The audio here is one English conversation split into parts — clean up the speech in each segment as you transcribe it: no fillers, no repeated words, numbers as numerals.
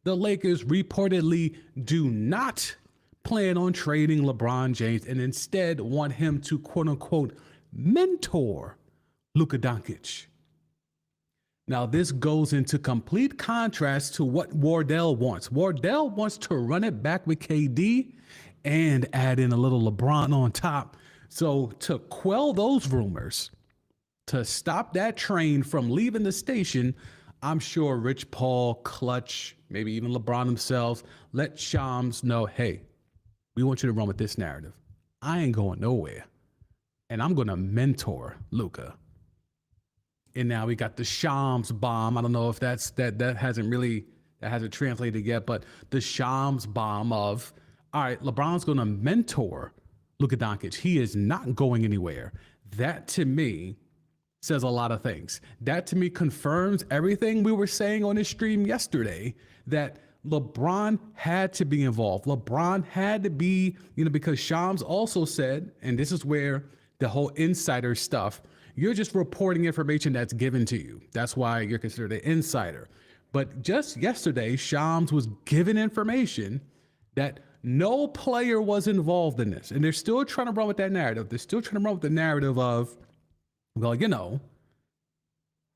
The Lakers reportedly do not plan on trading LeBron James and instead want him to quote unquote mentor Luka Doncic. Now, this goes into complete contrast to what Wardell wants. Wardell wants to run it back with KD and add in a little LeBron on top. So to quell those rumors, to stop that train from leaving the station, I'm sure Rich Paul, Clutch, maybe even LeBron themselves, let Shams know, hey, we want you to run with this narrative. I ain't going nowhere. And I'm going to mentor Luka. And now we got the Shams bomb. I don't know if that hasn't translated yet, but the Shams bomb of, all right, LeBron's going to mentor Luka Doncic. He is not going anywhere. That to me says a lot of things. That to me confirms everything we were saying on this stream yesterday, that LeBron had to be involved. LeBron had to be, because Shams also said, and this is where the whole insider stuff, you're just reporting information that's given to you. That's why you're considered an insider. But just yesterday, Shams was given information that no player was involved in this. And they're still trying to run with that narrative. They're still trying to run with the narrative of, well,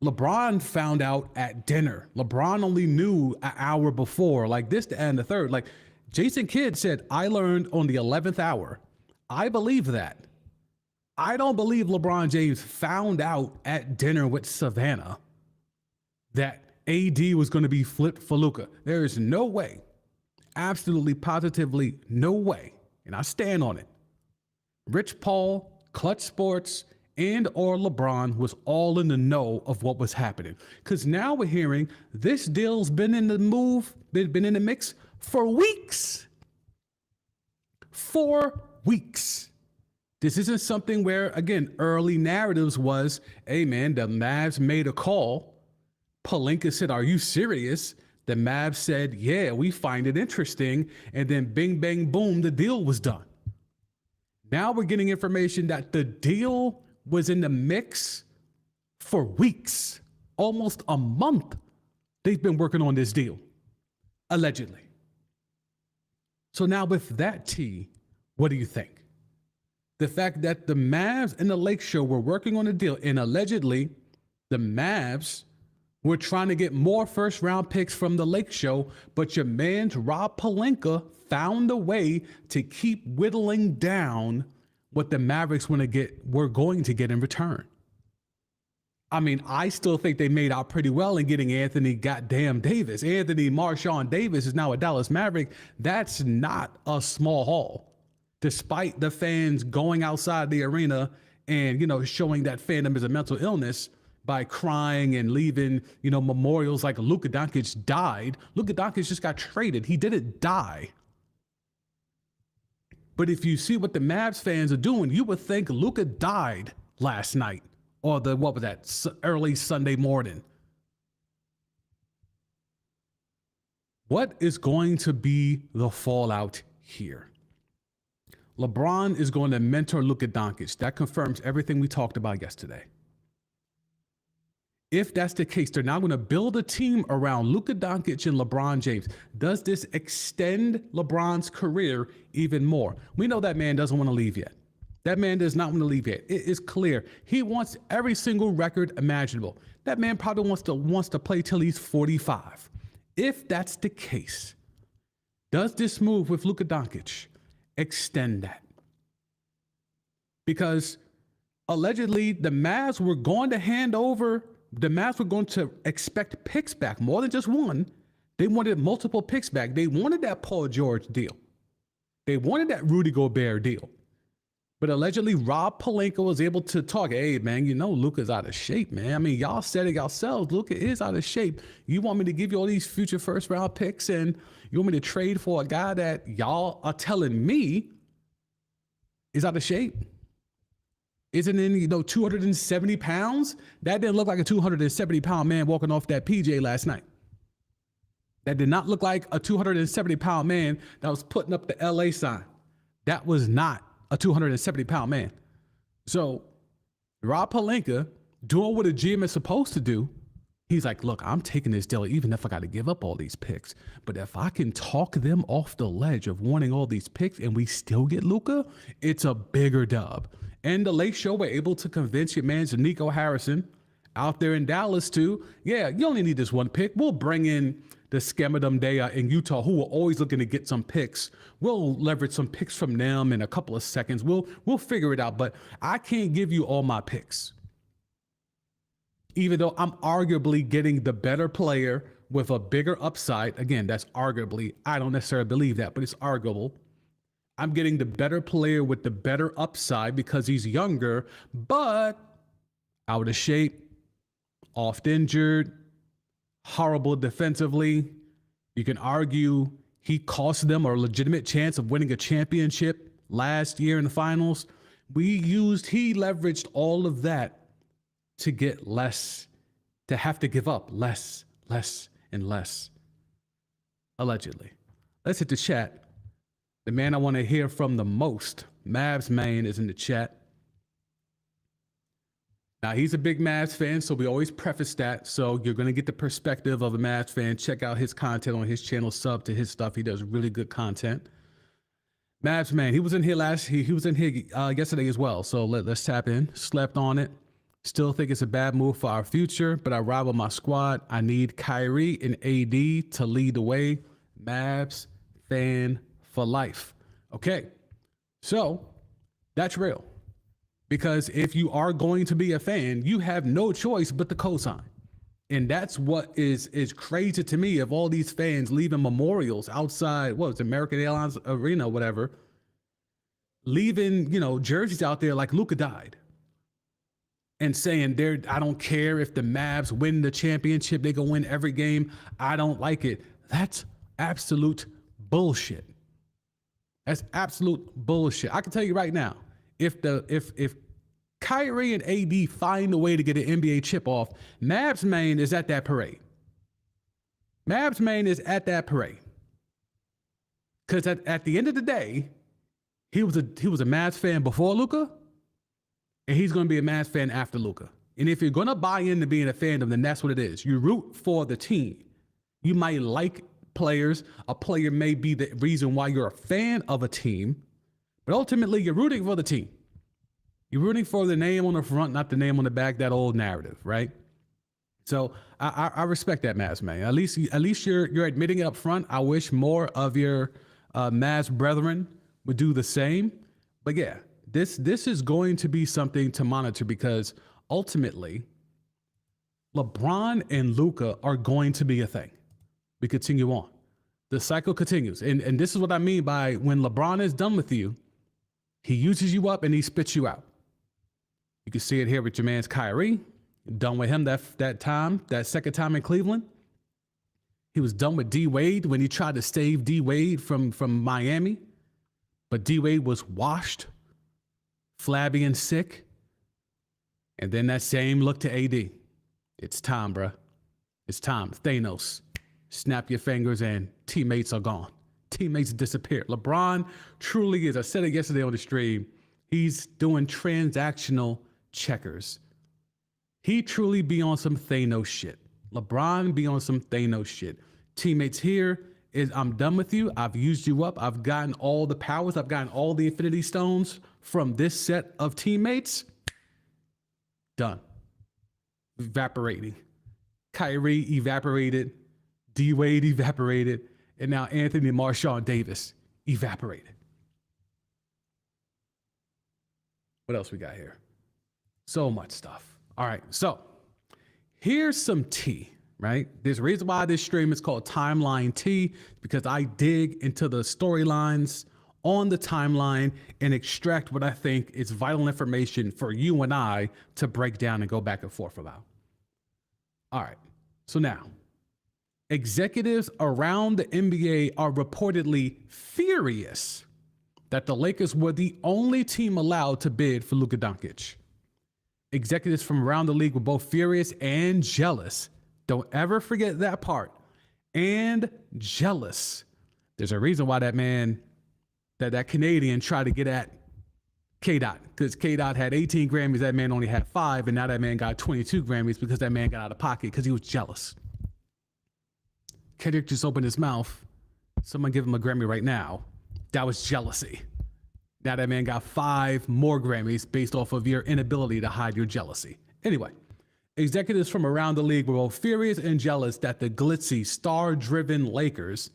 LeBron found out at dinner. LeBron only knew an hour before, like this to end the third. Like Jason Kidd said, I learned on the 11th hour. I believe that. I don't believe LeBron James found out at dinner with Savannah that AD was going to be flipped for Luka. There is no way, absolutely positively no way, and I stand on it. Rich Paul, Clutch Sports, and or LeBron was all in the know of what was happening. Because now we're hearing this deal's been in the been in the mix for weeks. 4 weeks. This isn't something where, again, early narratives was, hey man, the Mavs made a call. Pelinka said, are you serious? The Mavs said, yeah, we find it interesting. And then bing, bang, boom, the deal was done. Now we're getting information that the deal was in the mix for weeks, almost a month. They've been working on this deal, allegedly. So now with that T, what do you think? The fact that the Mavs and the Lake Show were working on a deal, and allegedly the Mavs were trying to get more first round picks from the Lake Show, but your man's Rob Pelinka found a way to keep whittling down what the Mavericks were going to get in return. I mean, I still think they made out pretty well in getting Anthony goddamn Davis. Anthony Marshawn Davis is now a Dallas Maverick. That's not a small haul. Despite the fans going outside the arena and, showing that fandom is a mental illness by crying and leaving, memorials like Luka Doncic died. Luka Doncic just got traded. He didn't die. But if you see what the Mavs fans are doing, you would think Luka died last night or early Sunday morning. What is going to be the fallout here? LeBron is going to mentor Luka Doncic. That confirms everything we talked about yesterday. If that's the case, they're now going to build a team around Luka Doncic and LeBron James. Does this extend LeBron's career even more? We know that man doesn't want to leave yet. That man does not want to leave yet. It is clear. He wants every single record imaginable. That man probably wants to play till he's 45. If that's the case, does this move with Luka Doncic extend that? Because allegedly the Mavs were going to expect picks back, more than just one. They wanted multiple picks back. They wanted that Paul George deal. They wanted that Rudy Gobert deal. But allegedly Rob Pelinka was able to talk, hey man, Luka's out of shape, man. I mean, y'all said it yourselves, Luka is out of shape. You want me to give you all these future first round picks and you want me to trade for a guy that y'all are telling me is out of shape? Isn't in, 270 pounds? That didn't look like a 270-pound man walking off that PJ last night. That did not look like a 270-pound man that was putting up the LA sign. That was not a 270-pound man. So Rob Pelinka doing what a GM is supposed to do, He's like, look, I'm taking this deal even if I got to give up all these picks. But if I can talk them off the ledge of wanting all these picks and we still get Luka, it's a bigger dub. And the Lake Show were able to convince your man Nico Harrison out there in Dallas too. Yeah, you only need this one pick. We'll bring in the Scamadum Day in Utah, who are always looking to get some picks. We'll leverage some picks from them in a couple of seconds. We'll figure it out. But I can't give you all my picks, even though I'm arguably getting the better player with a bigger upside. Again, that's arguably. I don't necessarily believe that, but it's arguable. I'm getting the better player with the better upside because he's younger, but out of shape, oft injured, horrible defensively. You can argue he cost them a legitimate chance of winning a championship last year in the finals. He leveraged all of that to get less, to have to give up less, and less. Allegedly. Let's hit the chat. The man I want to hear from the most, Mavs main, is in the chat. Now, he's a big Mavs fan, so we always preface that. So you're going to get the perspective of a Mavs fan. Check out his content on his channel, sub to his stuff. He does really good content. Mavs man, he was in here he was in here yesterday as well. So let's tap in. Slept on it. Still think it's a bad move for our future, but I ride with my squad. I need Kyrie and AD to lead the way. Mavs fan for life. Okay, so that's real. Because if you are going to be a fan, you have no choice but to co-sign. And that's what is crazy to me of all these fans leaving memorials outside, what was it, American Airlines Arena, whatever, leaving, jerseys out there like Luka died. And saying, I don't care if the Mavs win the championship, they can win every game. I don't like it. That's absolute bullshit. That's absolute bullshit. I can tell you right now, if Kyrie and AD find a way to get an NBA chip off, Mavs main is at that parade. Mavs main is at that parade. Because at the end of the day, he was a Mavs fan before Luka. And he's going to be a Mavs fan after Luka. And if you're going to buy into being a fandom, then that's what it is. You root for the team. You might like players. A player may be the reason why you're a fan of a team. But ultimately, you're rooting for the team. You're rooting for the name on the front, not the name on the back, that old narrative, right? So I respect that, Mavs, man. At least you're admitting it up front. I wish more of your Mavs brethren would do the same. But yeah. This is going to be something to monitor because ultimately, LeBron and Luka are going to be a thing. We continue on. The cycle continues. And this is what I mean by when LeBron is done with you, he uses you up and he spits you out. You can see it here with your man's Kyrie. Done with him that second time in Cleveland. He was done with D Wade when he tried to save D Wade from Miami. But D Wade was washed, flabby and sick. And then that same look to AD. It's time, bruh. It's time. Thanos. Snap your fingers and teammates are gone. Teammates disappear. LeBron truly is, I said it yesterday on the stream, he's doing transactional checkers. He truly be on some Thanos shit. LeBron be on some Thanos shit. Teammates here is, I'm done with you. I've used you up. I've gotten all the powers. I've gotten all the Infinity Stones from this set of teammates. Done. Evaporating. Kyrie evaporated. D Wade evaporated. And now Anthony Marshawn Davis evaporated. What else we got here? So much stuff. All right. So here's some tea, right? There's a reason why this stream is called Timeline Tea, because I dig into the storylines on the timeline and extract what I think is vital information for you and I to break down and go back and forth about. All right. So now, executives around the NBA are reportedly furious that the Lakers were the only team allowed to bid for Luka Doncic. Executives from around the league were both furious and jealous. Don't ever forget that part. And jealous. There's a reason why that man, that Canadian tried to get at K-Dot, because K-Dot had 18 Grammys, that man only had 5, and now that man got 22 Grammys because that man got out of pocket because he was jealous. Kendrick just opened his mouth. Someone give him a Grammy right now. That was jealousy. Now that man got 5 more Grammys based off of your inability to hide your jealousy. Anyway, executives from around the league were both furious and jealous that the glitzy, star-driven Lakers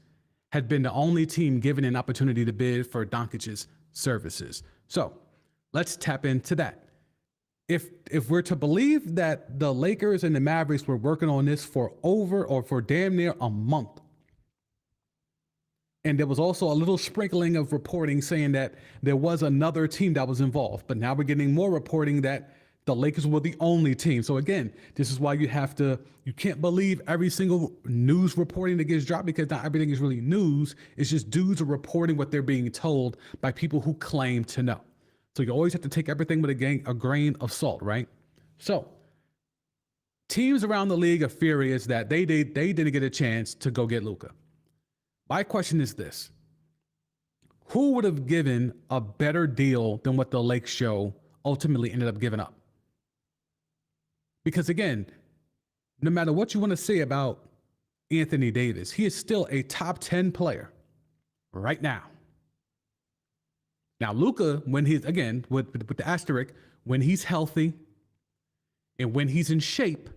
had been the only team given an opportunity to bid for Doncic's services. So let's tap into that. If we're to believe that the Lakers and the Mavericks were working on this for damn near a month, and there was also a little sprinkling of reporting saying that there was another team that was involved, but now we're getting more reporting that the Lakers were the only team. So again, this is why you can't believe every single news reporting that gets dropped, because not everything is really news. It's just dudes are reporting what they're being told by people who claim to know. So you always have to take everything with a grain of salt, right? So teams around the league are furious that they didn't get a chance to go get Luka. My question is this: who would have given a better deal than what the Lake Show ultimately ended up giving up? Because again, no matter what you want to say about Anthony Davis, he is still a top 10 player right now. Now, Luka, when he's, again, with the asterisk, when he's healthy and when he's in shape,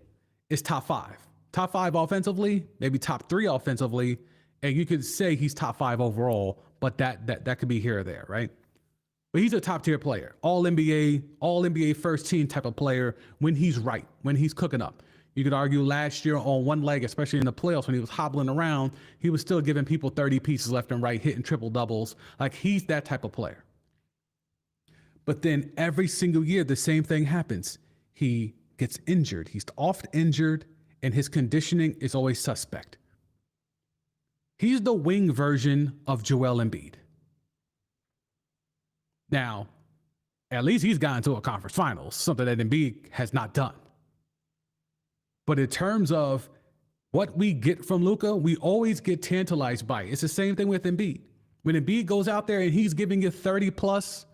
is top 5. Top 5 offensively, maybe top 3 offensively, and you could say he's top 5 overall, but that could be here or there, right? But he's a top-tier player, all NBA first team type of player when he's right, when he's cooking up. You could argue last year on one leg, especially in the playoffs when he was hobbling around, he was still giving people 30 pieces left and right, hitting triple doubles. Like, he's that type of player. But then every single year, the same thing happens. He gets injured. He's oft injured, and his conditioning is always suspect. He's the wing version of Joel Embiid. Now, at least he's gotten to a conference finals, something that Embiid has not done. But in terms of what we get from Luka, we always get tantalized by it. It's the same thing with Embiid. When Embiid goes out there and he's giving you 30 plus,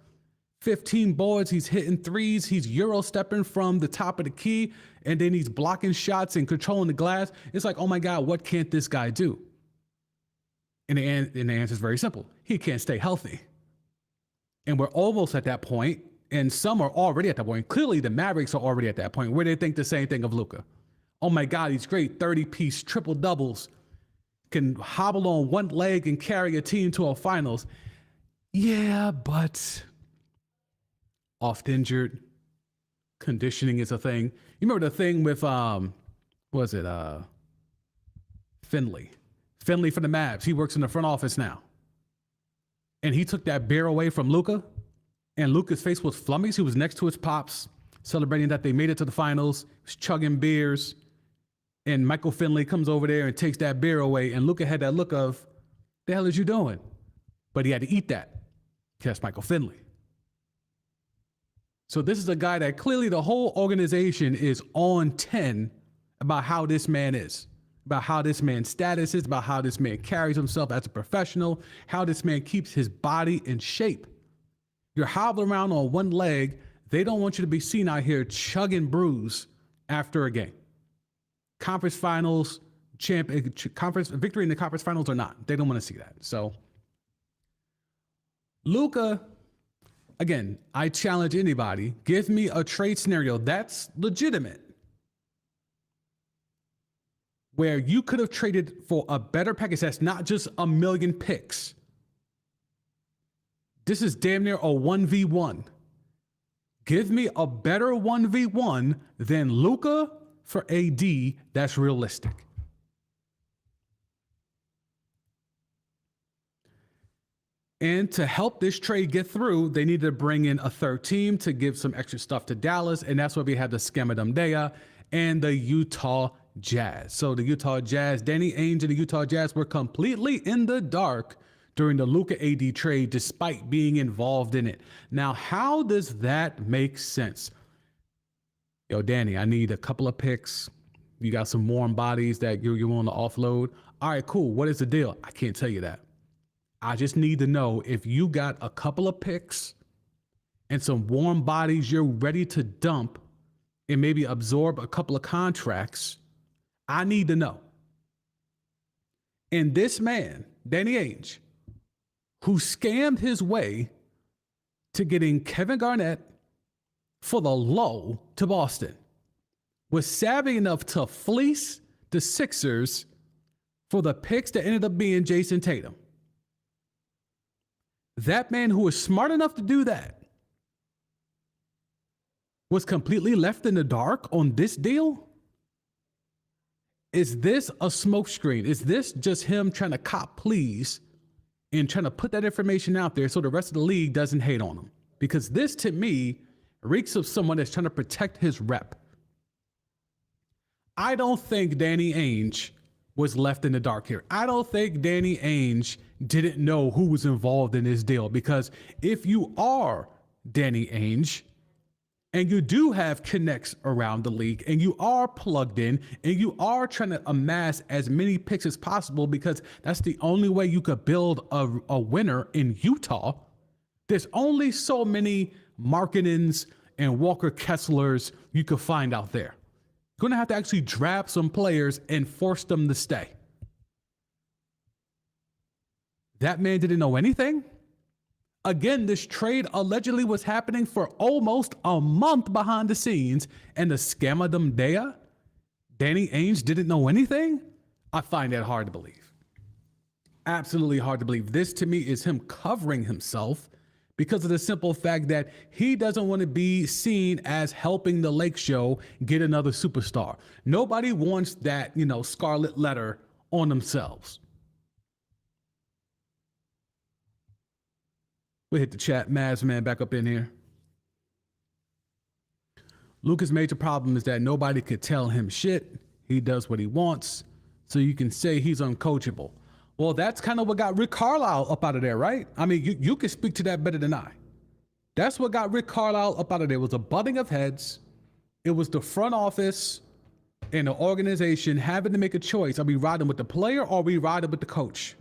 15 boards, he's hitting threes, he's Euro stepping from the top of the key, and then he's blocking shots and controlling the glass. It's like, oh my God, what can't this guy do? And the answer is very simple. He can't stay healthy. And we're almost at that point, and some are already at that point. Clearly, the Mavericks are already at that point where they think the same thing of Luka. Oh my God, he's great. 30-piece triple doubles, can hobble on one leg and carry a team to a finals. Yeah, but oft injured, conditioning is a thing. You remember the thing with Finley? Finley for the Mavs. He works in the front office now. And he took that beer away from Luka, and Luka's face was flummies. He was next to his pops, celebrating that they made it to the finals. He was chugging beers, and Michael Finley comes over there and takes that beer away, and Luka had that look of, the hell is you doing? But he had to eat that, because that's Michael Finley. So this is a guy that clearly the whole organization is on 10 about how this man is, about how this man's status is, about how this man carries himself as a professional, how this man keeps his body in shape. You're hobbling around on one leg. They don't want you to be seen out here chugging brews after a game. Conference finals, victory in the conference finals or not. They don't want to see that. So Luka, again, I challenge anybody, give me a trade scenario that's legitimate, where you could have traded for a better package that's not just a million picks. This is damn near a 1v1. Give me a better 1v1 than Luka for AD that's realistic. And to help this trade get through, they needed to bring in a third team to give some extra stuff to Dallas, and that's why we have the Scamadum Dea and the Utah Jazz. So the Utah Jazz, Danny Ainge and the Utah Jazz were completely in the dark during the Luka AD trade, despite being involved in it. Now, how does that make sense? Yo, Danny, I need a couple of picks. You got some warm bodies that you're willing to offload. All right, cool. What is the deal? I can't tell you that. I just need to know if you got a couple of picks and some warm bodies you're ready to dump and maybe absorb a couple of contracts, I need to know. And this man, Danny Ainge, who scammed his way to getting Kevin Garnett for the low to Boston, was savvy enough to fleece the Sixers for the picks that ended up being Jason Tatum. That man who was smart enough to do that was completely left in the dark on this deal? Is this a smokescreen? Is this just him trying to cop please and trying to put that information out there so the rest of the league doesn't hate on him? Because this, to me, reeks of someone that's trying to protect his rep. I don't think Danny Ainge was left in the dark here. I don't think Danny Ainge didn't know who was involved in this deal, because if you are Danny Ainge and you do have connects around the league and you are plugged in and you are trying to amass as many picks as possible, because that's the only way you could build a winner in Utah, there's only so many Markkanens and Walker Kesslers you could find out there. You're going to have to actually draft some players and force them to stay. That man didn't know anything. Again, this trade allegedly was happening for almost a month behind the scenes, and the Scamadum Dea, Danny Ainge, didn't know anything? I find that hard to believe. Absolutely hard to believe. This, to me, is him covering himself because of the simple fact that he doesn't want to be seen as helping the Lake Show get another superstar. Nobody wants that, scarlet letter on themselves. We'll hit the chat. Mavs man back up in here. Luka's major problem is that nobody could tell him shit. He does what he wants, so you can say he's uncoachable. Well, that's kind of what got Rick Carlisle up out of there, right? I mean, you can speak to that better than I. That's what got Rick Carlisle up out of there. It was a butting of heads. It was the front office and the organization having to make a choice. Are we riding with the player or are we riding with the coach?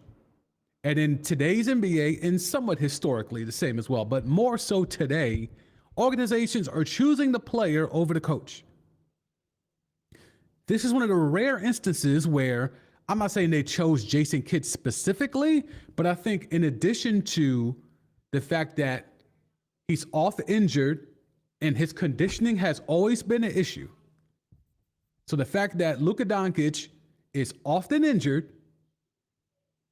And in today's NBA, and somewhat historically the same as well, but more so today, organizations are choosing the player over the coach. This is one of the rare instances where, I'm not saying they chose Jason Kidd specifically, but I think in addition to the fact that he's off injured and his conditioning has always been an issue. So the fact that Luka Doncic is often injured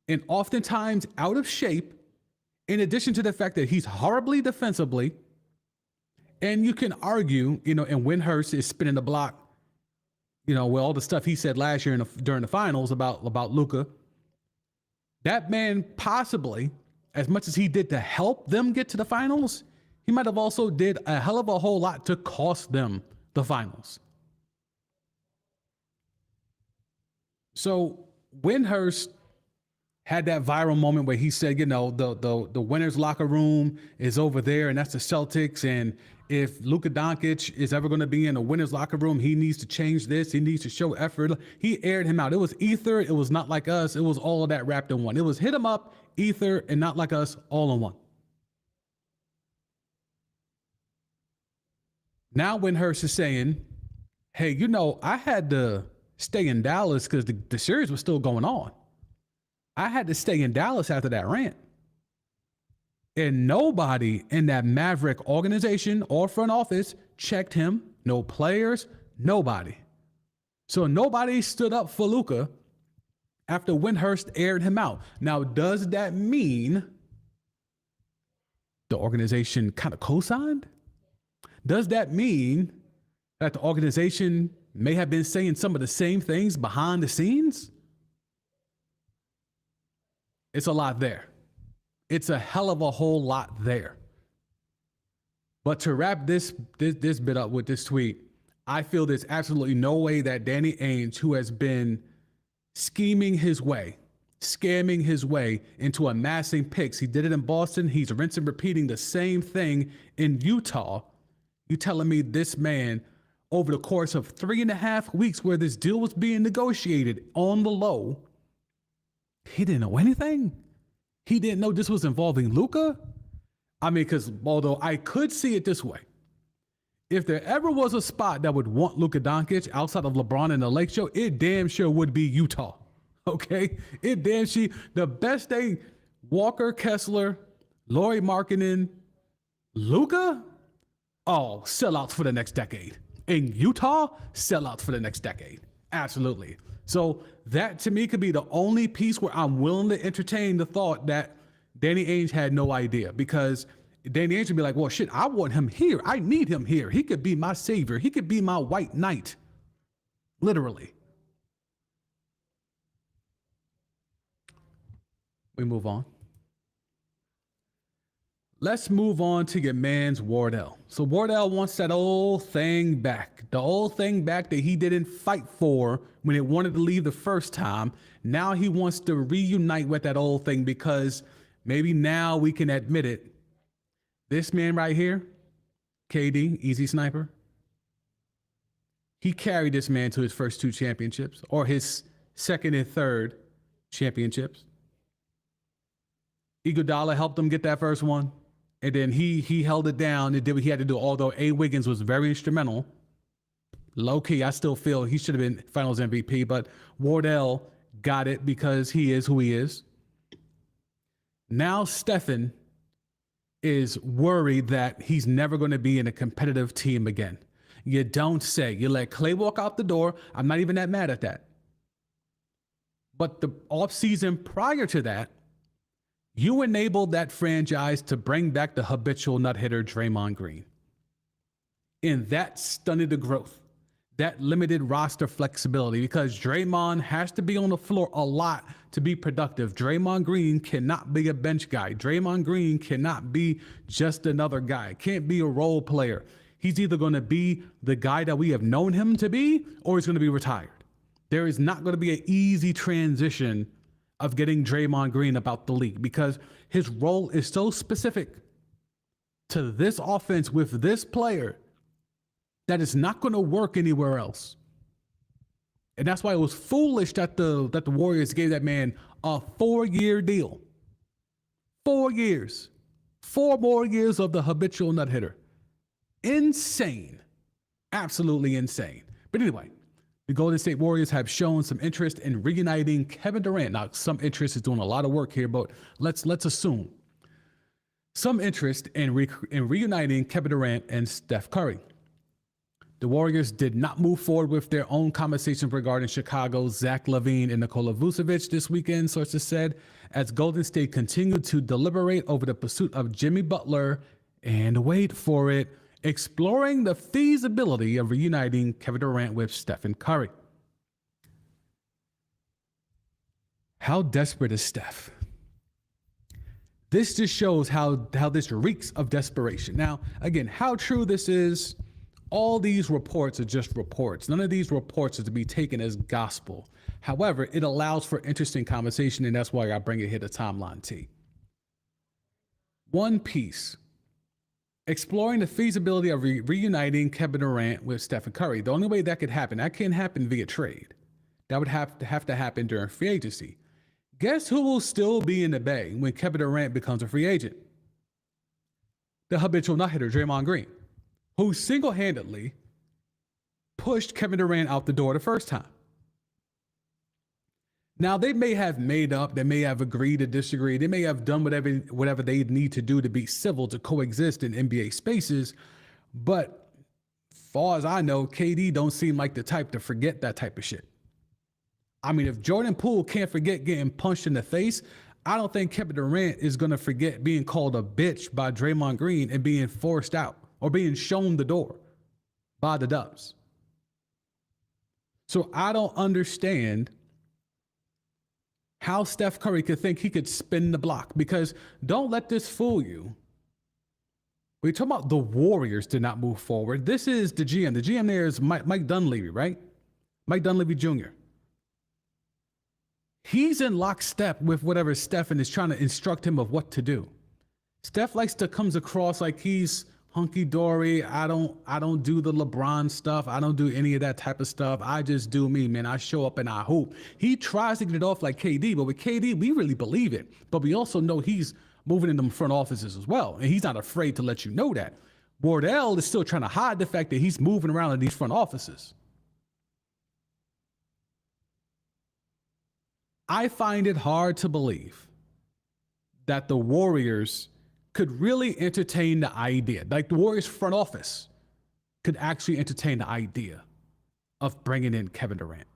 and oftentimes out of shape, in addition to the fact that he's horribly defensively, and you can argue, and Windhurst is spinning the block, with all the stuff he said last year during the finals about Luka. That man possibly, as much as he did to help them get to the finals, he might have also did a hell of a whole lot to cost them the finals. So Windhurst had that viral moment where he said, the winner's locker room is over there, and that's the Celtics. And if Luka Doncic is ever going to be in a winner's locker room, he needs to change this. He needs to show effort. He aired him out. It was ether. It was not like us. It was all of that wrapped in one. It was hit him up, ether, and not like us, all in one. Now Windhurst is saying, hey, I had to stay in Dallas because the series was still going on. I had to stay in Dallas after that rant. And nobody in that Maverick organization or front office checked him. No players, nobody. So nobody stood up for Luka after Windhurst aired him out. Now, does that mean the organization kind of co-signed? Does that mean that the organization may have been saying some of the same things behind the scenes? It's a lot there. It's a hell of a whole lot there. But to wrap this bit up with this tweet, I feel there's absolutely no way that Danny Ainge, who has been scamming his way into amassing picks, he did it in Boston, he's rinsing and repeating the same thing in Utah. You telling me this man, over the course of 3.5 weeks where this deal was being negotiated on the low, he didn't know anything? He didn't know this was involving Luka? I mean, because although I could see it this way, if there ever was a spot that would want Luka Doncic outside of LeBron and the Lake Show, it damn sure would be Utah. Okay? It damn sure, the best day, Walker, Kessler, Lauri Markkanen, Luka, oh, sellouts for the next decade. In Utah, sellouts for the next decade. Absolutely. So that to me could be the only piece where I'm willing to entertain the thought that Danny Ainge had no idea, because Danny Ainge would be like, well, shit, I want him here. I need him here. He could be my savior. He could be my white knight. Literally. We move on. Let's move on to your man's Wardell. So Wardell wants that old thing back. The old thing back that he didn't fight for when it wanted to leave the first time. Now he wants to reunite with that old thing because maybe now we can admit it. This man right here, KD, Easy Sniper, he carried this man to his first 2 championships, or his second and third championships. Iguodala helped him get that first one. And then he held it down and did what he had to do, although A. Wiggins was very instrumental. Low-key, I still feel he should have been Finals MVP, but Wardell got it because he is who he is. Now Stephen is worried that he's never going to be in a competitive team again. You don't say. You let Clay walk out the door. I'm not even that mad at that. But the offseason prior to that, you enabled that franchise to bring back the habitual nut hitter Draymond Green. And that stunted the growth. That limited roster flexibility because Draymond has to be on the floor a lot to be productive. Draymond Green cannot be a bench guy. Draymond Green cannot be just another guy. Can't be a role player. He's either going to be the guy that we have known him to be, or he's going to be retired. There is not going to be an easy transition of getting Draymond Green about the league because his role is so specific to this offense with this player that it's not going to work anywhere else. And that's why it was foolish that the Warriors gave that man a 4-year deal. 4 years. 4 more years of the habitual nut hitter. Insane. Absolutely insane. But anyway, the Golden State Warriors have shown some interest in reuniting Kevin Durant. Now, some interest is doing a lot of work here, but let's assume some interest in reuniting Kevin Durant and Steph Curry. The Warriors did not move forward with their own conversation regarding Chicago's Zach LaVine and Nikola Vucevic this weekend, sources said, as Golden State continued to deliberate over the pursuit of Jimmy Butler and, wait for it, exploring the feasibility of reuniting Kevin Durant with Stephen Curry. How desperate is Steph? This just shows how this reeks of desperation. Now, again, how true this is, all these reports are just reports. None of these reports are to be taken as gospel. However, it allows for interesting conversation, and that's why I bring it here to Timeline T. One piece. Exploring the feasibility of reuniting Kevin Durant with Stephen Curry. The only way that could happen, that can't happen via trade. That would have to happen during free agency. Guess who will still be in the Bay when Kevin Durant becomes a free agent? The habitual nut hitter, Draymond Green, who single-handedly pushed Kevin Durant out the door the first time. Now, they may have made up, they may have agreed to disagree, they may have done whatever they need to do to be civil to coexist in NBA spaces, but as far as I know, KD don't seem like the type to forget that type of shit. I mean, if Jordan Poole can't forget getting punched in the face, I don't think Kevin Durant is going to forget being called a bitch by Draymond Green and being forced out or being shown the door by the Dubs. So I don't understand how Steph Curry could think he could spin the block, because don't let this fool you. We're talking about the Warriors did not move forward. This is the GM. The GM there is Mike Dunleavy, right? Mike Dunleavy Jr. He's in lockstep with whatever Stephen is trying to instruct him of what to do. Steph comes across like he's hunky-dory. I don't do the LeBron stuff. I don't do any of that type of stuff. I just do me, man. I show up and I hoop. He tries to get it off like KD, but with KD, we really believe it. But we also know he's moving in them front offices as well. And he's not afraid to let you know that. Wardell is still trying to hide the fact that he's moving around in these front offices. I find it hard to believe that the Warriors could really entertain the idea, like the Warriors front office could actually entertain the idea of bringing in Kevin Durant.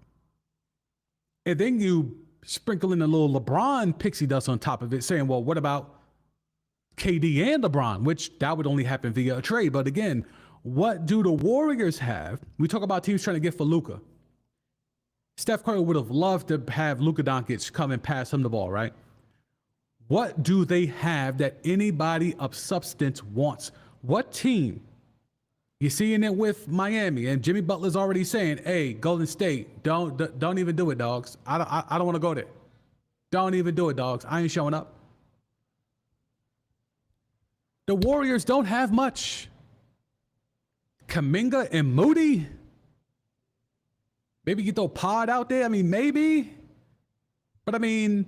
And then you sprinkle in a little LeBron pixie dust on top of it, saying, well, what about KD and LeBron, which that would only happen via a trade. But again, what do the Warriors have? We talk about teams trying to get for Luka. Steph Curry would have loved to have Luka Doncic come and pass him the ball, right? What do they have that anybody of substance wants? What team? You're seeing it with Miami, and Jimmy Butler's already saying, hey, Golden State, don't even do it, dogs. I don't want to go there. Don't even do it, dogs. I ain't showing up. The Warriors don't have much. Kuminga and Moody? Maybe you throw Pod out there? I mean, maybe. But I mean,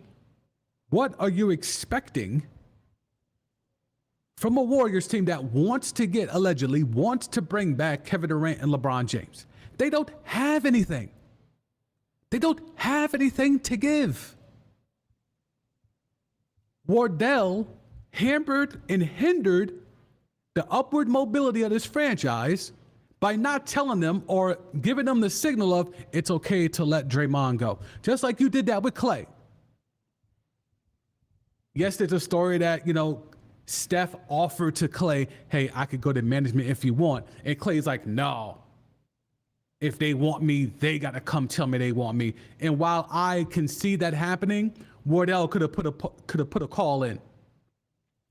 what are you expecting from a Warriors team that allegedly wants to bring back Kevin Durant and LeBron James? They don't have anything. They don't have anything to give. Wardell hampered and hindered the upward mobility of this franchise by not telling them or giving them the signal of it's okay to let Draymond go. Just like you did that with Klay. Yes, there's a story that, Steph offered to Klay, hey, I could go to management if you want. And Klay's like, no. If they want me, they got to come tell me they want me. And while I can see that happening, Wardell could have put a call in.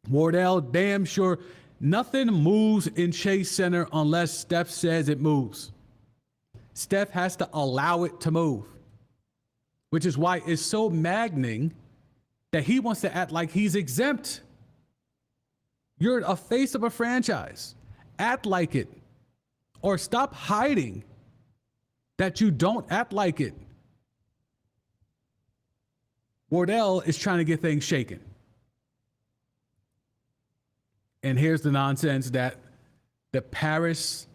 Wardell, damn sure, nothing moves in Chase Center unless Steph says it moves. Steph has to allow it to move, which is why it's so maddening that he wants to act like he's exempt. You're a face of a franchise. Act like it. Or stop hiding that you don't act like it. Wardell is trying to get things shaken. And here's the nonsense that the Paris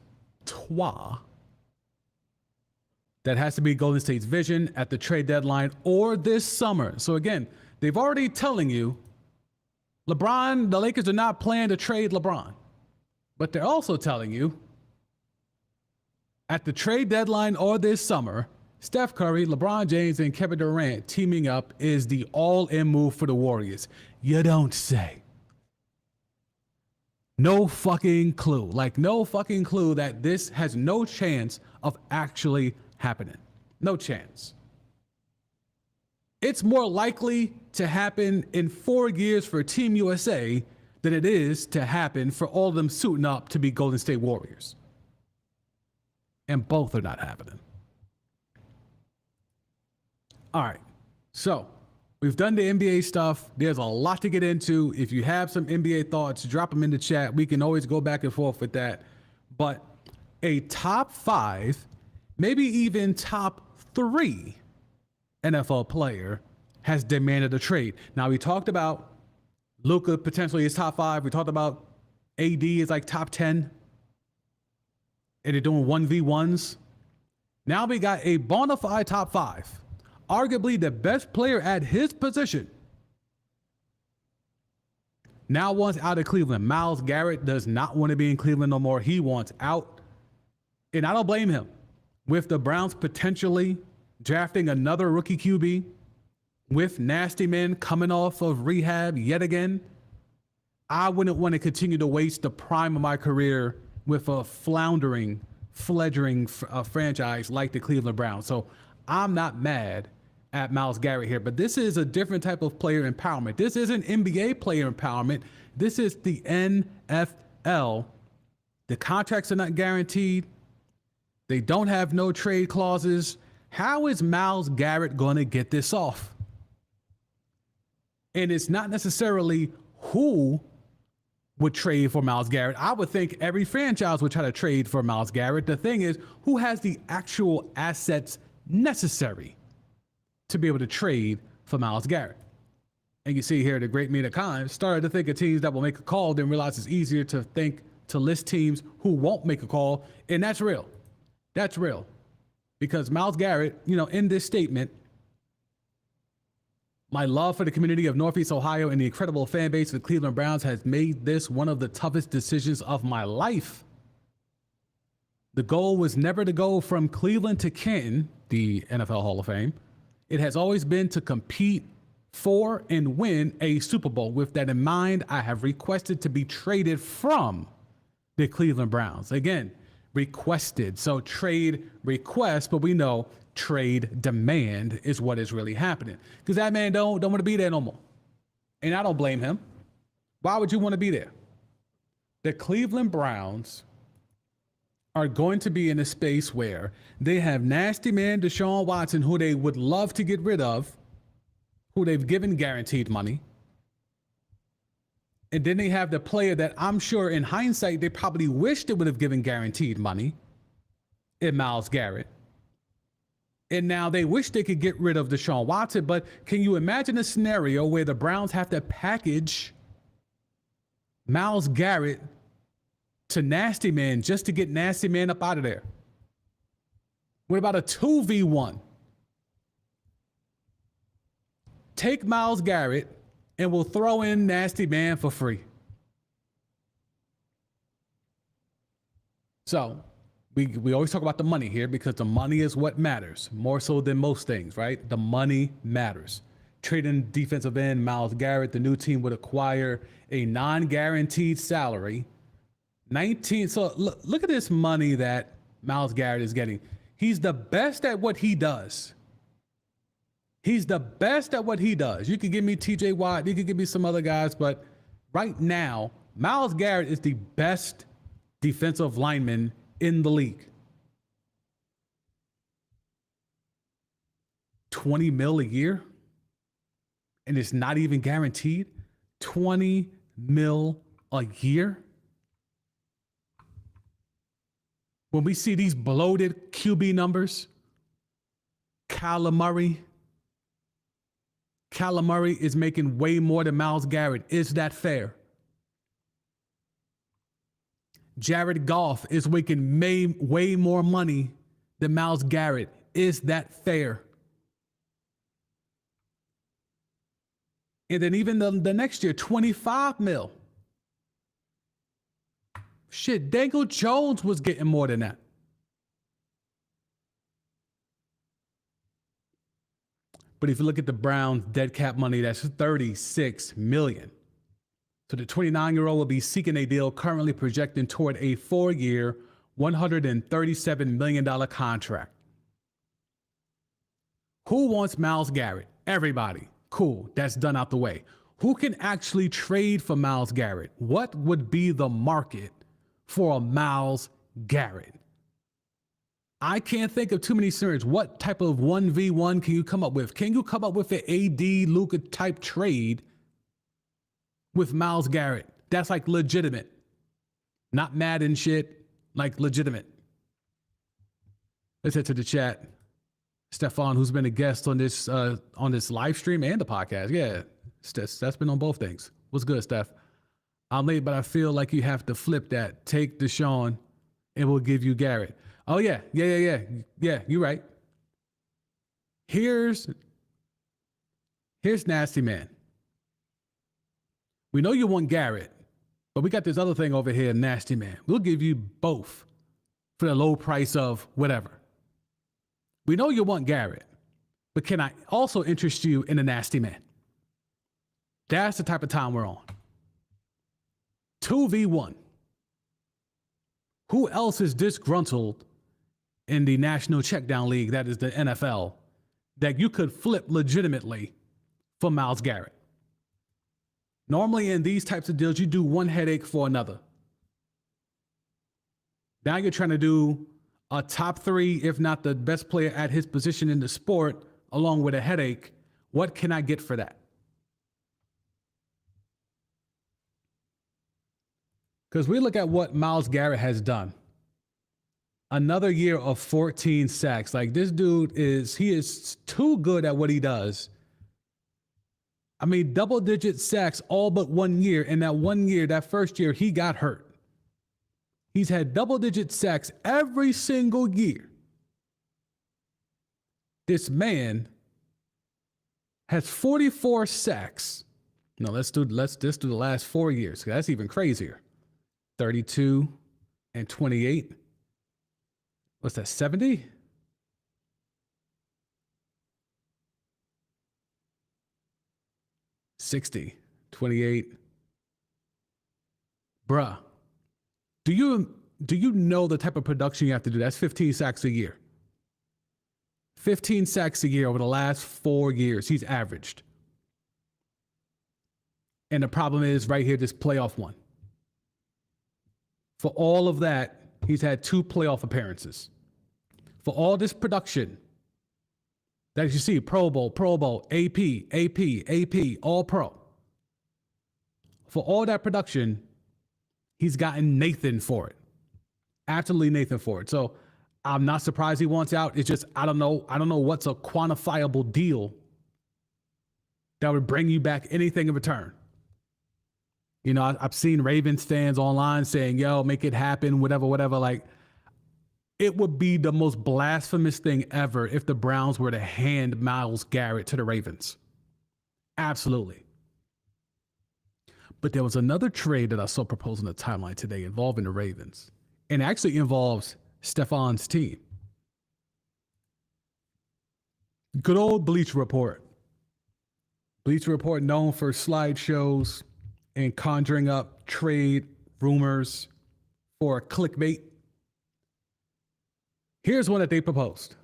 Trois that has to be Golden State's vision at the trade deadline or this summer. So again, they've already telling you LeBron, the Lakers are not planning to trade LeBron. But they're also telling you at the trade deadline or this summer, Steph Curry, LeBron James, and Kevin Durant teaming up is the all-in move for the Warriors. You don't say. No fucking clue. No fucking clue that this has no chance of actually happening. No chance. It's more likely to happen in 4 years for Team USA than it is to happen for all of them suiting up to be Golden State Warriors. And both are not happening. All right. So we've done the NBA stuff. There's a lot to get into. If you have some NBA thoughts, drop them in the chat. We can always go back and forth with that. But a top 5, maybe even top 3 NFL player has demanded a trade. Now, we talked about Luka potentially is top 5. We talked about AD is like top 10. And they're doing 1v1s. Now we got a bona fide top 5. Arguably the best player at his position. Now wants out of Cleveland. Myles Garrett does not want to be in Cleveland no more. He wants out. And I don't blame him. With the Browns potentially drafting another rookie QB, with Nasty Man coming off of rehab yet again, I wouldn't want to continue to waste the prime of my career with a fledgling franchise like the Cleveland Browns. So I'm not mad at Myles Garrett here, but this is a different type of player empowerment. This isn't NBA player empowerment. This is the NFL. The contracts are not guaranteed. They don't have no trade clauses. How is Myles Garrett going to get this off? And it's not necessarily who would trade for Myles Garrett. I would think every franchise would try to trade for Myles Garrett. The thing is, who has the actual assets necessary to be able to trade for Myles Garrett? And you see here the great Mina Khan started to think of teams that will make a call, then realize it's easier to list teams who won't make a call. And that's real. That's real. Because Myles Garrett, in this statement, my love for the community of Northeast Ohio and the incredible fan base of the Cleveland Browns has made this one of the toughest decisions of my life. The goal was never to go from Cleveland to Canton, the NFL Hall of Fame. It has always been to compete for and win a Super Bowl. With that in mind, I have requested to be traded from the Cleveland Browns. Again, requested. So trade request, but we know trade demand is what is really happening. Because that man don't want to be there no more. And I don't blame him. Why would you want to be there? The Cleveland Browns are going to be in a space where they have nasty man Deshaun Watson, who they would love to get rid of, who they've given guaranteed money. And then they have the player that I'm sure in hindsight, they probably wish they would have given guaranteed money in Myles Garrett. And now they wish they could get rid of Deshaun Watson. But can you imagine a scenario where the Browns have to package Myles Garrett to Nasty Man just to get Nasty Man up out of there? What about a 2v1? Take Myles Garrett and we'll throw in Nasty Man for free. So we always talk about the money here because the money is what matters more so than most things, right? The money matters. Trading defensive end Myles Garrett, the new team would acquire a non-guaranteed salary. So look at this money that Myles Garrett is getting. He's the best at what he does. He's the best at what he does. You could give me TJ Watt, you could give me some other guys, but right now, Myles Garrett is the best defensive lineman in the league. $20 million a year, and it's not even guaranteed. $20 million a year. When we see these bloated QB numbers, Kyler Murray is making way more than Myles Garrett. Is that fair? Jared Goff is making way more money than Myles Garrett. Is that fair? And then even the next year, $25 million. Shit, Daniel Jones was getting more than that. But if you look at the Browns' dead cap money, that's $36 million. So the 29-year-old will be seeking a deal currently projecting toward a 4-year, $137 million contract. Who wants Myles Garrett? Everybody. Cool, that's done out the way. Who can actually trade for Myles Garrett? What would be the market for a Myles Garrett? I can't think of too many scenarios. What type of 1v1 can you come up with? Can you come up with an AD Luka type trade with Myles Garrett? That's like legitimate. Not Madden shit, like legitimate. Let's head to the chat. Stefan, who's been a guest on this live stream and the podcast. Yeah, Steph's been on both things. What's good, Steph? I'm late, but I feel like you have to flip that. Take Deshaun and we'll give you Garrett. Oh, yeah. Yeah, you're right. Here's Nasty Man. We know you want Garrett, but we got this other thing over here, Nasty Man. We'll give you both for the low price of whatever. We know you want Garrett, but can I also interest you in a Nasty Man? That's the type of time we're on. 2v1. Who else is disgruntled in the National Checkdown League, that is the NFL, that you could flip legitimately for Myles Garrett? Normally in these types of deals, you do one headache for another. Now you're trying to do a top 3, if not the best player at his position in the sport, along with a headache. What can I get for that? Because we look at what Myles Garrett has done. Another year of 14 sacks. Like, this dude is too good at what he does I mean, double-digit sacks all but 1 year. And that 1 year, that first year, he got hurt. He's had double-digit sacks every single year. This man has 44 sacks. No, let's just do the last 4 years. That's even crazier. 32 and 28. What's that, 70? $60, 28. Bruh, do you know the type of production you have to do? That's 15 sacks a year. 15 sacks a year over the last 4 years, he's averaged. And the problem is right here, this playoff one. For all of that, he's had 2 playoff appearances. For all this production that you see, Pro Bowl, AP, All Pro. For all that production, he's gotten Nathan for it. Absolutely Nathan for it. So I'm not surprised he wants out. It's just, I don't know what's a quantifiable deal that would bring you back anything in return. You know, I've seen Ravens fans online saying, yo, make it happen, whatever. Like, it would be the most blasphemous thing ever if the Browns were to hand Myles Garrett to the Ravens. Absolutely. But there was another trade that I saw proposed on the timeline today involving the Ravens. And it actually involves Stefan's team. Good old Bleacher Report. Bleacher Report known for slideshows and conjuring up trade rumors for clickbait. Here's one that they proposed.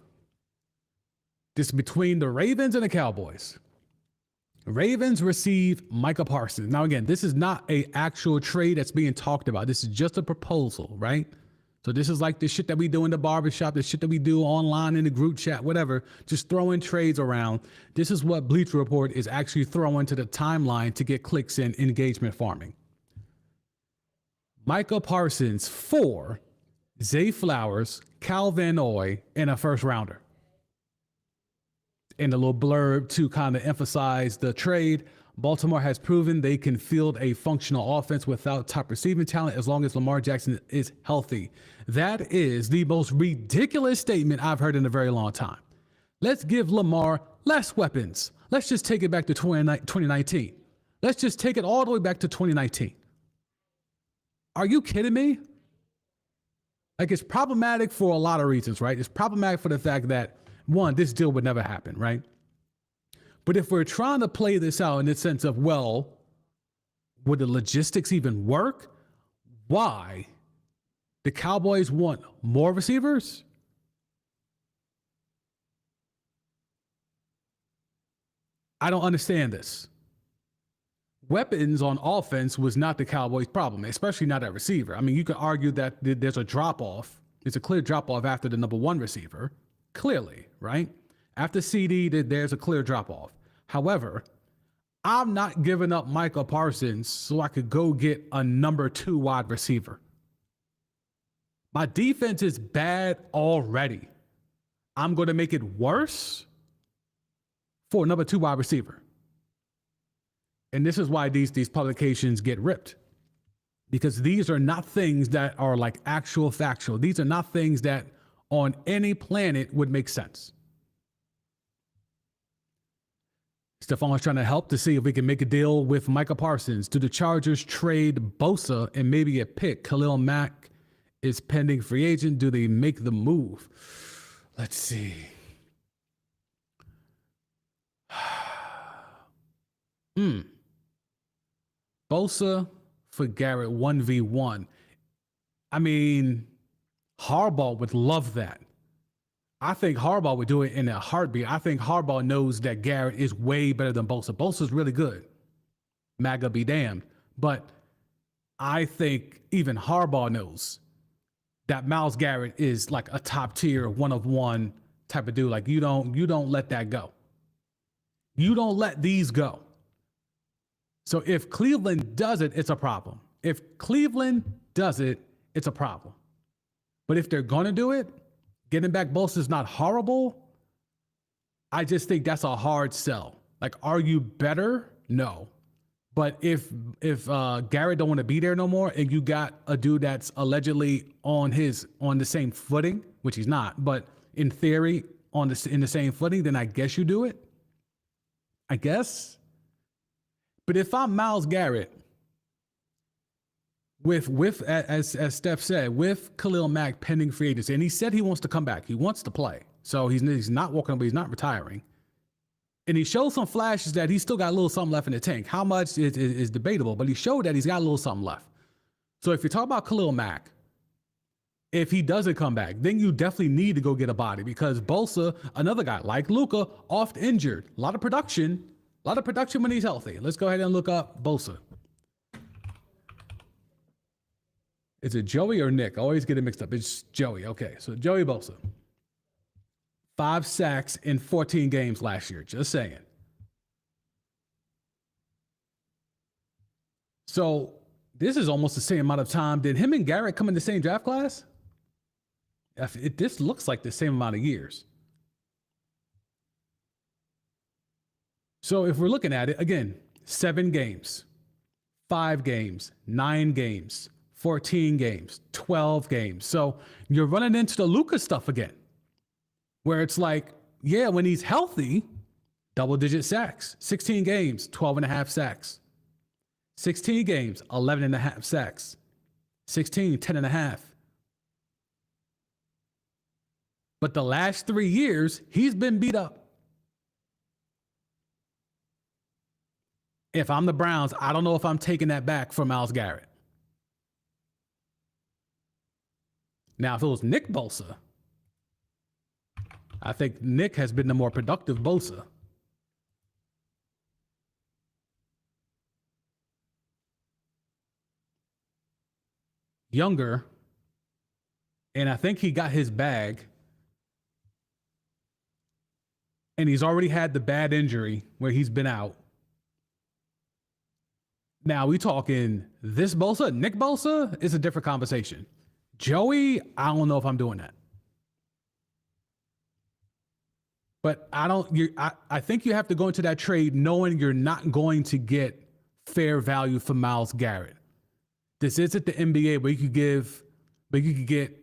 This is between the Ravens and the Cowboys. Ravens receive Micah Parsons. Now, again, this is not an actual trade that's being talked about. This is just a proposal, right? So this is like the shit that we do in the barbershop, the shit that we do online in the group chat, whatever, just throwing trades around. This is what Bleacher Report is actually throwing to the timeline to get clicks and engagement farming. Micah Parsons for Zay Flowers, Cal Van Noy, and a first rounder. In a little blurb to kind of emphasize the trade, Baltimore has proven they can field a functional offense without top receiving talent as long as Lamar Jackson is healthy. That is the most ridiculous statement I've heard in a very long time. Let's give Lamar less weapons. Let's just take it back to 2019. Let's just take it all the way back to 2019. Are you kidding me? Like, it's problematic for a lot of reasons, right? It's problematic for the fact that, one, this deal would never happen, right? But if we're trying to play this out in the sense of, well, would the logistics even work? Why? The Cowboys want more receivers? I don't understand this. Weapons on offense was not the Cowboys' problem, especially not at receiver. I mean, you could argue that there's a drop-off. There's a clear drop-off after the number 1 receiver. Clearly, right? After CD, there's a clear drop-off. However, I'm not giving up Micah Parsons so I could go get a number 2 wide receiver. My defense is bad already. I'm going to make it worse for a number 2 wide receiver. And this is why these publications get ripped. Because these are not things that are like actual factual. These are not things that on any planet would make sense. Stefan's trying to help to see if we can make a deal with Micah Parsons. Do the Chargers trade Bosa and maybe a pick? Khalil Mack is pending free agent. Do they make the move? Let's see. Bosa for Garrett 1v1. I mean, Harbaugh would love that. I think Harbaugh would do it in a heartbeat. I think Harbaugh knows that Garrett is way better than Bosa. Bosa's really good. MAGA be damned. But I think even Harbaugh knows that Myles Garrett is like a top tier, one of one type of dude. Like, you don't let that go. You don't let these go. So if Cleveland does it, it's a problem. If Cleveland does it, it's a problem. But if they're going to do it, getting back Bosa is not horrible. I just think that's a hard sell. Like, are you better No. But if Garrett don't want to be there no more, and you got a dude that's allegedly on the same footing, which he's not, but in theory in the same footing, then I guess you do it. I guess. But if I'm Myles Garrett, with as Steph said, with Khalil Mack pending free agency, and he said he wants to come back, he wants to play, so he's not walking away, he's not retiring. And he showed some flashes that he's still got a little something left in the tank. How much is debatable, but he showed that he's got a little something left. So if you talk about Khalil Mack, if he doesn't come back, then you definitely need to go get a body, because Bosa, another guy like Luka, oft injured. A lot of production when he's healthy. Let's go ahead and look up Bosa. Is it Joey or Nick? I always get it mixed up. It's Joey. Okay, so Joey Bosa. 5 sacks in 14 games last year. Just saying. So this is almost the same amount of time. Did him and Garrett come in the same draft class? This looks like the same amount of years. So if we're looking at it, again, 7 games, 5 games, 9 games, 14 games, 12 games. So you're running into the Luka stuff again, where it's like, yeah, when he's healthy, double-digit sacks. 16 games, 12.5 sacks. 16 games, 11.5 sacks. 16, 10.5. But the last 3 years, he's been beat up. If I'm the Browns, I don't know if I'm taking that back for Myles Garrett. Now, if it was Nick Bosa, I think Nick has been the more productive Bosa. Younger, and I think he got his bag. And he's already had the bad injury where he's been out. Now we talking this Bosa, Nick Bosa is a different conversation. Joey, I don't know if I'm doing that. But I think you have to go into that trade knowing you're not going to get fair value for Myles Garrett. This isn't the NBA where you could get,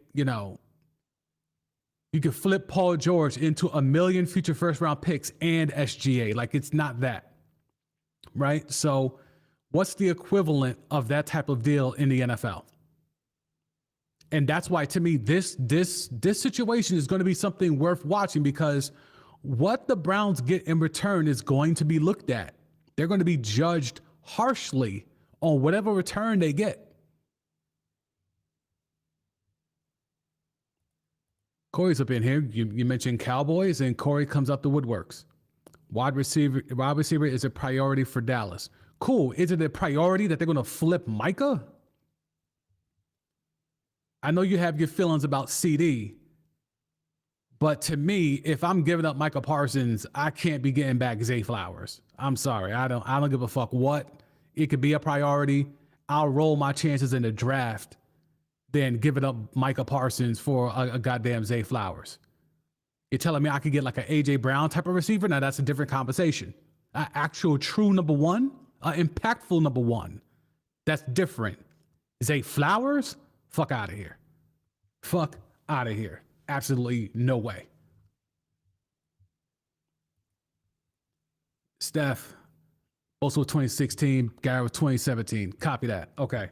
you could flip Paul George into 1 million future first round picks and SGA. Like, it's not that. Right? So what's the equivalent of that type of deal in the NFL? And that's why, to me, this situation is going to be something worth watching, because what the Browns get in return is going to be looked at. They're going to be judged harshly on whatever return they get. Corey's up in here. You mentioned Cowboys, and Corey comes up the woodworks. Wide receiver is a priority for Dallas. Cool. Is it a priority that they're going to flip Micah? I know you have your feelings about CD, but to me, if I'm giving up Micah Parsons, I can't be getting back Zay Flowers. I'm sorry. I don't give a fuck what. It could be a priority. I'll roll my chances in the draft than giving up Micah Parsons for a goddamn Zay Flowers. You're telling me I could get like an AJ Brown type of receiver? Now that's a different conversation. An actual true number one, an impactful number one. That's different. Zay Flowers? Fuck out of here. Fuck out of here. Absolutely no way. Steph, also 2016, Garrett was 2017. Copy that. Okay.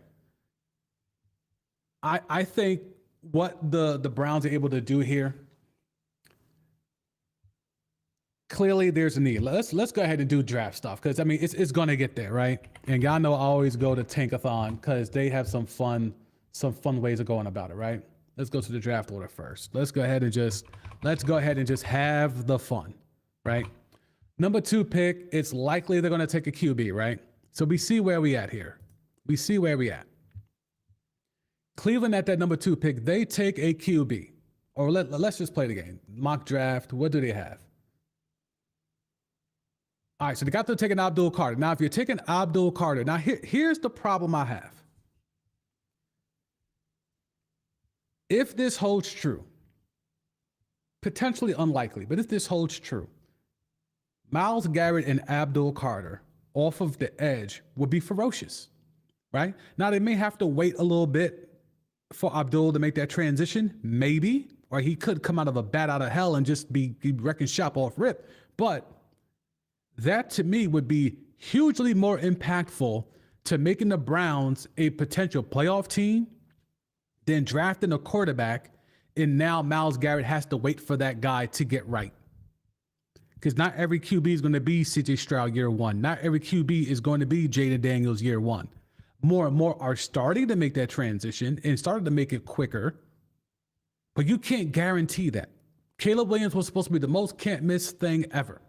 I think what the Browns are able to do here, clearly there's a need. Let's go ahead and do draft stuff, because I mean it's gonna get there, right? And y'all know I always go to Tankathon because they have some fun ways of going about it, right? Let's go to the draft order first. Let's go ahead and just have the fun, right? Number 2 pick, it's likely they're gonna take a QB, right? So we see where we at here. We see where we at. Cleveland at that number 2 pick, they take a QB. Or let's just play the game. Mock draft, what do they have? All right, so they got to take an Abdul Carter. Now, if you're taking Abdul Carter, now here's the problem I have. If this holds true, potentially unlikely, but if this holds true, Myles Garrett and Abdul Carter off of the edge would be ferocious, right? Now, they may have to wait a little bit for Abdul to make that transition, maybe, or he could come out of a bat out of hell and just be wrecking shop off rip. But that, to me, would be hugely more impactful to making the Browns a potential playoff team than drafting a quarterback, and now Myles Garrett has to wait for that guy to get right. Because not every QB is going to be CJ Stroud year one. Not every QB is going to be Jaden Daniels year one. More and more are starting to make that transition and starting to make it quicker. But you can't guarantee that. Caleb Williams was supposed to be the most can't miss thing ever.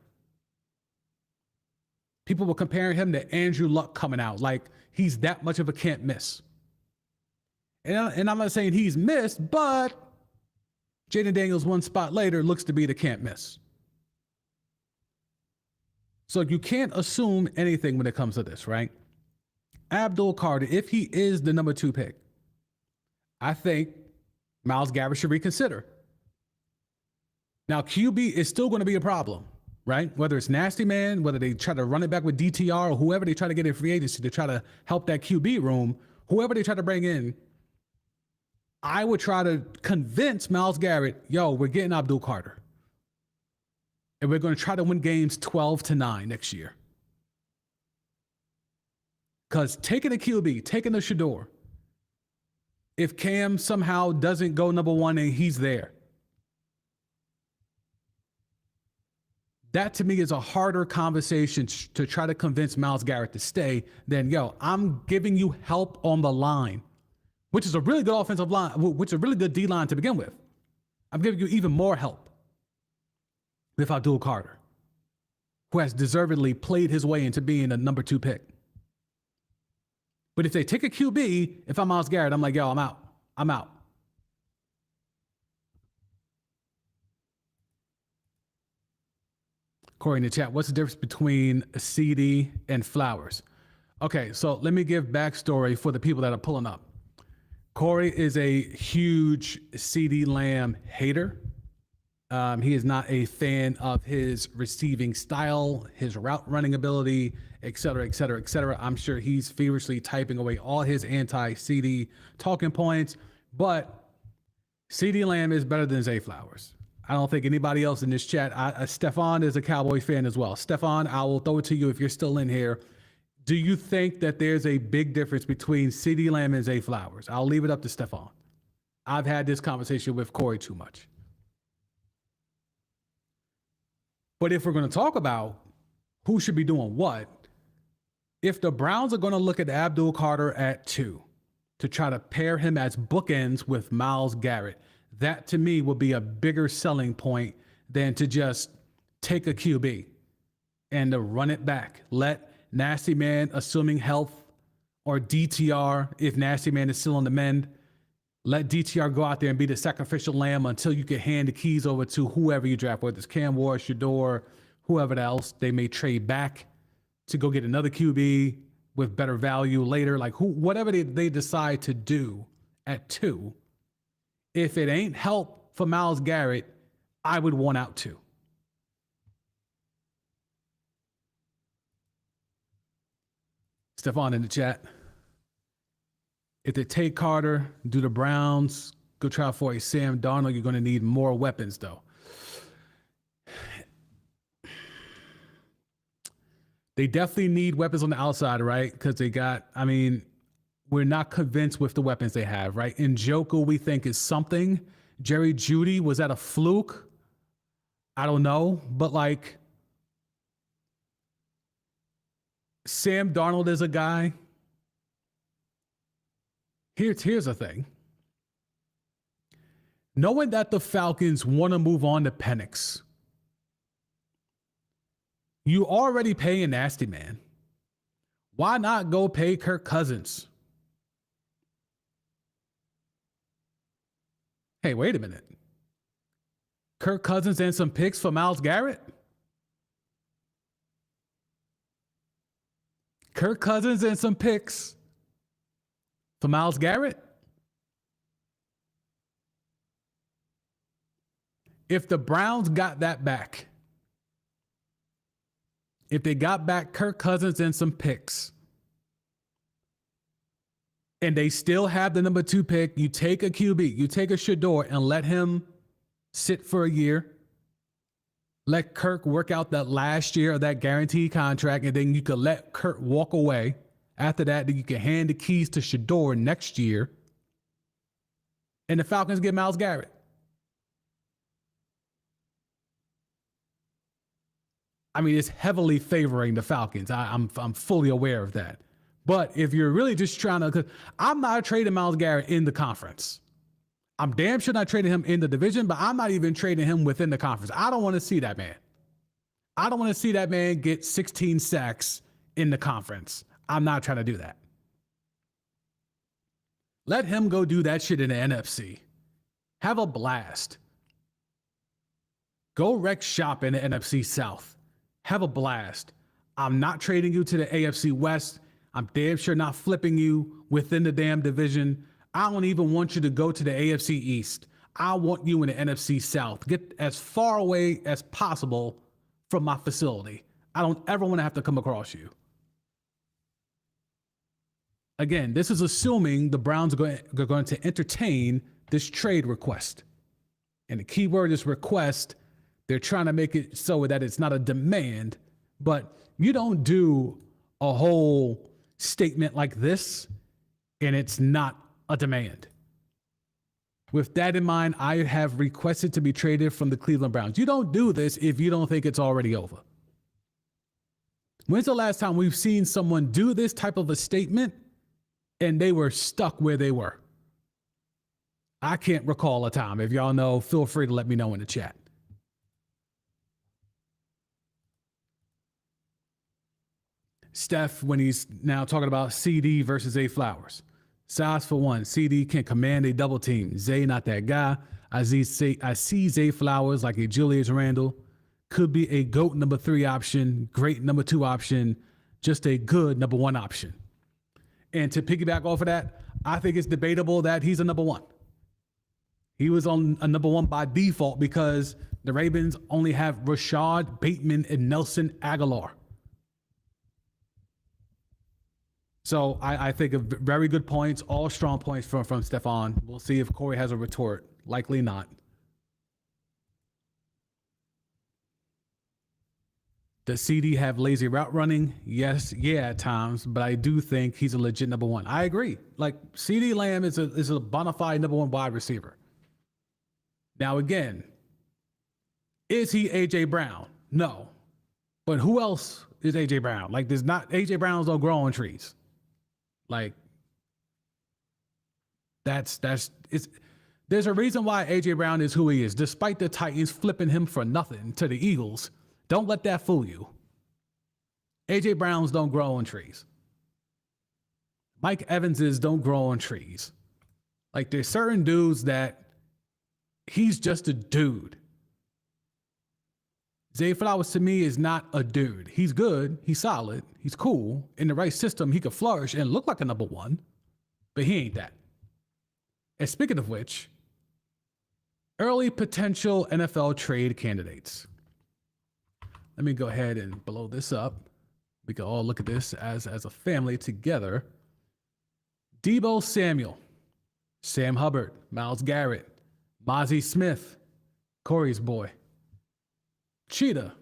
People were comparing him to Andrew Luck coming out, like he's that much of a can't miss. And I'm not saying he's missed, but Jaden Daniels one spot later looks to be the can't miss. So you can't assume anything when it comes to this, right? Abdul Carter, if he is the number 2 pick, I think Myles Garrett should reconsider. Now, QB is still going to be a problem, right? Whether it's Nasty Man, whether they try to run it back with DTR, or whoever they try to get in free agency to try to help that QB room, whoever they try to bring in, I would try to convince Myles Garrett, yo, we're getting Abdul Carter. And we're going to try to win games 12-9 next year. Because taking a QB, taking a Shador, if Cam somehow doesn't go number 1 and he's there, that to me is a harder conversation to try to convince Myles Garrett to stay than, yo, I'm giving you help on the line, which is a really good offensive line, which is a really good D-line to begin with. I'm giving you even more help with Abdul Carter, who has deservedly played his way into being a number 2 pick. But if they take a QB, if I'm Myles Garrett, I'm like, yo, I'm out. I'm out. Corey in the chat, what's the difference between a CD and Flowers? Okay, so let me give backstory for the people that are pulling up. Corey is a huge CD Lamb hater. He is not a fan of his receiving style, his route running ability, et cetera, et cetera, et cetera. I'm sure he's feverishly typing away all his anti-CD talking points, but CD Lamb is better than Zay Flowers. I don't think anybody else in this chat. Stefan is a Cowboy fan as well. Stefan, I will throw it to you if you're still in here. Do you think that there's a big difference between CD Lamb and Zay Flowers? I'll leave it up to Stefan. I've had this conversation with Corey too much. But if we're going to talk about who should be doing what, if the Browns are going to look at Abdul Carter at 2 to try to pair him as bookends with Myles Garrett, that to me would be a bigger selling point than to just take a QB and to run it back. Let Nasty Man, assuming health, or DTR, if Nasty Man is still on the mend, let DTR go out there and be the sacrificial lamb until you can hand the keys over to whoever you draft, whether it's Cam Ward, Shador, whoever else they may trade back to go get another QB with better value later. Like whatever they decide to do at 2, if it ain't help for Myles Garrett, I would want out too. Stefan in the chat. If they take Carter, do the Browns go try for a Sam Darnold, you're going to need more weapons, though. They definitely need weapons on the outside, right? Because they got, I mean, we're not convinced with the weapons they have, right? Njoku, we think, is something. Jerry Jeudy, was that a fluke? I don't know. But, like, Sam Darnold is a guy. Here's the thing. Knowing that the Falcons want to move on to Penix, you already pay a Nasty Man. Why not go pay Kirk Cousins? Hey, wait a minute. Kirk Cousins and some picks for Myles Garrett? Kirk Cousins and some picks for Myles Garrett? If the Browns got that back, if they got back Kirk Cousins and some picks, and they still have the number 2 pick, you take a QB, you take a Shador and let him sit for a year. Let Kirk work out that last year of that guaranteed contract, and then you could let Kirk walk away. After that, then you can hand the keys to Shador next year. And the Falcons get Myles Garrett. I mean, it's heavily favoring the Falcons. I'm fully aware of that. But if you're really just trying to, because I'm not trading Myles Garrett in the conference. I'm damn sure not trading him in the division, but I'm not even trading him within the conference. I don't want to see that man. I don't want to see that man get 16 sacks in the conference. I'm not trying to do that. Let him go do that shit in the NFC. Have a blast. Go wreck shop in the NFC South. Have a blast. I'm not trading you to the AFC West. I'm damn sure not flipping you within the damn division. I don't even want you to go to the AFC East. I want you in the NFC South. Get as far away as possible from my facility. I don't ever want to have to come across you. Again, this is assuming the Browns are going to entertain this trade request. And the key word is request. They're trying to make it so that it's not a demand, but you don't do a whole statement like this and it's not a demand. With that in mind, I have requested to be traded from the Cleveland Browns. You don't do this if you don't think it's already over. When's the last time we've seen someone do this type of a statement and they were stuck where they were? I can't recall a time. If y'all know, feel free to let me know in the chat. Steph, when he's now talking about CD versus Zay Flowers. Size for one, CD can command a double team. Zay, not that guy. I see Zay Flowers like a Julius Randle. Could be a GOAT number 3 option, great number 2 option, just a good number 1 option. And to piggyback off of that, I think it's debatable that he's a number 1. He was on a number 1 by default because the Ravens only have Rashad Bateman and Nelson Aguilar. So I think of very good points, all strong points from Stefan. We'll see if Corey has a retort. Likely not. Does CD have lazy route running? Yes, yeah, at times, but I do think he's a legit number 1. I agree. Like CD Lamb is a bona fide number 1 wide receiver. Now again, is he AJ Brown? No. But who else is AJ Brown? Like AJ Browns don't grow on trees. Like there's a reason why AJ Brown is who he is, despite the Titans flipping him for nothing to the Eagles. Don't let that fool you. AJ Browns don't grow on trees. Mike Evanses don't grow on trees. Like there's certain dudes that he's just a dude. Zay Flowers to me is not a dude. He's good. He's solid. He's cool. In the right system, he could flourish and look like a number 1, but he ain't that. And speaking of which, early potential NFL trade candidates. Let me go ahead and blow this up. We can all look at this as a family together. Deebo Samuel, Sam Hubbard, Myles Garrett, Mozzie Smith, Corey's boy. Cheetah,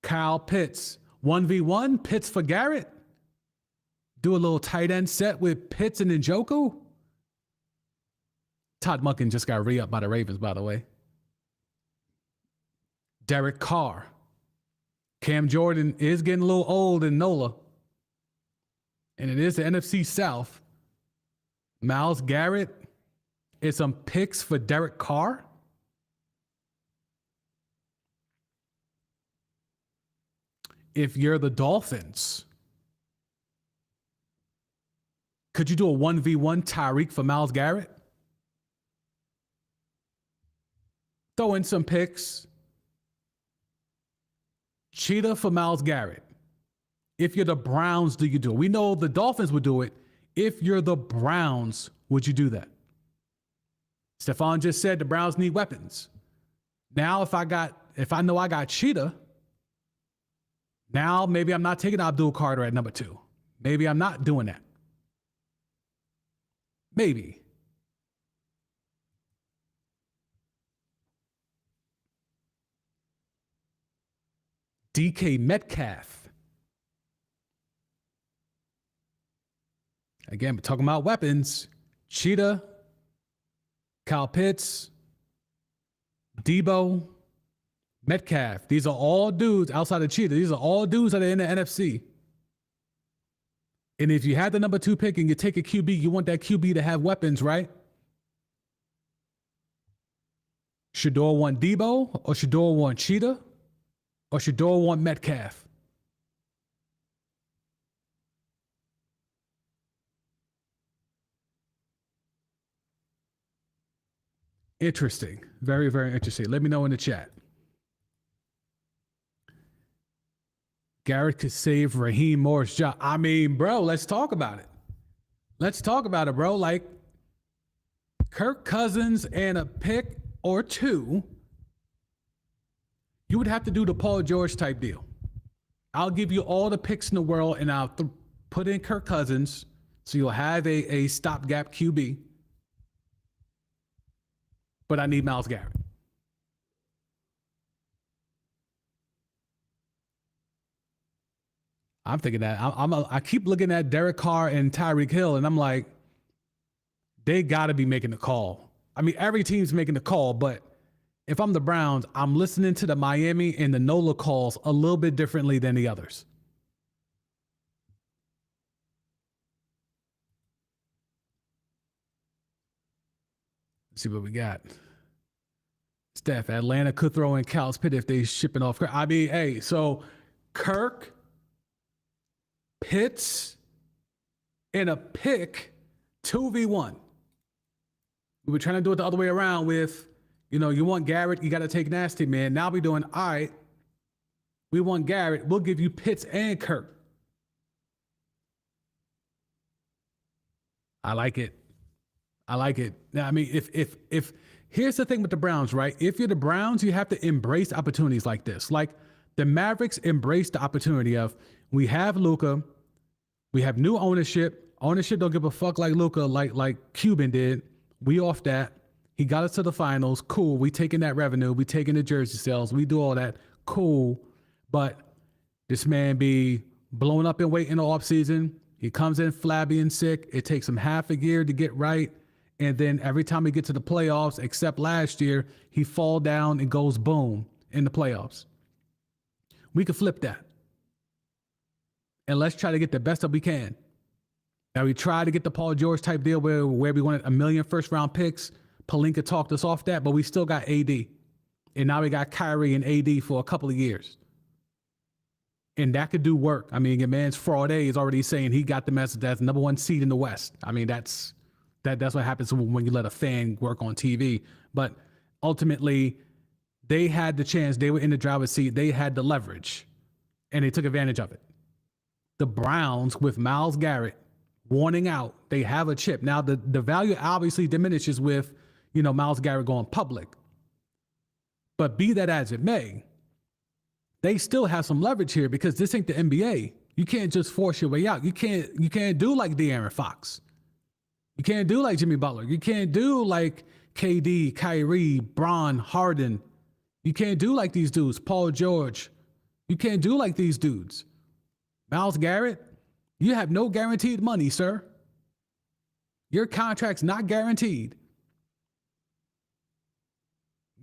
Kyle Pitts, 1v1, Pitts for Garrett. Do a little tight end set with Pitts and Njoku. Todd Monken just got re-upped by the Ravens, by the way. Derek Carr. Cam Jordan is getting a little old in NOLA. And it is the NFC South. Myles Garrett is some picks for Derek Carr. If you're the Dolphins, could you do a 1v1 Tyreek for Myles Garrett? Throw in some picks. Cheetah for Myles Garrett. If you're the Browns, do you do it? We know the Dolphins would do it. If you're the Browns, would you do that? Stefan just said the Browns need weapons. Now, if I know I got Cheetah, Now, maybe I'm not taking Abdul Carter at number 2. Maybe I'm not doing that. Maybe. DK Metcalf. Again, we're talking about weapons. Cheetah, Kyle Pitts, Debo, Metcalf. These are all dudes outside of Cheetah. These are all dudes that are in the NFC. And if you had the number 2 pick and you take a QB, you want that QB to have weapons, right? Shador want Debo, or Shador want Cheetah, or Shador want Metcalf? Interesting. Very, very interesting. Let me know in the chat. Garrett could save Raheem Morris' job. I mean, bro, let's talk about it. Let's talk about it, bro. Like, Kirk Cousins and a pick or 2, you would have to do the Paul George type deal. I'll give you all the picks in the world, and I'll put in Kirk Cousins, so you'll have a stopgap QB. But I need Myles Garrett. I'm thinking that. I keep looking at Derek Carr and Tyreek Hill, and I'm like, they got to be making the call. I mean, every team's making the call, but if I'm the Browns, I'm listening to the Miami and the NOLA calls a little bit differently than the others. Let's see what we got. Steph, Atlanta could throw in Cal's Pitt if they shipping off. I mean, hey, so Kirk, Pitts, and a pick, 2v1. We were trying to do it the other way around with, you want Garrett, you got to take Nasty Man. Now we're doing, all right, we want Garrett, we'll give you Pitts and Kirk. I like it. Now, I mean, if here's the thing with the Browns, right? If you're the Browns, you have to embrace opportunities like this. Like the Mavericks embrace the opportunity of, we have Luka, we have new ownership. Ownership don't give a fuck like Luka, like Cuban did. We off that. He got us to the finals. Cool. We taking that revenue. We taking the jersey sales. We do all that. Cool. But this man be blown up and weight in the offseason. He comes in flabby and sick. It takes him half a year to get right. And then every time he gets to the playoffs, except last year, he fall down and goes boom in the playoffs. We could flip that. And let's try to get the best that we can. Now, we tried to get the Paul George type deal where we wanted 1 million first-round picks. Pelinka talked us off that, but we still got AD. And now we got Kyrie and AD for a couple of years. And that could do work. I mean, your man's Fraud A is already saying he got the message as number 1 seed in the West. I mean, that's what happens when you let a fan work on TV. But ultimately, they had the chance. They were in the driver's seat. They had the leverage, and they took advantage of it. The Browns, with Myles Garrett wanting out, they have a chip. Now, the value obviously diminishes with, Myles Garrett going public. But be that as it may, they still have some leverage here because this ain't the NBA. You can't just force your way out. You can't do like De'Aaron Fox. You can't do like Jimmy Butler. You can't do like KD, Kyrie, Bron, Harden. You can't do like these dudes, Paul George. You can't do like these dudes. Myles Garrett, you have no guaranteed money, sir. Your contract's not guaranteed.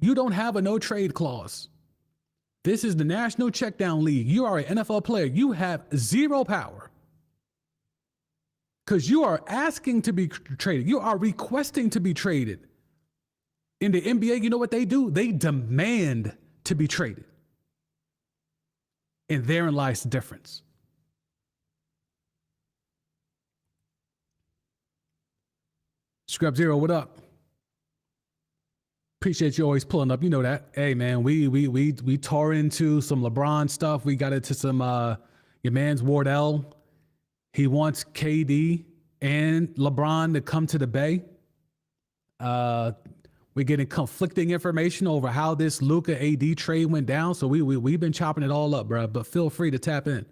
You don't have a no trade clause. This is the National Checkdown League. You are an NFL player. You have zero power. Because you are asking to be traded. You are requesting to be traded. In the NBA, you know what they do? They demand to be traded. And therein lies the difference. Scrub Zero, what up? Appreciate you always pulling up. You know that. Hey man, we tore into some LeBron stuff. We got into some your man's Wardell. He wants KD and LeBron to come to the Bay. We're getting conflicting information over how this Luka AD trade went down. So we've been chopping it all up, bro. But feel free to tap in.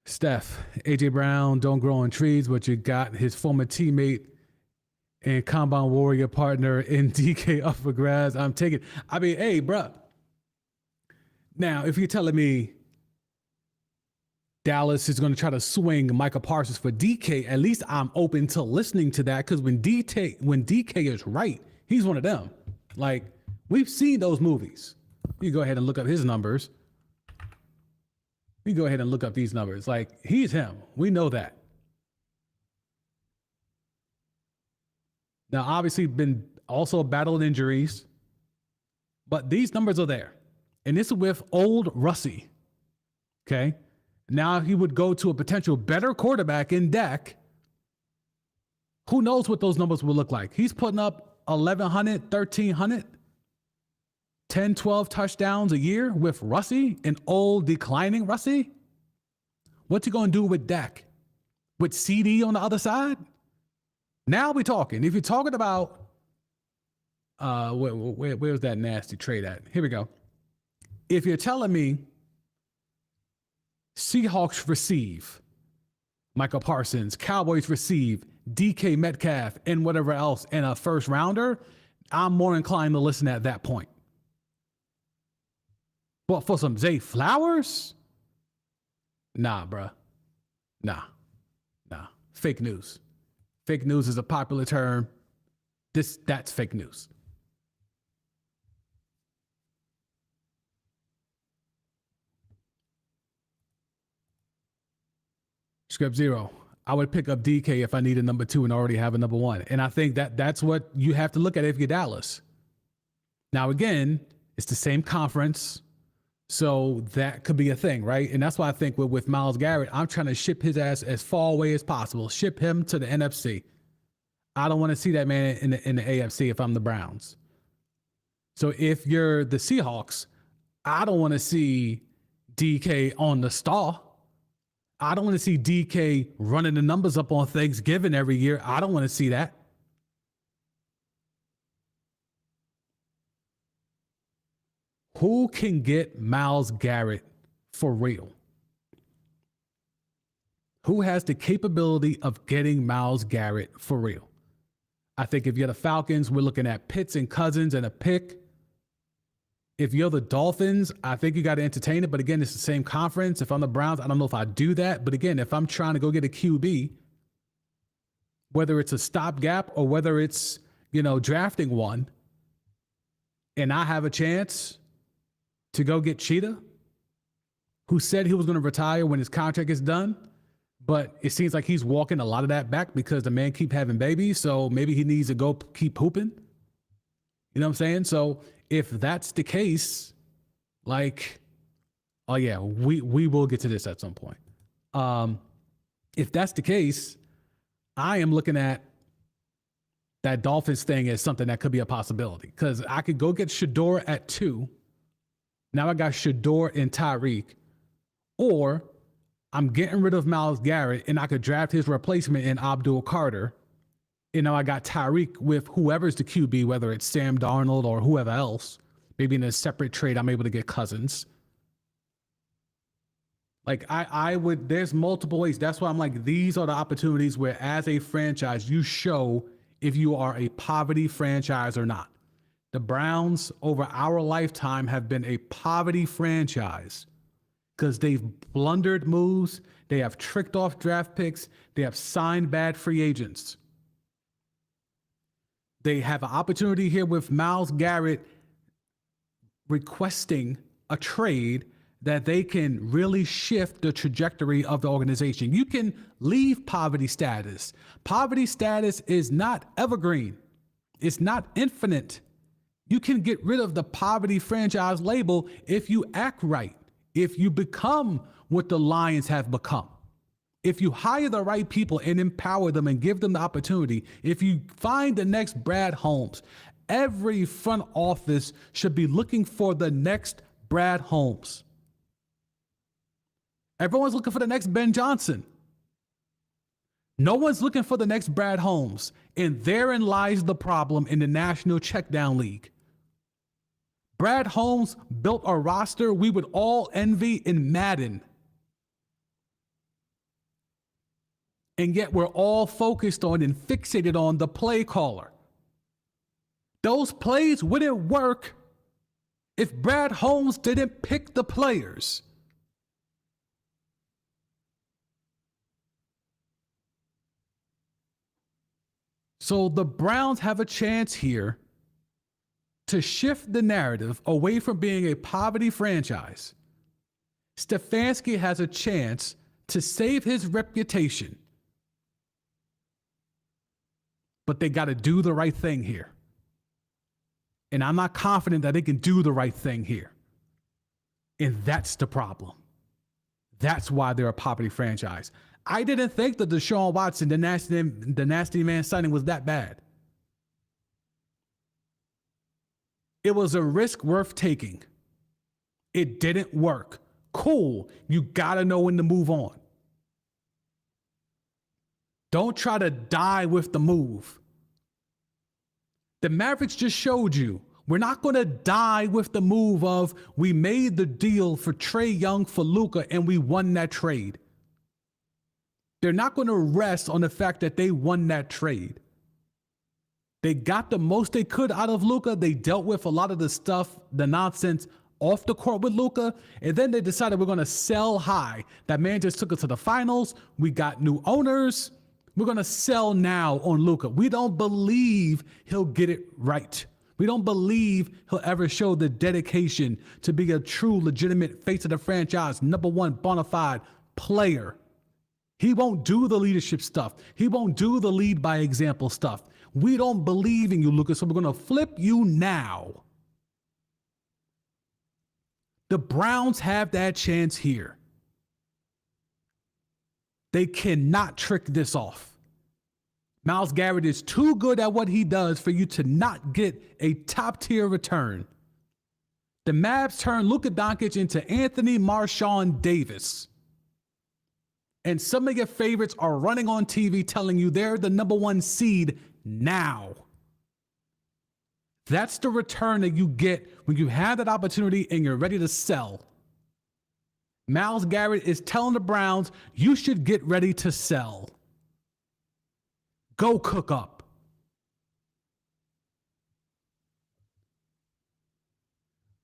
Steph, AJ Brown don't grow on trees, but you got his former teammate and Combine Warrior partner in DK up for grabs. I'm taking. I mean, hey, bro. Now, if you're telling me Dallas is going to try to swing Michael Parsons for DK, at least I'm open to listening to that, because when DK is right, he's one of them. Like, we've seen those movies. You go ahead and look up his numbers. You go ahead and look up these numbers. Like, he's him. We know that. Now, obviously, been also battled injuries, but these numbers are there. And this is with old Russie. Okay. Now he would go to a potential better quarterback in Dak. Who knows what those numbers will look like? He's putting up 1,100, 1,300, 10, 12 touchdowns a year with Russie, an old declining Russie. What's he going to do with Dak? With CD on the other side? Now we're talking. If you're talking about, where's that nasty trade at? Here we go. If you're telling me Seahawks receive Michael Parsons, Cowboys receive DK Metcalf, and whatever else, and a first rounder, I'm more inclined to listen at that point. But for some Zay Flowers? Nah, bruh. Nah. Fake news. Fake news is a popular term. That's fake news. Script Zero. I would pick up DK if I need a number 2 and already have a number 1. And I think that's what you have to look at if you're Dallas. Now, again, it's the same conference, so that could be a thing, right? And that's why I think with Myles Garrett, I'm trying to ship his ass as far away as possible. Ship him to the NFC. I don't want to see that man in the AFC if I'm the Browns. So if you're the Seahawks, I don't want to see DK on the star. I don't want to see DK running the numbers up on Thanksgiving every year. I don't want to see that. Who can get Myles Garrett for real? Who has the capability of getting Myles Garrett for real? I think if you're the Falcons, we're looking at Pitts and Cousins and a pick. If you're the Dolphins, I think you got to entertain it. But again, it's the same conference. If I'm the Browns, I don't know if I do that. But again, if I'm trying to go get a QB, whether it's a stopgap or whether it's, drafting one, and I have a chance to go get Cheetah, who said he was going to retire when his contract is done, but it seems like he's walking a lot of that back because the man keep having babies. So maybe he needs to go keep hooping. You know what I'm saying? So if that's the case, like, oh yeah, we will get to this at some point. If that's the case, I am looking at that Dolphins thing as something that could be a possibility, because I could go get Shador at 2. Now I got Shador and Tyreek, or I'm getting rid of Myles Garrett and I could draft his replacement in Abdul Carter. And now I got Tyreek with whoever's the QB, whether it's Sam Darnold or whoever else. Maybe in a separate trade, I'm able to get Cousins. Like I would, there's multiple ways. That's why I'm like, these are the opportunities where as a franchise, you show if you are a poverty franchise or not. The Browns over our lifetime have been a poverty franchise because they've blundered moves. They have tricked off draft picks. They have signed bad free agents. They have an opportunity here with Myles Garrett requesting a trade that they can really shift the trajectory of the organization. You can leave poverty status. Poverty status is not evergreen. It's not infinite. You can get rid of the poverty franchise label if you act right, if you become what the Lions have become. If you hire the right people and empower them and give them the opportunity, if you find the next Brad Holmes, every front office should be looking for the next Brad Holmes. Everyone's looking for the next Ben Johnson. No one's looking for the next Brad Holmes, and therein lies the problem in the National Checkdown League. Brad Holmes built a roster we would all envy in Madden. And yet we're all focused on and fixated on the play caller. Those plays wouldn't work if Brad Holmes didn't pick the players. So the Browns have a chance here to shift the narrative away from being a poverty franchise. Stefanski has a chance to save his reputation. But they got to do the right thing here. And I'm not confident that they can do the right thing here. And that's the problem. That's why they're a poverty franchise. I didn't think that Deshaun Watson, the nasty man signing was that bad. It was a risk worth taking. It didn't work. Cool. You got to know when to move on. Don't try to die with the move. The Mavericks just showed you we're not going to die with the move of we made the deal for Trae Young for Luka and we won that trade. They're not going to rest on the fact that they won that trade. They got the most they could out of Luka. They dealt with a lot of the stuff, the nonsense off the court with Luka, and then they decided we're going to sell high. That man just took us to the finals. We got new owners. We're going to sell now on Luka. We don't believe he'll get it right. We don't believe he'll ever show the dedication to be a true, legitimate face of the franchise, number one bona fide player. He won't do the leadership stuff. He won't do the lead by example stuff. We don't believe in you, Luka, so we're going to flip you now. The Browns have that chance here. They cannot trick this off. Myles Garrett is too good at what he does for you to not get a top-tier return. The Mavs turn Luka Doncic into Anthony Marshawn Davis. And some of your favorites are running on TV telling you they're the number one seed now. That's the return that you get when you have that opportunity and you're ready to sell. Myles Garrett is telling the Browns, you should get ready to sell. Go cook up.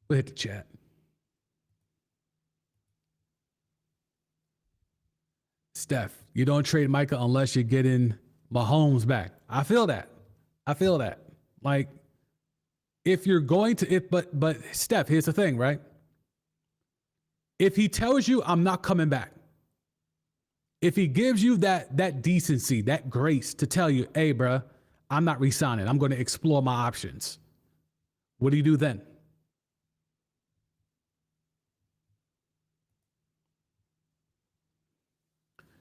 We'll hit the chat. Steph, you don't trade Micah unless you're getting Mahomes back. I feel that. Like, if you're going to, but Steph, here's the thing, right? If he tells you, I'm not coming back, if he gives you that decency, that grace to tell you, hey, bro, I'm not re-signing. I'm going to explore my options. What do you do then?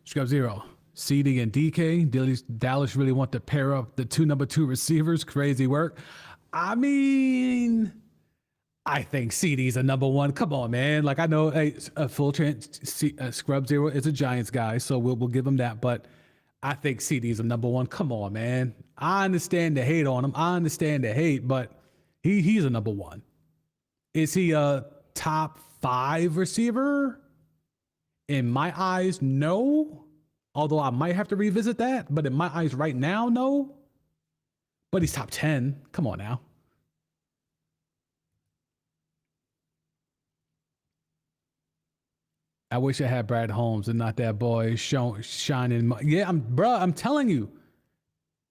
Scrub Zero. CD and DK. Dallas really want to pair up the two number 2 receivers. Crazy work. I mean, I think CD's a number 1. Come on, man. Like, I know a full Scrub Zero is a Giants guy, so we'll give him that. But I think CD's a number 1. Come on, man. I understand the hate on him. But he's a number 1. Is he a top 5 receiver? In my eyes, no. Although I might have to revisit that. But in my eyes right now, no. But he's top 10. Come on now. I wish I had Brad Holmes and not that boy shining. Yeah, I'm telling you,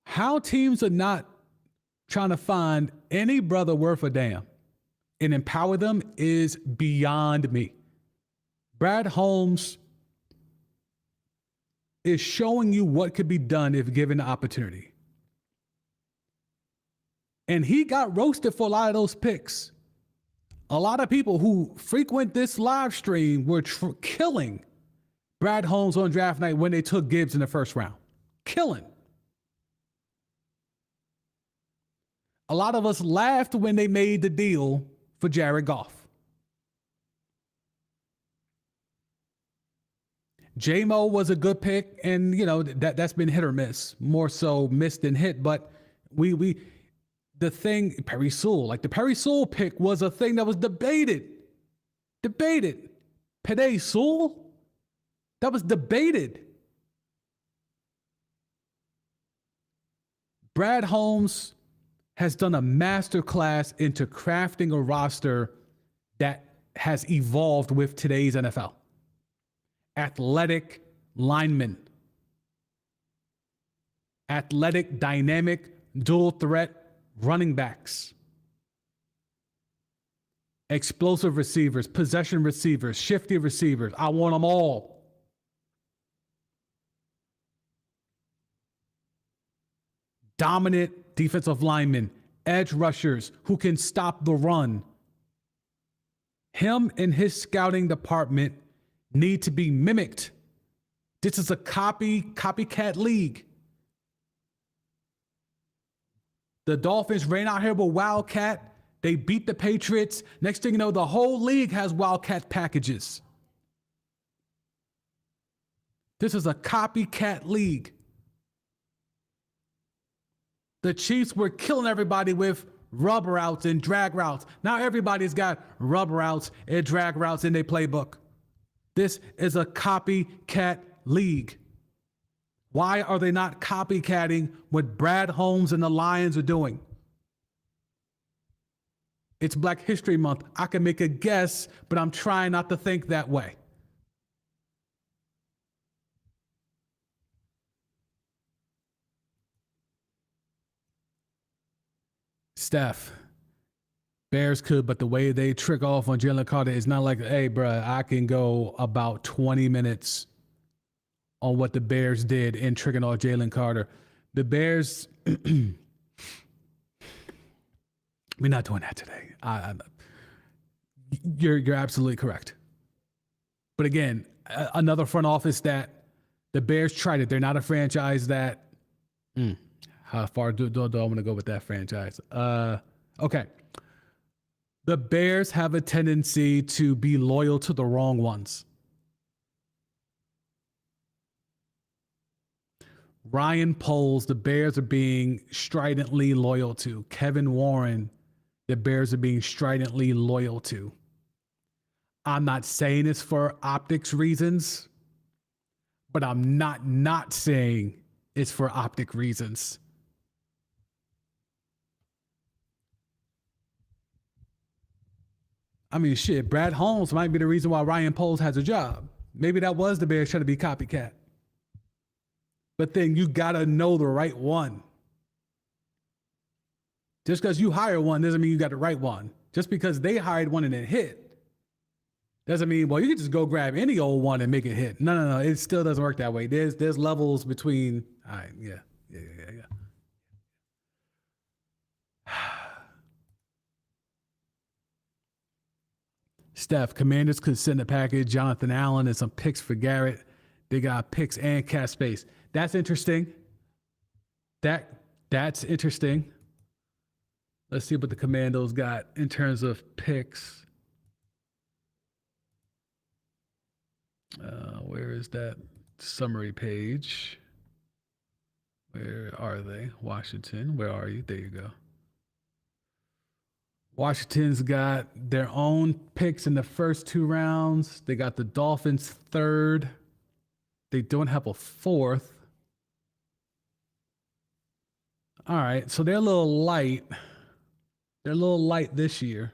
how teams are not trying to find any brother worth a damn and empower them is beyond me. Brad Holmes is showing you what could be done if given the opportunity. And he got roasted for a lot of those picks. A lot of people who frequent this live stream were killing Brad Holmes on draft night when they took Gibbs in the first round. Killing. A lot of us laughed when they made the deal for Jared Goff. J-Mo was a good pick, and that's been hit or miss, more so missed than hit. But the thing, Perry Sewell, like the Perry Sewell pick was a thing that was debated. Penei Sewell, that was debated. Brad Holmes has done a masterclass into crafting a roster that has evolved with today's NFL. Athletic linemen, athletic, dynamic, dual threat running backs, explosive receivers, possession receivers, shifty receivers. I want them all. Dominant defensive linemen, edge rushers who can stop the run. Him and his scouting department need to be mimicked. This is a copycat league. The Dolphins ran out here with Wildcat. They beat the Patriots. Next thing you know, the whole league has Wildcat packages. This is a copycat league. The Chiefs were killing everybody with rub routes and drag routes. Now everybody's got rub routes and drag routes in their playbook. This is a copycat league. Why are they not copycatting what Brad Holmes and the Lions are doing? It's Black History Month. I can make a guess, but I'm trying not to think that way. Steph, Bears could, but the way they trick off on Jalen Carter is not like, hey, bro, I can go about 20 minutes on what the Bears did in tricking off Jalen Carter. The Bears, we're not doing that today. You're absolutely correct. But again, another front office that the Bears tried it. They're not a franchise that. How far do I want to go with that franchise? Okay. The Bears have a tendency to be loyal to the wrong ones. Ryan Poles, the Bears are being stridently loyal to. Kevin Warren, the Bears are being stridently loyal to. I'm not saying it's for optics reasons, but I'm not saying it's for optic reasons. I mean, shit, Brad Holmes might be the reason why Ryan Poles has a job. Maybe that was the Bears trying to be copycat. But then you got to know the right one. Just because you hire one doesn't mean you got the right one. Just because they hired one and it hit doesn't mean, well, you can just go grab any old one and make it hit. No. It still doesn't work that way. There's levels between, all right, yeah. Steph, Commanders could send a package, Jonathan Allen, and some picks for Garrett. They got picks and cap space. That's interesting. That's interesting. Let's see what the Commandos got in terms of picks. Where is that summary page? Where are they? Washington. Where are you? There you go. Washington's got their own picks in the first two rounds. They got the Dolphins third. They don't have a fourth. All right, so they're a little light. They're a little light this year.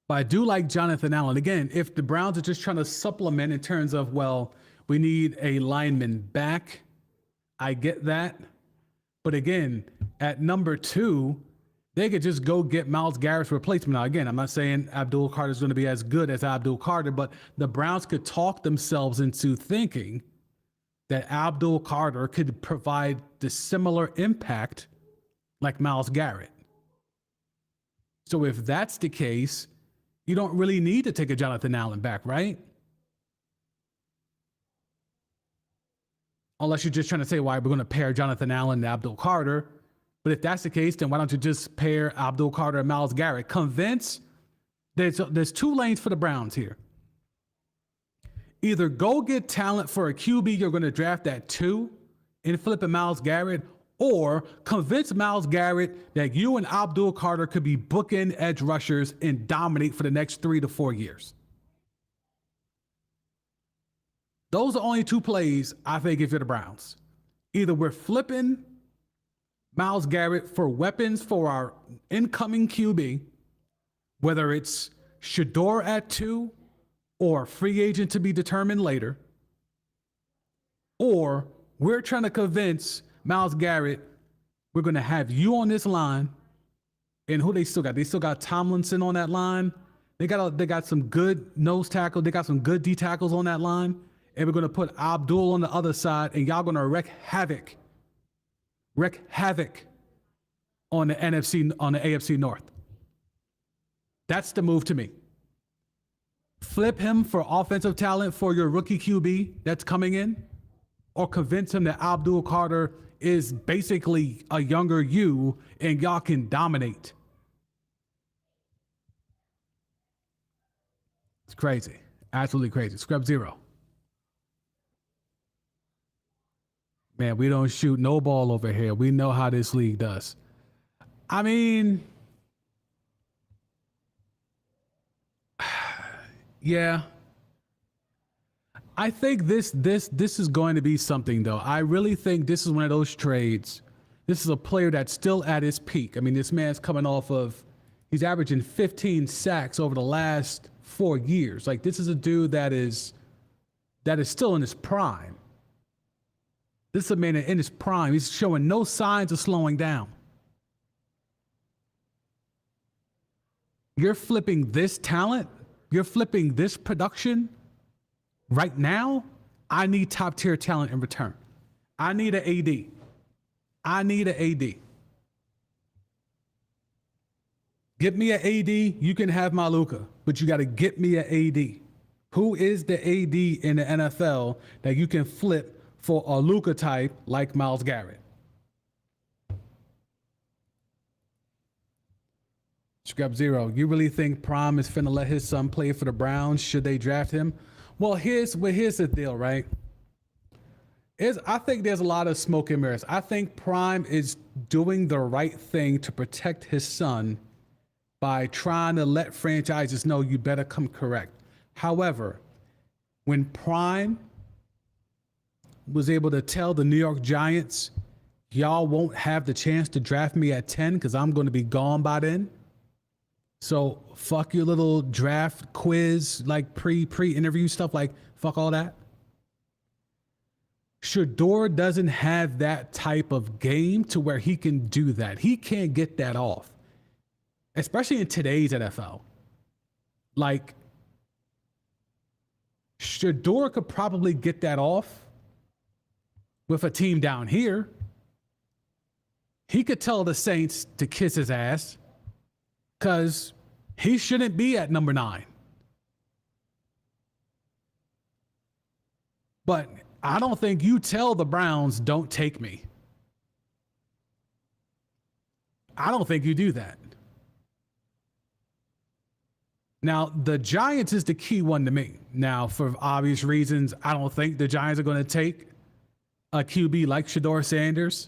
But I do like Jonathan Allen. Again, if the Browns are just trying to supplement in terms of, well, we need a lineman back, I get that. But again, at number 2, they could just go get Myles Garrett's replacement. Now, again, I'm not saying Abdul Carter is going to be as good as Abdul Carter, but the Browns could talk themselves into thinking that Abdul Carter could provide the similar impact like Myles Garrett. So if that's the case, you don't really need to take a Jonathan Allen back, right? Unless you're just trying to say, why we're going to pair Jonathan Allen and Abdul Carter. But if that's the case, then why don't you just pair Abdul Carter and Myles Garrett? Convince There's two lanes for the Browns here. Either go get talent for a QB you're going to draft at 2 and flip a Myles Garrett, or convince Myles Garrett that you and Abdul Carter could be bookend edge rushers and dominate for the next 3 to 4 years. Those are only two plays, I think, if you're the Browns. Either we're flipping Myles Garrett for weapons for our incoming QB, whether it's Shedeur at 2 or free agent to be determined later, or we're trying to convince Myles Garrett we're going to have you on this line. And who they still got? They still got Tomlinson on that line. They got some good nose tackle. They got some good D tackles on that line. And we're going to put Abdul on the other side, and y'all going to wreak havoc on the AFC North. That's the move to me. Flip him for offensive talent for your rookie QB that's coming in, or convince him that Abdul Carter is basically a younger you and y'all can dominate. It's crazy. Absolutely crazy. Scrub zero. Man, we don't shoot no ball over here. We know how this league does. I mean, yeah. I think this is going to be something, though. I really think this is one of those trades. This is a player that's still at his peak. I mean, this man's coming off of, he's averaging 15 sacks over the last 4 years. Like, this is a dude that is still in his prime. This is a man in his prime. He's showing no signs of slowing down. You're flipping this talent. You're flipping this production. Right now, I need top tier talent in return. I need an AD. I need an AD. Get me an AD, you can have my Luka, but you got to get me an AD. Who is the AD in the NFL that you can flip for a Luka type like Myles Garrett? Scrub Zero, you really think Prime is finna let his son play for the Browns? Should they draft him? Well, here's the deal, right? I think there's a lot of smoke and mirrors. I think Prime is doing the right thing to protect his son by trying to let franchises know you better come correct. However, when Prime was able to tell the New York Giants, y'all won't have the chance to draft me at 10 because I'm going to be gone by then. So fuck your little draft quiz, like pre-interview stuff, like fuck all that. Shedeur doesn't have that type of game to where he can do that. He can't get that off, especially in today's NFL. Like, Shedeur could probably get that off with a team down here. He could tell the Saints to kiss his ass because he shouldn't be at number 9. But I don't think you tell the Browns, don't take me. I don't think you do that. Now, the Giants is the key one to me. Now, for obvious reasons, I don't think the Giants are going to take a QB like Shedeur Sanders.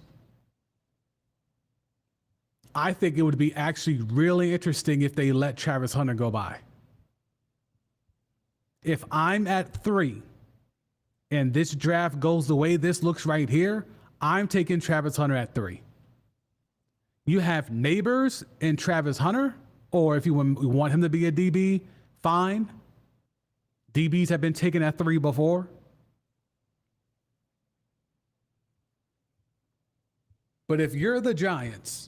I think it would be actually really interesting if they let Travis Hunter go by. If I'm at 3 and this draft goes the way this looks right here, I'm taking Travis Hunter at 3. You have Neighbors and Travis Hunter, or if you want him to be a DB, fine. DBs have been taken at 3 before. But if you're the Giants,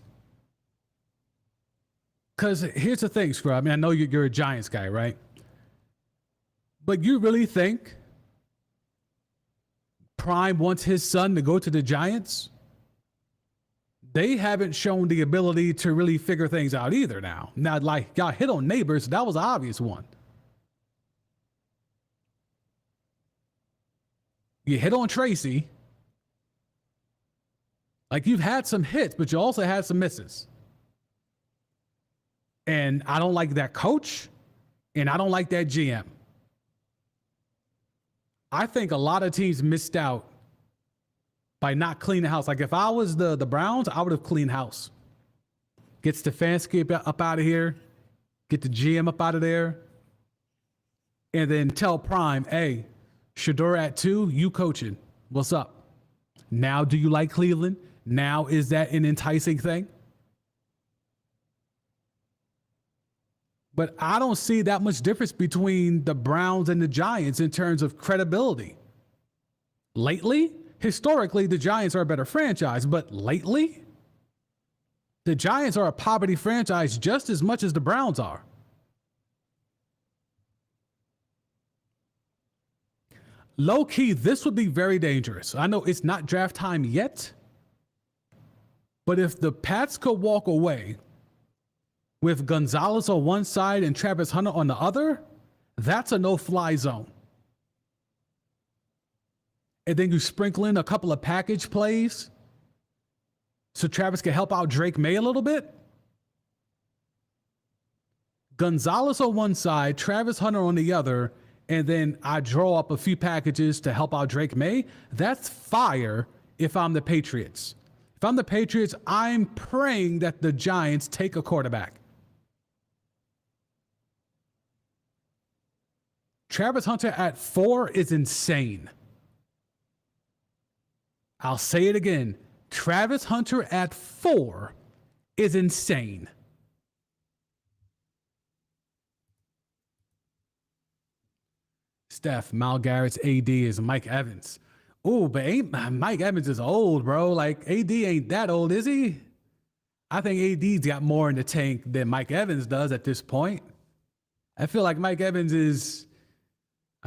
because here's the thing, Scrub. I mean, I know you're a Giants guy, right? But you really think Prime wants his son to go to the Giants? They haven't shown the ability to really figure things out either now. Now, like, y'all hit on Neighbors. That was an obvious one. You hit on Tracy. Like, you've had some hits, but you also had some misses. And I don't like that coach. And I don't like that GM. I think a lot of teams missed out by not cleaning house. Like if I was the Browns, I would have cleaned house. Get Stefanski up out of here. Get the GM up out of there. And then tell Prime, hey, Shedeur at 2, you coaching. What's up? Now, do you like Cleveland? Now, is that an enticing thing? But I don't see that much difference between the Browns and the Giants in terms of credibility. Lately, historically, the Giants are a better franchise, but lately, the Giants are a poverty franchise just as much as the Browns are. Low key, this would be very dangerous. I know it's not draft time yet, but if the Pats could walk away with Gonzalez on one side and Travis Hunter on the other, that's a no-fly zone. And then you sprinkle in a couple of package plays so Travis can help out Drake May a little bit. Gonzalez on one side, Travis Hunter on the other, and then I draw up a few packages to help out Drake May. That's fire if I'm the Patriots. If I'm the Patriots, I'm praying that the Giants take a quarterback. Travis Hunter at 4 is insane. I'll say it again. Travis Hunter at 4 is insane. Steph, Myles Garrett's AD is Mike Evans. Oh, but Mike Evans is old, bro. Like, AD ain't that old, is he? I think AD's got more in the tank than Mike Evans does at this point. I feel like Mike Evans is,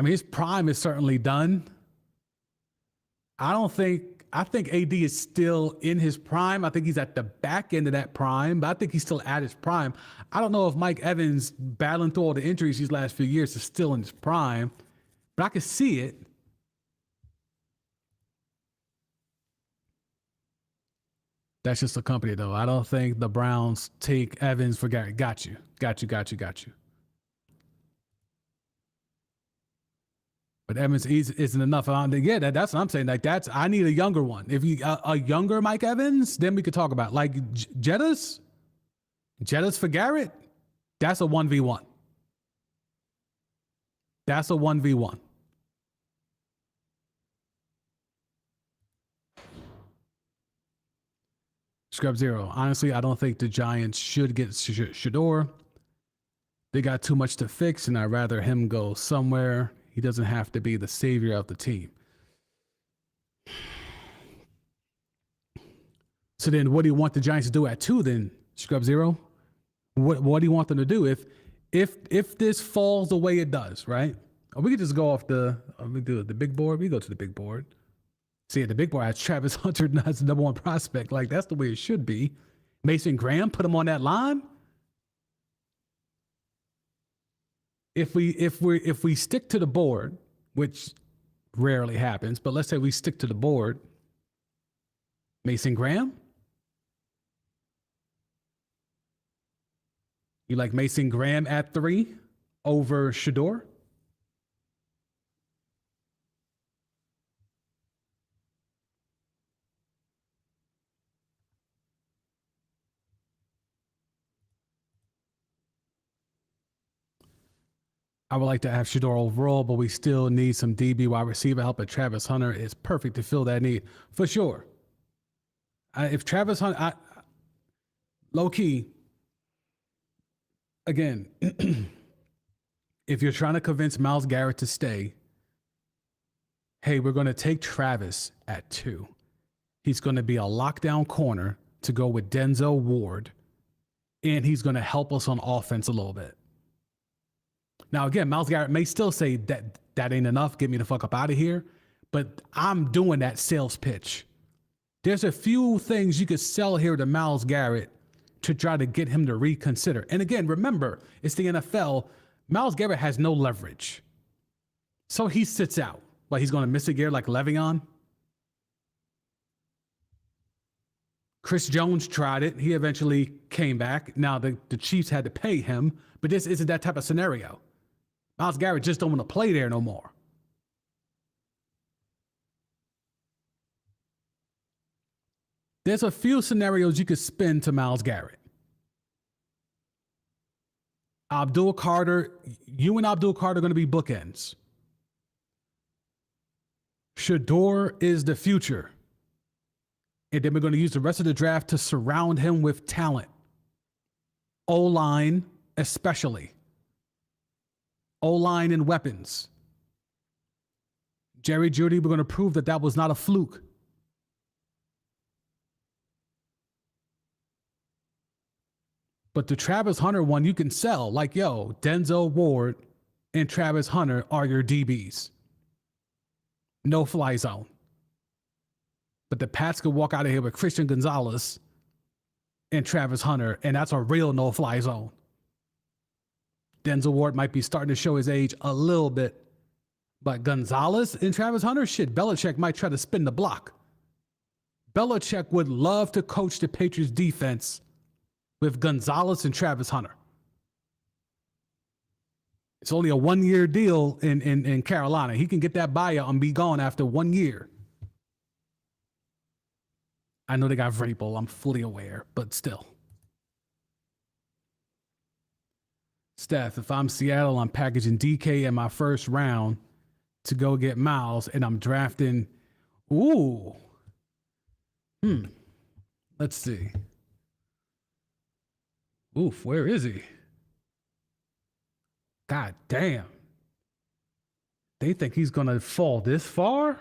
his prime is certainly done. I think AD is still in his prime. I think he's at the back end of that prime, but I think he's still at his prime. I don't know if Mike Evans, battling through all the injuries these last few years, is still in his prime, but I can see it. That's just a company, though. I don't think the Browns take Evans for Garrett. Got you. But Evans isn't enough. Yeah, that's what I'm saying. Like, I need a younger one. If you a younger Mike Evans, then we could talk about like Jettas for Garrett. That's a 1v1. That's a 1v1. Scrub Zero. Honestly, I don't think the Giants should get Shedeur. They got too much to fix, and I'd rather him go somewhere. He doesn't have to be the savior of the team. So then what do you want the Giants to do at 2 then, Scrub Zero? What do you want them to do if this falls the way it does, right? Or we could just go off the big board. We go to the big board. See, the big board has Travis Hunter as the number 1 prospect. Like, that's the way it should be. Mason Graham, put him on that line. If we stick to the board, which rarely happens, but let's say we stick to the board, Mason Graham? You like Mason Graham at 3 over Shedeur? I would like to have Shedeur overall, but we still need some DB wide receiver help. At Travis Hunter is perfect to fill that need for sure. If Travis Hunter, low key, again, if you're trying to convince Myles Garrett to stay, hey, we're going to take Travis at 2. He's going to be a lockdown corner to go with Denzel Ward, and he's going to help us on offense a little bit. Now, again, Myles Garrett may still say that ain't enough. Get me the fuck up out of here. But I'm doing that sales pitch. There's a few things you could sell here to Myles Garrett to try to get him to reconsider. And again, remember, it's the NFL. Myles Garrett has no leverage. So he sits out. Like, he's going to miss a gear like Le'Veon. Chris Jones tried it. He eventually came back. Now, the Chiefs had to pay him, but this isn't that type of scenario. Myles Garrett just don't want to play there no more. There's a few scenarios you could spin to Myles Garrett. Abdul Carter, you and Abdul Carter are going to be bookends. Shedeur is the future. And then we're going to use the rest of the draft to surround him with talent. O-line, especially. O-line and weapons. Jerry Jeudy, we're going to prove that that was not a fluke. But the Travis Hunter one, you can sell. Like, yo, Denzel Ward and Travis Hunter are your DBs. No fly zone. But the Pats could walk out of here with Christian Gonzalez and Travis Hunter, and that's a real no-fly zone. Denzel Ward might be starting to show his age a little bit, but Gonzalez and Travis Hunter, shit, Belichick might try to spin the block. Belichick would love to coach the Patriots defense with Gonzalez and Travis Hunter. It's only a one-year deal in Carolina. He can get that buyout and be gone after 1 year. I know they got Vrabel. I'm fully aware, but still. Steph, if I'm Seattle, I'm packaging DK in my first round to go get Myles, and I'm drafting. Ooh. Let's see. Oof, where is he? God damn. They think he's going to fall this far?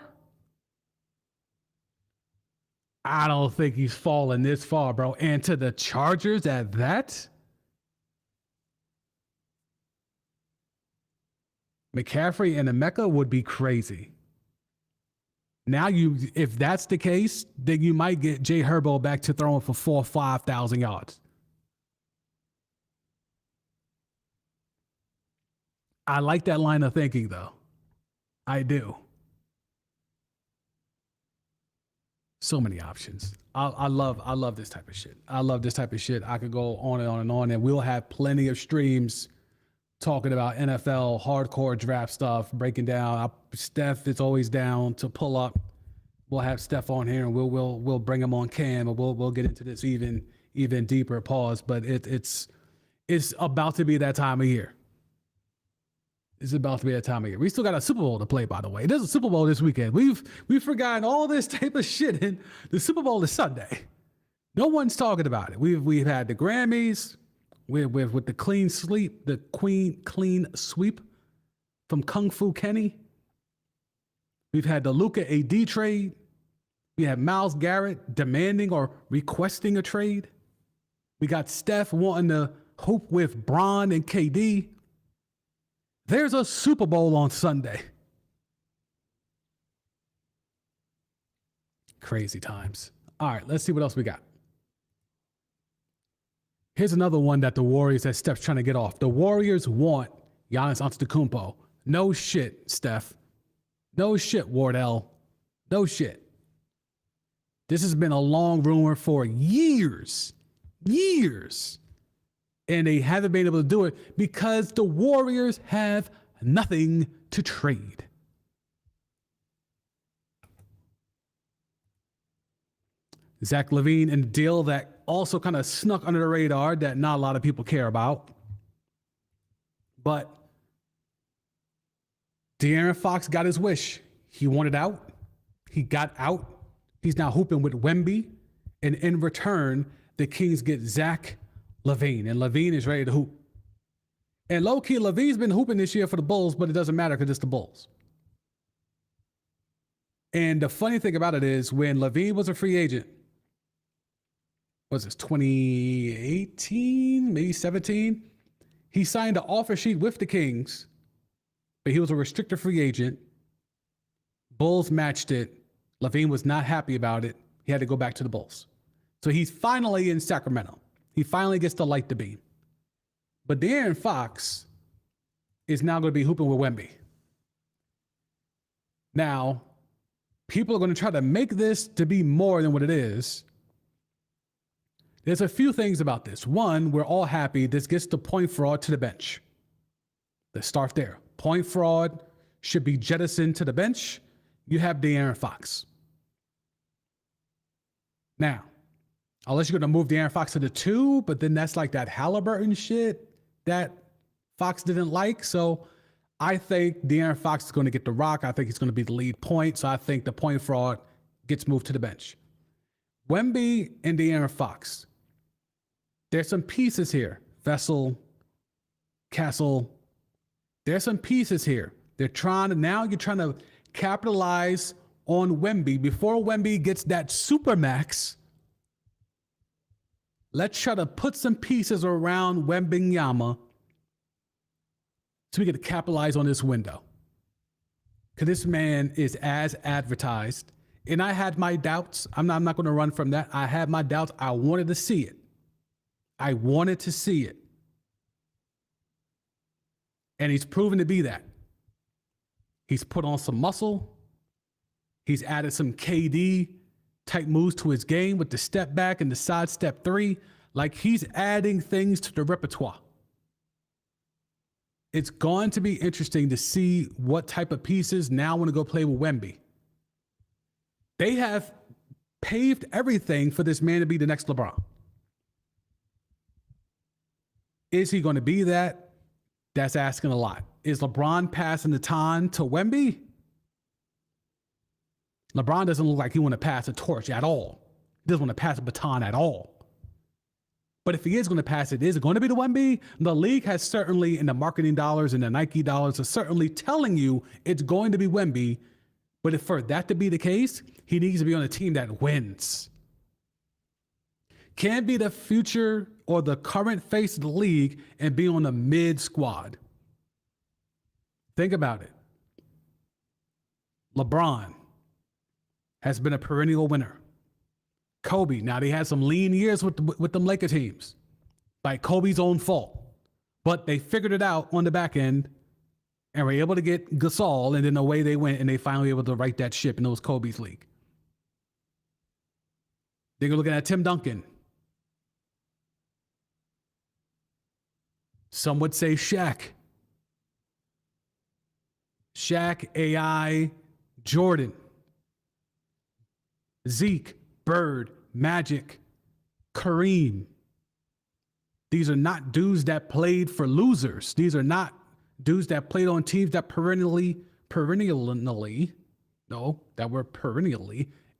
I don't think he's falling this far, bro. And to the Chargers at that? McCaffrey and Emeka would be crazy. Now, if that's the case, then you might get Jay Herbo back to throwing for 4,000 or 5,000 yards. I like that line of thinking, though. I do. So many options. I love this type of shit. I love this type of shit. I could go on and on and on, and we'll have plenty of streams talking about NFL hardcore draft stuff, breaking down. Steph is always down to pull up. We'll have Steph on here, and we'll bring him on cam, and we'll get into this even deeper. Pause. But it's about to be that time of year. It's about to be that time of year. We still got a Super Bowl to play, by the way. There's a Super Bowl this weekend. We've forgotten all this type of shit, and the Super Bowl is Sunday. No one's talking about it. We've had the Grammys with the clean sweep from Kung Fu Kenny. We've had the Luka AD trade. We have Myles Garrett demanding or requesting a trade. We got Steph wanting to hoop with Bron and KD. There's a Super Bowl on Sunday. Crazy times. All right, let's see what else we got. Here's another one that the Warriors, that Steph's trying to get off. The Warriors want Giannis Antetokounmpo. No shit, Steph. No shit, Wardell. No shit. This has been a long rumor for years. And they haven't been able to do it because the Warriors have nothing to trade. Zach LaVine and a deal that also kind of snuck under the radar that not a lot of people care about. But De'Aaron Fox got his wish. He wanted out. He got out. He's now hooping with Wemby. And in return, the Kings get Zach LaVine. And LaVine is ready to hoop. And low-key, LaVine's been hooping this year for the Bulls, but it doesn't matter because it's the Bulls. And the funny thing about it is when LaVine was a free agent, was this 2018, maybe 17? He signed an offer sheet with the Kings, but he was a restricted free agent. Bulls matched it. LaVine was not happy about it. He had to go back to the Bulls. So he's finally in Sacramento. He finally gets to light the beam. But De'Aaron Fox is now going to be hooping with Wemby. Now, people are going to try to make this to be more than what it is. There's a few things about this. One, we're all happy this gets the point fraud to the bench. Let's start there. point fraud should be jettisoned to the bench, you have De'Aaron Fox. Now, unless you're going to move De'Aaron Fox to the 2, but then that's like that Halliburton shit that Fox didn't like. So I think De'Aaron Fox is going to get the rock. I think he's going to be the lead point. So I think the point fraud gets moved to the bench. Wemby and De'Aaron Fox. There's some pieces here. Vessel, Castle. There's some pieces here. You're trying to capitalize on Wemby. Before Wemby gets that supermax, let's try to put some pieces around Wembanyama so we get to capitalize on this window. Because this man is as advertised. And I had my doubts. I'm not going to run from that. I had my doubts. I wanted to see it. I wanted to see it. And he's proven to be that. He's put on some muscle. He's added some KD type moves to his game with the step back and the side step 3. Like, he's adding things to the repertoire. It's going to be interesting to see what type of pieces now want to go play with Wemby. They have paved everything for this man to be the next LeBron. Is he going to be that? That's asking a lot. Is LeBron passing the baton to Wemby? LeBron doesn't look like he want to pass a torch at all. He doesn't want to pass a baton at all. But if he is going to pass it, is it going to be to Wemby? The league has certainly, in the marketing dollars and the Nike dollars, are certainly telling you it's going to be Wemby. But if for that to be the case, he needs to be on a team that wins. Can't be the future or the current face of the league and be on a mid squad. Think about it. LeBron has been a perennial winner. Kobe, now they had some lean years with them Laker teams by Kobe's own fault. But they figured it out on the back end and were able to get Gasol, and then away they went, and they finally were able to right that ship, and it was Kobe's league. They're looking at Tim Duncan. Some would say Shaq. Shaq, AI, Jordan, Zeke, Bird, Magic, Kareem. These are not dudes that played for losers. These are not dudes that played on teams that perennially,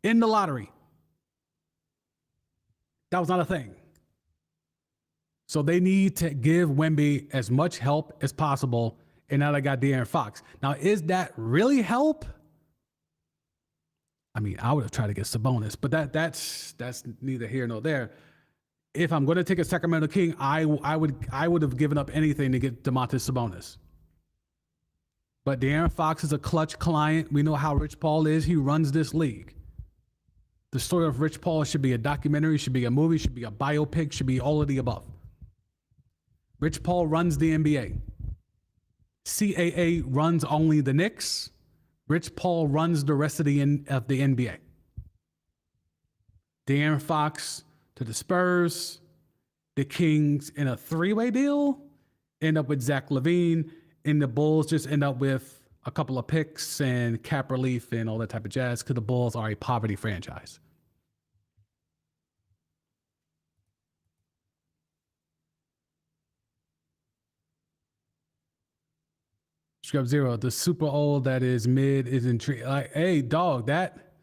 in the lottery. That was not a thing. So they need to give Wemby as much help as possible. And now they got De'Aaron Fox. Now, is that really help? I mean, I would have tried to get Sabonis, but that's neither here nor there. If I'm going to take a Sacramento King, I would have given up anything to get Domantas Sabonis. But De'Aaron Fox is a clutch client. We know how Rich Paul is. He runs this league. The story of Rich Paul should be a documentary, should be a movie, should be a biopic, should be all of the above. Rich Paul runs the NBA. CAA runs only the Knicks. Rich Paul runs the rest of the NBA. De'Aaron Fox to the Spurs. The Kings in a 3-way deal end up with Zach LaVine, and the Bulls just end up with a couple of picks and cap relief and all that type of jazz because the Bulls are a poverty franchise. Scrub Zero, the super old that is mid is intriguing. Like, hey, dog, that.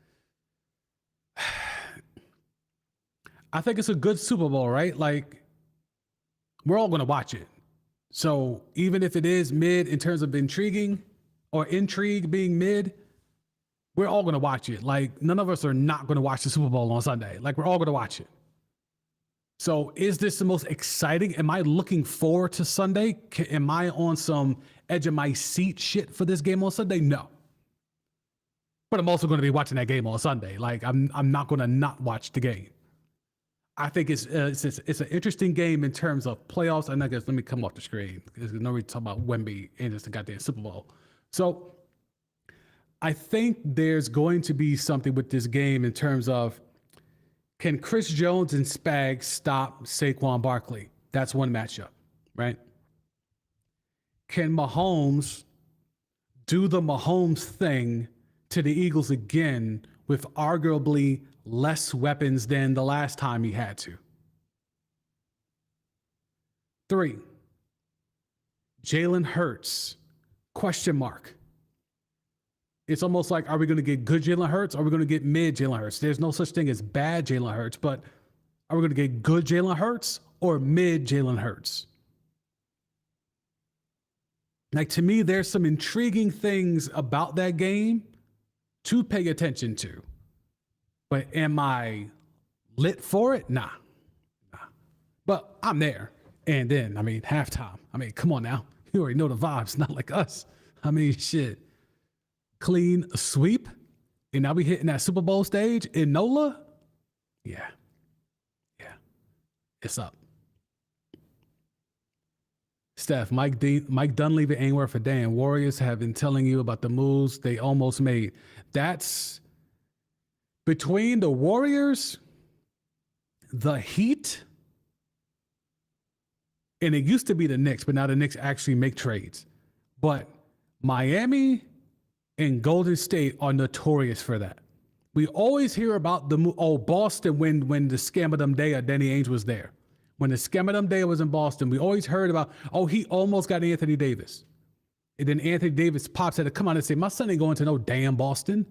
I think it's a good Super Bowl, right? Like, we're all going to watch it. So even if it is mid in terms of intriguing or intrigue being mid, we're all going to watch it. Like, none of us are not going to watch the Super Bowl on Sunday. Like, we're all going to watch it. So is this the most exciting? Am I looking forward to Sunday? Am I on some edge of my seat shit for this game on Sunday? No. But I'm also going to be watching that game on Sunday. Like, I'm not going to not watch the game. I think it's an interesting game in terms of playoffs. And I guess let me come off the screen because there's no reason to talk about Wemby and it's the goddamn Super Bowl. So I think there's going to be something with this game in terms of, can Chris Jones and Spags stop Saquon Barkley? That's one matchup, right? Can Mahomes do the Mahomes thing to the Eagles again with arguably less weapons than the last time he had to. 3, Jalen Hurts, question mark. It's almost like, are we going to get good Jalen Hurts? Or are we going to get mid Jalen Hurts? There's no such thing as bad Jalen Hurts, but are we going to get good Jalen Hurts or mid Jalen Hurts? Like, to me, there's some intriguing things about that game to pay attention to. But am I lit for it? Nah. But I'm there. And then, halftime. Come on now. You already know the vibes. Not like us. Shit. Clean sweep. And now we hitting that Super Bowl stage in NOLA. Yeah. It's up. Steph, Mike Dunleavy ain't worth a damn. Warriors have been telling you about the moves they almost made. That's between the Warriors, the Heat, and it used to be the Knicks, but now the Knicks actually make trades. But Miami and Golden State are notorious for that. We always hear about Boston when the scam of them day, Danny Ainge was there. When the scam of them day was in Boston, we always heard about, he almost got Anthony Davis. And then Anthony Davis pops had to come out and say, my son ain't going to no damn Boston.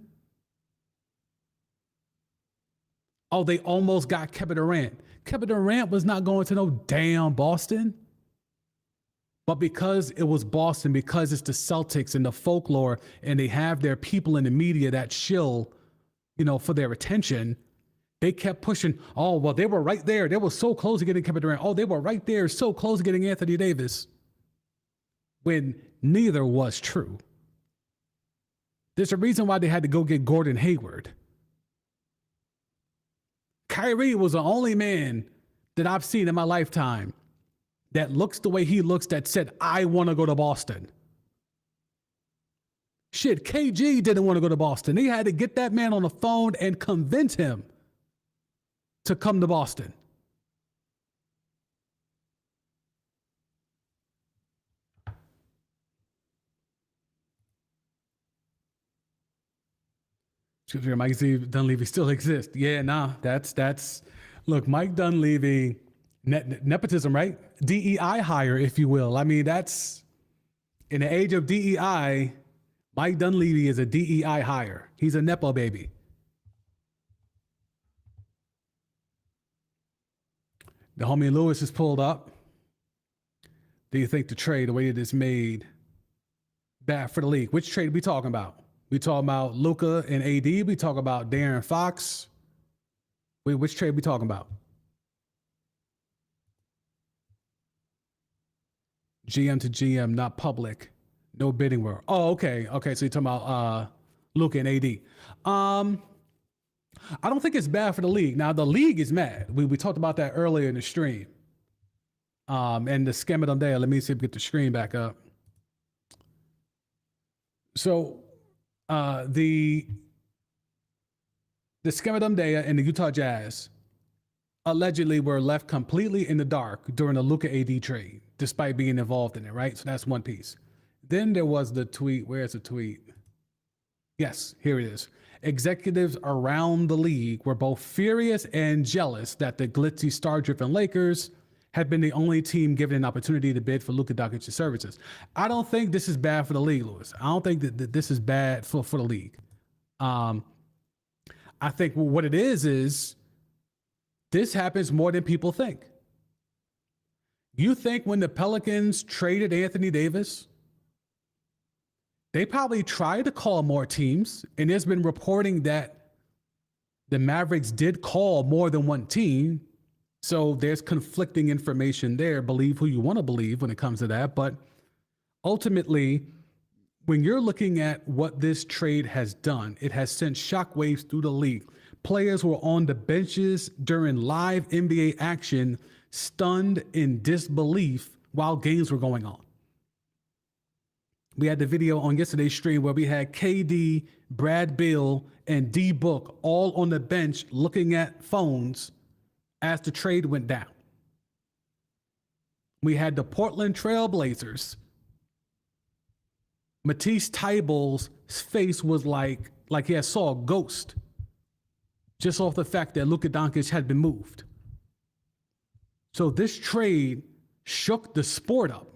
They almost got Kevin Durant. Kevin Durant was not going to no damn Boston. But because it was Boston, because it's the Celtics and the folklore, and they have their people in the media that shill, for their attention, they kept pushing. They were right there. They were so close to getting Kevin Durant. They were right there, so close to getting Anthony Davis. When neither was true. There's a reason why they had to go get Gordon Hayward. Kyrie was the only man that I've seen in my lifetime that looks the way he looks that said, I want to go to Boston. Shit, KG didn't want to go to Boston. They had to get that man on the phone and convince him to come to Boston. Mike Dunleavy still exists. Yeah, that's look, Mike Dunleavy, nepotism, right? DEI hire, if you will. That's in the age of DEI, Mike Dunleavy is a DEI hire. He's a Nepo baby. The homie Lewis is pulled up. Do you think the trade, the way it is made, bad for the league? Which trade are we talking about? We talking about Luka and AD. We talk about De'Aaron Fox. Which trade we talking about? GM to GM, not public. No bidding war. Okay. So you're talking about Luka and AD. I don't think it's bad for the league. Now, the league is mad. We talked about that earlier in the stream. And the scam of them there. Let me see if we get the screen back up. So the scam of them there and the Utah Jazz allegedly were left completely in the dark during the Luka AD trade, despite being involved in it, right? So that's one piece. Then there was the tweet. Where's the tweet? Yes, here it is. Executives around the league were both furious and jealous that the glitzy, star-driven Lakers had been the only team given an opportunity to bid for Luka Doncic's services. I don't think this is bad for the league, Lewis. I don't think that this is bad for the league. I think what it is this happens more than people think. You think when the Pelicans traded Anthony Davis, they probably tried to call more teams, and there's been reporting that the Mavericks did call more than one team. So there's conflicting information there. Believe who you want to believe when it comes to that. But ultimately, when you're looking at what this trade has done, it has sent shockwaves through the league. Players were on the benches during live NBA action, stunned in disbelief while games were going on. We had the video on yesterday's stream where we had KD, Brad Beal, and D Book all on the bench looking at phones as the trade went down. We had the Portland Trail Blazers Matisse Thybulle's face was like he had saw a ghost just off the fact that Luka Doncic had been moved. So this trade shook the sport up.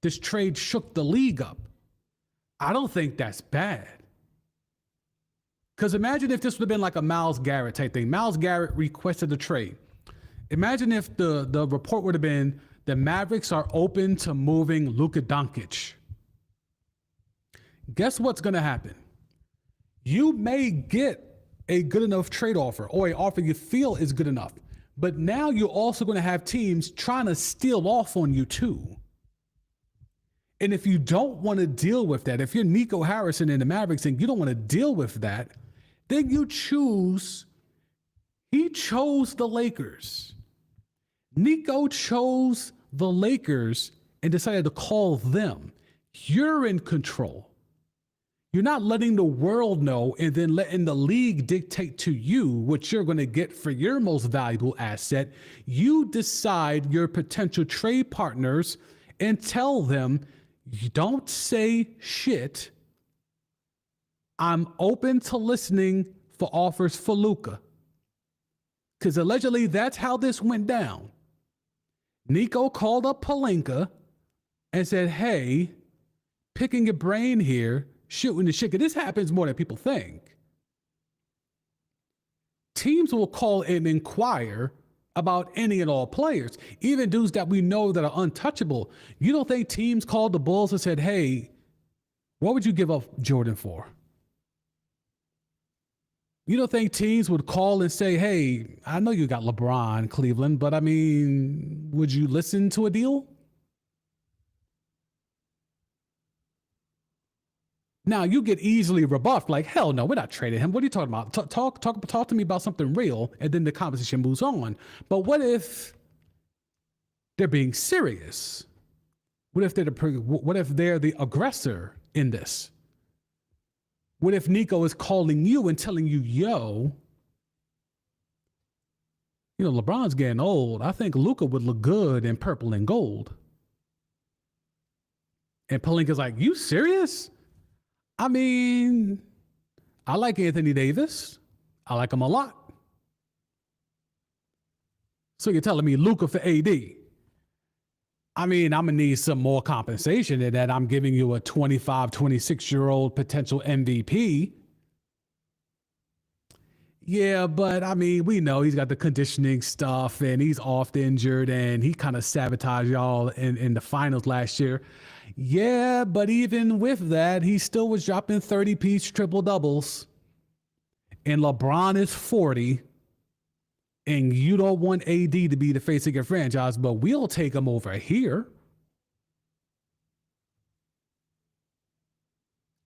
This trade shook the league up. I don't think that's bad. Because imagine if this would have been like a Myles Garrett type thing. Myles Garrett requested a trade. Imagine if the report would have been the Mavericks are open to moving Luka Doncic. Guess what's going to happen? You may get a good enough trade offer or an offer you feel is good enough. But now you're also going to have teams trying to steal off on you too. And if you don't want to deal with that, if you're Nico Harrison in the Mavericks and you don't want to deal with that, then he chose the Lakers. Nico chose the Lakers and decided to call them. You're in control. You're not letting the world know and then letting the league dictate to you what you're going to get for your most valuable asset. You decide your potential trade partners and tell them, you don't say shit. I'm open to listening for offers for Luka. Because allegedly that's how this went down. Nico called up Pelinka and said, hey, picking your brain here, shooting the shit. This happens more than people think. Teams will call and inquire about any and all players, even dudes that we know that are untouchable. You don't think teams called the Bulls and said, hey, what would you give up Jordan for? You don't think teams would call and say, hey, I know you got LeBron, Cleveland, but I mean, would you listen to a deal? Now, you get easily rebuffed, like, hell no, we're not trading him. What are you talking about? Talk to me about something real, and then the conversation moves on. But what if they're being serious? What if they're the aggressor in this? What if Nico is calling you and telling you, yo, LeBron's getting old. I think Luka would look good in purple and gold. And Pelinka's like, you serious? I mean, I like Anthony Davis. I like him a lot. So you're telling me Luka for AD. I mean, I'm going to need some more compensation than that. I'm giving you a 25, 26-year-old potential MVP. Yeah, but I mean, we know he's got the conditioning stuff and he's oft injured and he kind of sabotaged y'all in the finals last year. Yeah, but even with that, he still was dropping 30-piece triple doubles. And LeBron is 40. And you don't want AD to be the face of your franchise, but we'll take him over here.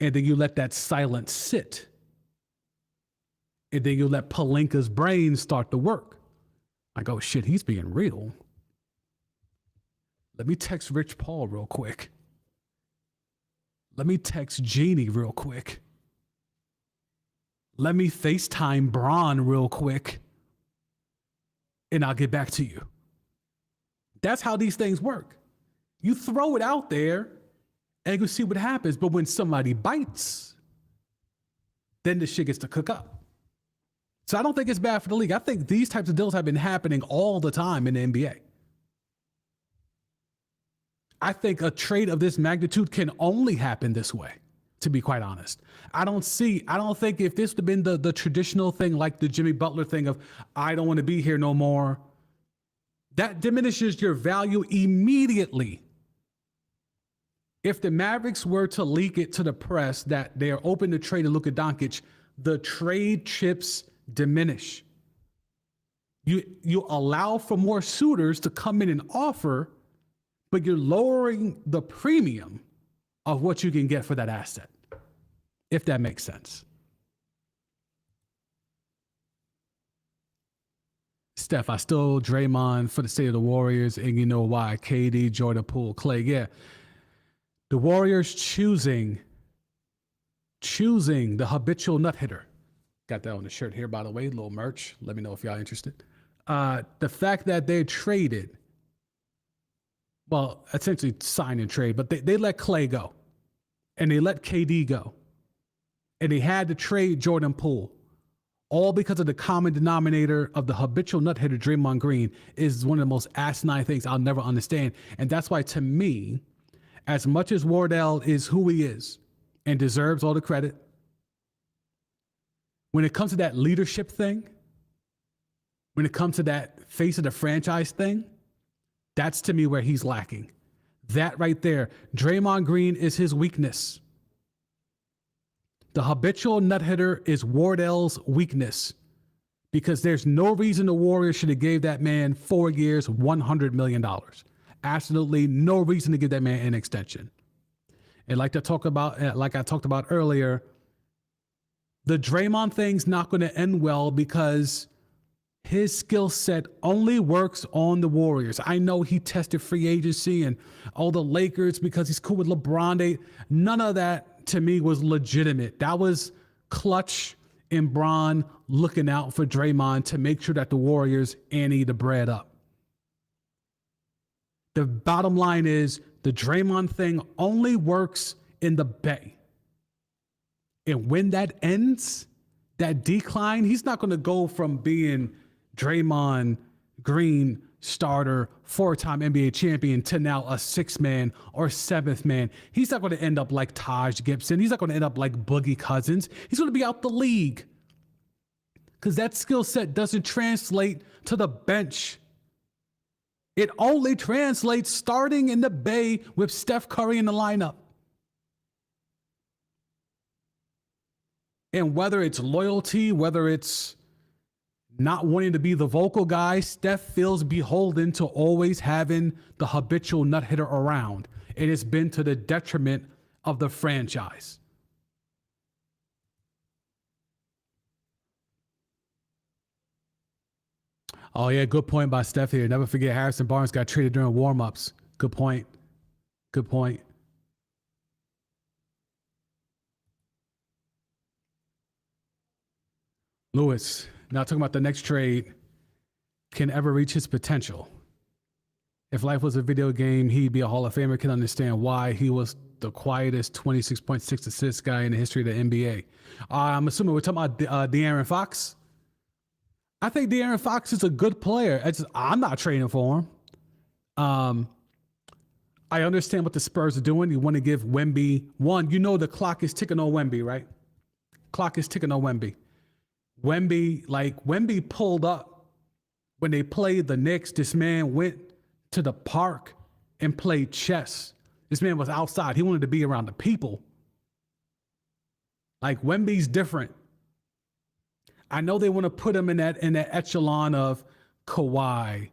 And then you let that silence sit. And then you let Pelinka's brain start to work. Like, oh shit, he's being real. Let me text Rich Paul real quick. Let me text Jeannie real quick. Let me FaceTime Bron real quick. And I'll get back to you. That's how these things work. You throw it out there and you see what happens. But when somebody bites, then the shit gets to cook up. So I don't think it's bad for the league. I think these types of deals have been happening all the time in the NBA. I think a trade of this magnitude can only happen this way, to be quite honest. I don't think if this would have been the traditional thing, like the Jimmy Butler thing of, I don't want to be here no more, that diminishes your value immediately. If the Mavericks were to leak it to the press that they are open to trade Luka Doncic, the trade chips diminish. You allow for more suitors to come in and offer, but you're lowering the premium of what you can get for that asset, if that makes sense. Steph, I stole Draymond for the state of the Warriors, and you know why. KD, Jordan Poole, Clay, yeah. The Warriors choosing the habitual nut hitter. Got that on the shirt here, by the way, little merch. Let me know if y'all interested. The fact that they traded, well, essentially sign and trade, but they let Clay go. and they let KD go, and they had to trade Jordan Poole, all because of the common denominator of the habitual nut hitter Draymond Green, is one of the most asinine things I'll never understand. And that's why, to me, as much as Wardell is who he is and deserves all the credit, when it comes to that leadership thing, when it comes to that face of the franchise thing, that's to me where he's lacking. That right there, Draymond Green is his weakness. The habitual nut hitter is Wardell's weakness, because there's no reason the Warriors should have gave that man 4 years, $100 million. Absolutely no reason to give that man an extension. And like I talked about earlier, the Draymond thing's not going to end well because his skill set only works on the Warriors. I know he tested free agency and all the Lakers because he's cool with LeBron. None of that to me was legitimate. That was Clutch and Bron looking out for Draymond to make sure that the Warriors ante the bread up. The bottom line is the Draymond thing only works in the Bay. And when that ends, that decline, he's not going to go from being Draymond Green starter, 4-time NBA champion, to now a 6th man or 7th man. He's not going to end up like Taj Gibson. He's not going to end up like Boogie Cousins. He's going to be out the league because that skill set doesn't translate to the bench. It only translates starting in the Bay with Steph Curry in the lineup. And whether it's loyalty, whether it's not wanting to be the vocal guy, Steph feels beholden to always having the habitual nut hitter around. It has been to the detriment of the franchise. Oh, yeah, good point by Steph here. Never forget Harrison Barnes got traded during warm-ups. Good point. Good point. Lewis, now talking about the next trade, can ever reach his potential. If life was a video game, he'd be a Hall of Famer. Can understand why he was the quietest 26.6 assist guy in the history of the NBA. I'm assuming we're talking about De'Aaron Fox. I think De'Aaron Fox is a good player. I'm not trading for him. I understand what the Spurs are doing. You want to give Wemby one. You know the clock is ticking on Wemby, right? Clock is ticking on Wemby. Wemby pulled up when they played the Knicks. This man went to the park and played chess. This man was outside. He wanted to be around the people. Like, Wemby's different. I know they want to put him in that echelon of Kawhi,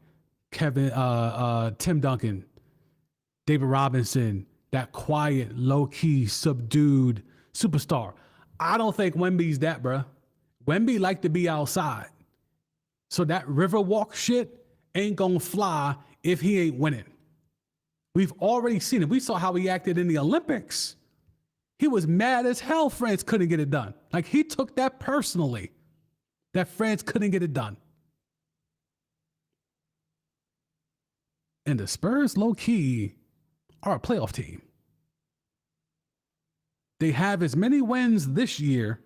Kevin, Tim Duncan, David Robinson, that quiet, low-key, subdued superstar. I don't think Wemby's that, bruh. Wemby like to be outside. So that Riverwalk shit ain't gonna fly if he ain't winning. We've already seen it. We saw how he acted in the Olympics. He was mad as hell France couldn't get it done. Like, he took that personally, that France couldn't get it done. And the Spurs, low-key, are a playoff team. They have as many wins this year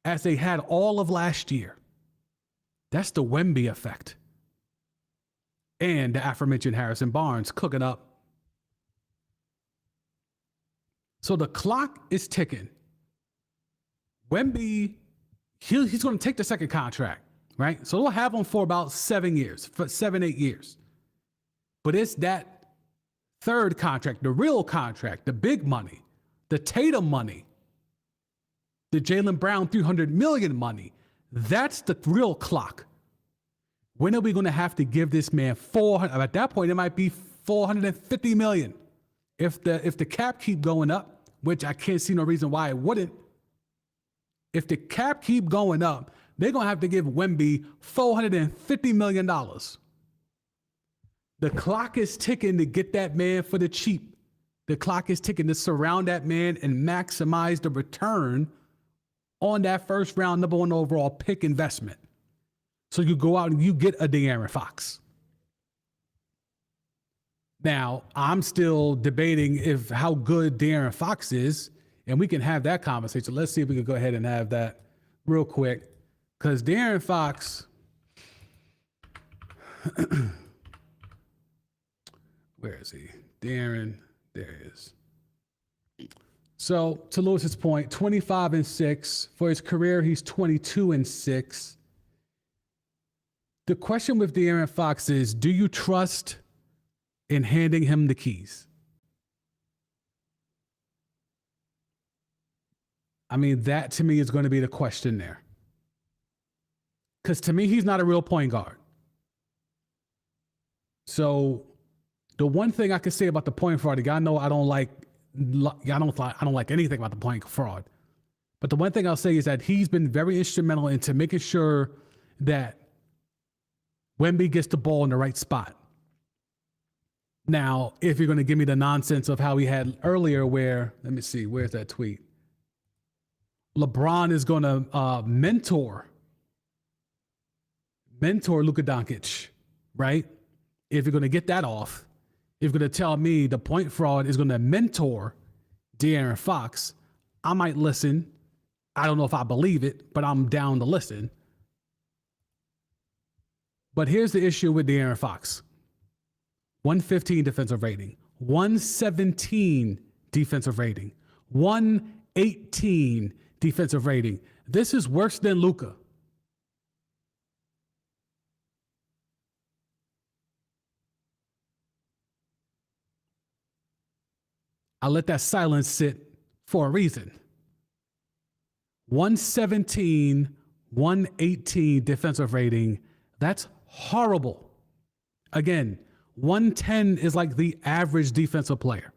as they had all of last year. That's the Wemby effect. And the aforementioned Harrison Barnes cooking up. So the clock is ticking. Wemby, he's going to take the second contract, right? So they'll have him for about 7 years, for 7-8 years. But it's that third contract, the real contract, the big money, the Tatum money, the Jaylen Brown $300 million money. That's the real clock. When are we going to have to give this man at that point, it might be $450 million. If the cap keep going up, which I can't see no reason why it wouldn't. If the cap keep going up, they're going to have to give Wemby $450 million. The clock is ticking to get that man for the cheap. The clock is ticking to surround that man and maximize the return on that first round number 1 overall pick investment. So you go out and you get a De'Aaron Fox. Now, I'm still debating if how good De'Aaron Fox is, and we can have that conversation. Let's see if we can go ahead and have that real quick, because De'Aaron Fox, where is he? De'Aaron, there he is. So to Lewis's point, 25-6 for his career. He's 22-6. The question with De'Aaron Fox is, do you trust in handing him the keys? I mean, that to me is going to be the question there. Because to me, he's not a real point guard. So the one thing I can say about the point guard, I know I don't like anything about the point fraud. But the one thing I'll say is that he's been very instrumental into making sure that Wemby gets the ball in the right spot. Now, if you're going to give me the nonsense of how he had earlier where, let me see, where's that tweet? LeBron is going to mentor Luka Doncic, right? If you're going to get that off, if you're going to tell me the point fraud is going to mentor De'Aaron Fox, I might listen. I don't know if I believe it, but I'm down to listen. But here's the issue with De'Aaron Fox. 115 defensive rating, 117 defensive rating, 118 defensive rating. This is worse than Luka. I let that silence sit for a reason. 117, 118 defensive rating. That's horrible. Again, 110 is like the average defensive player.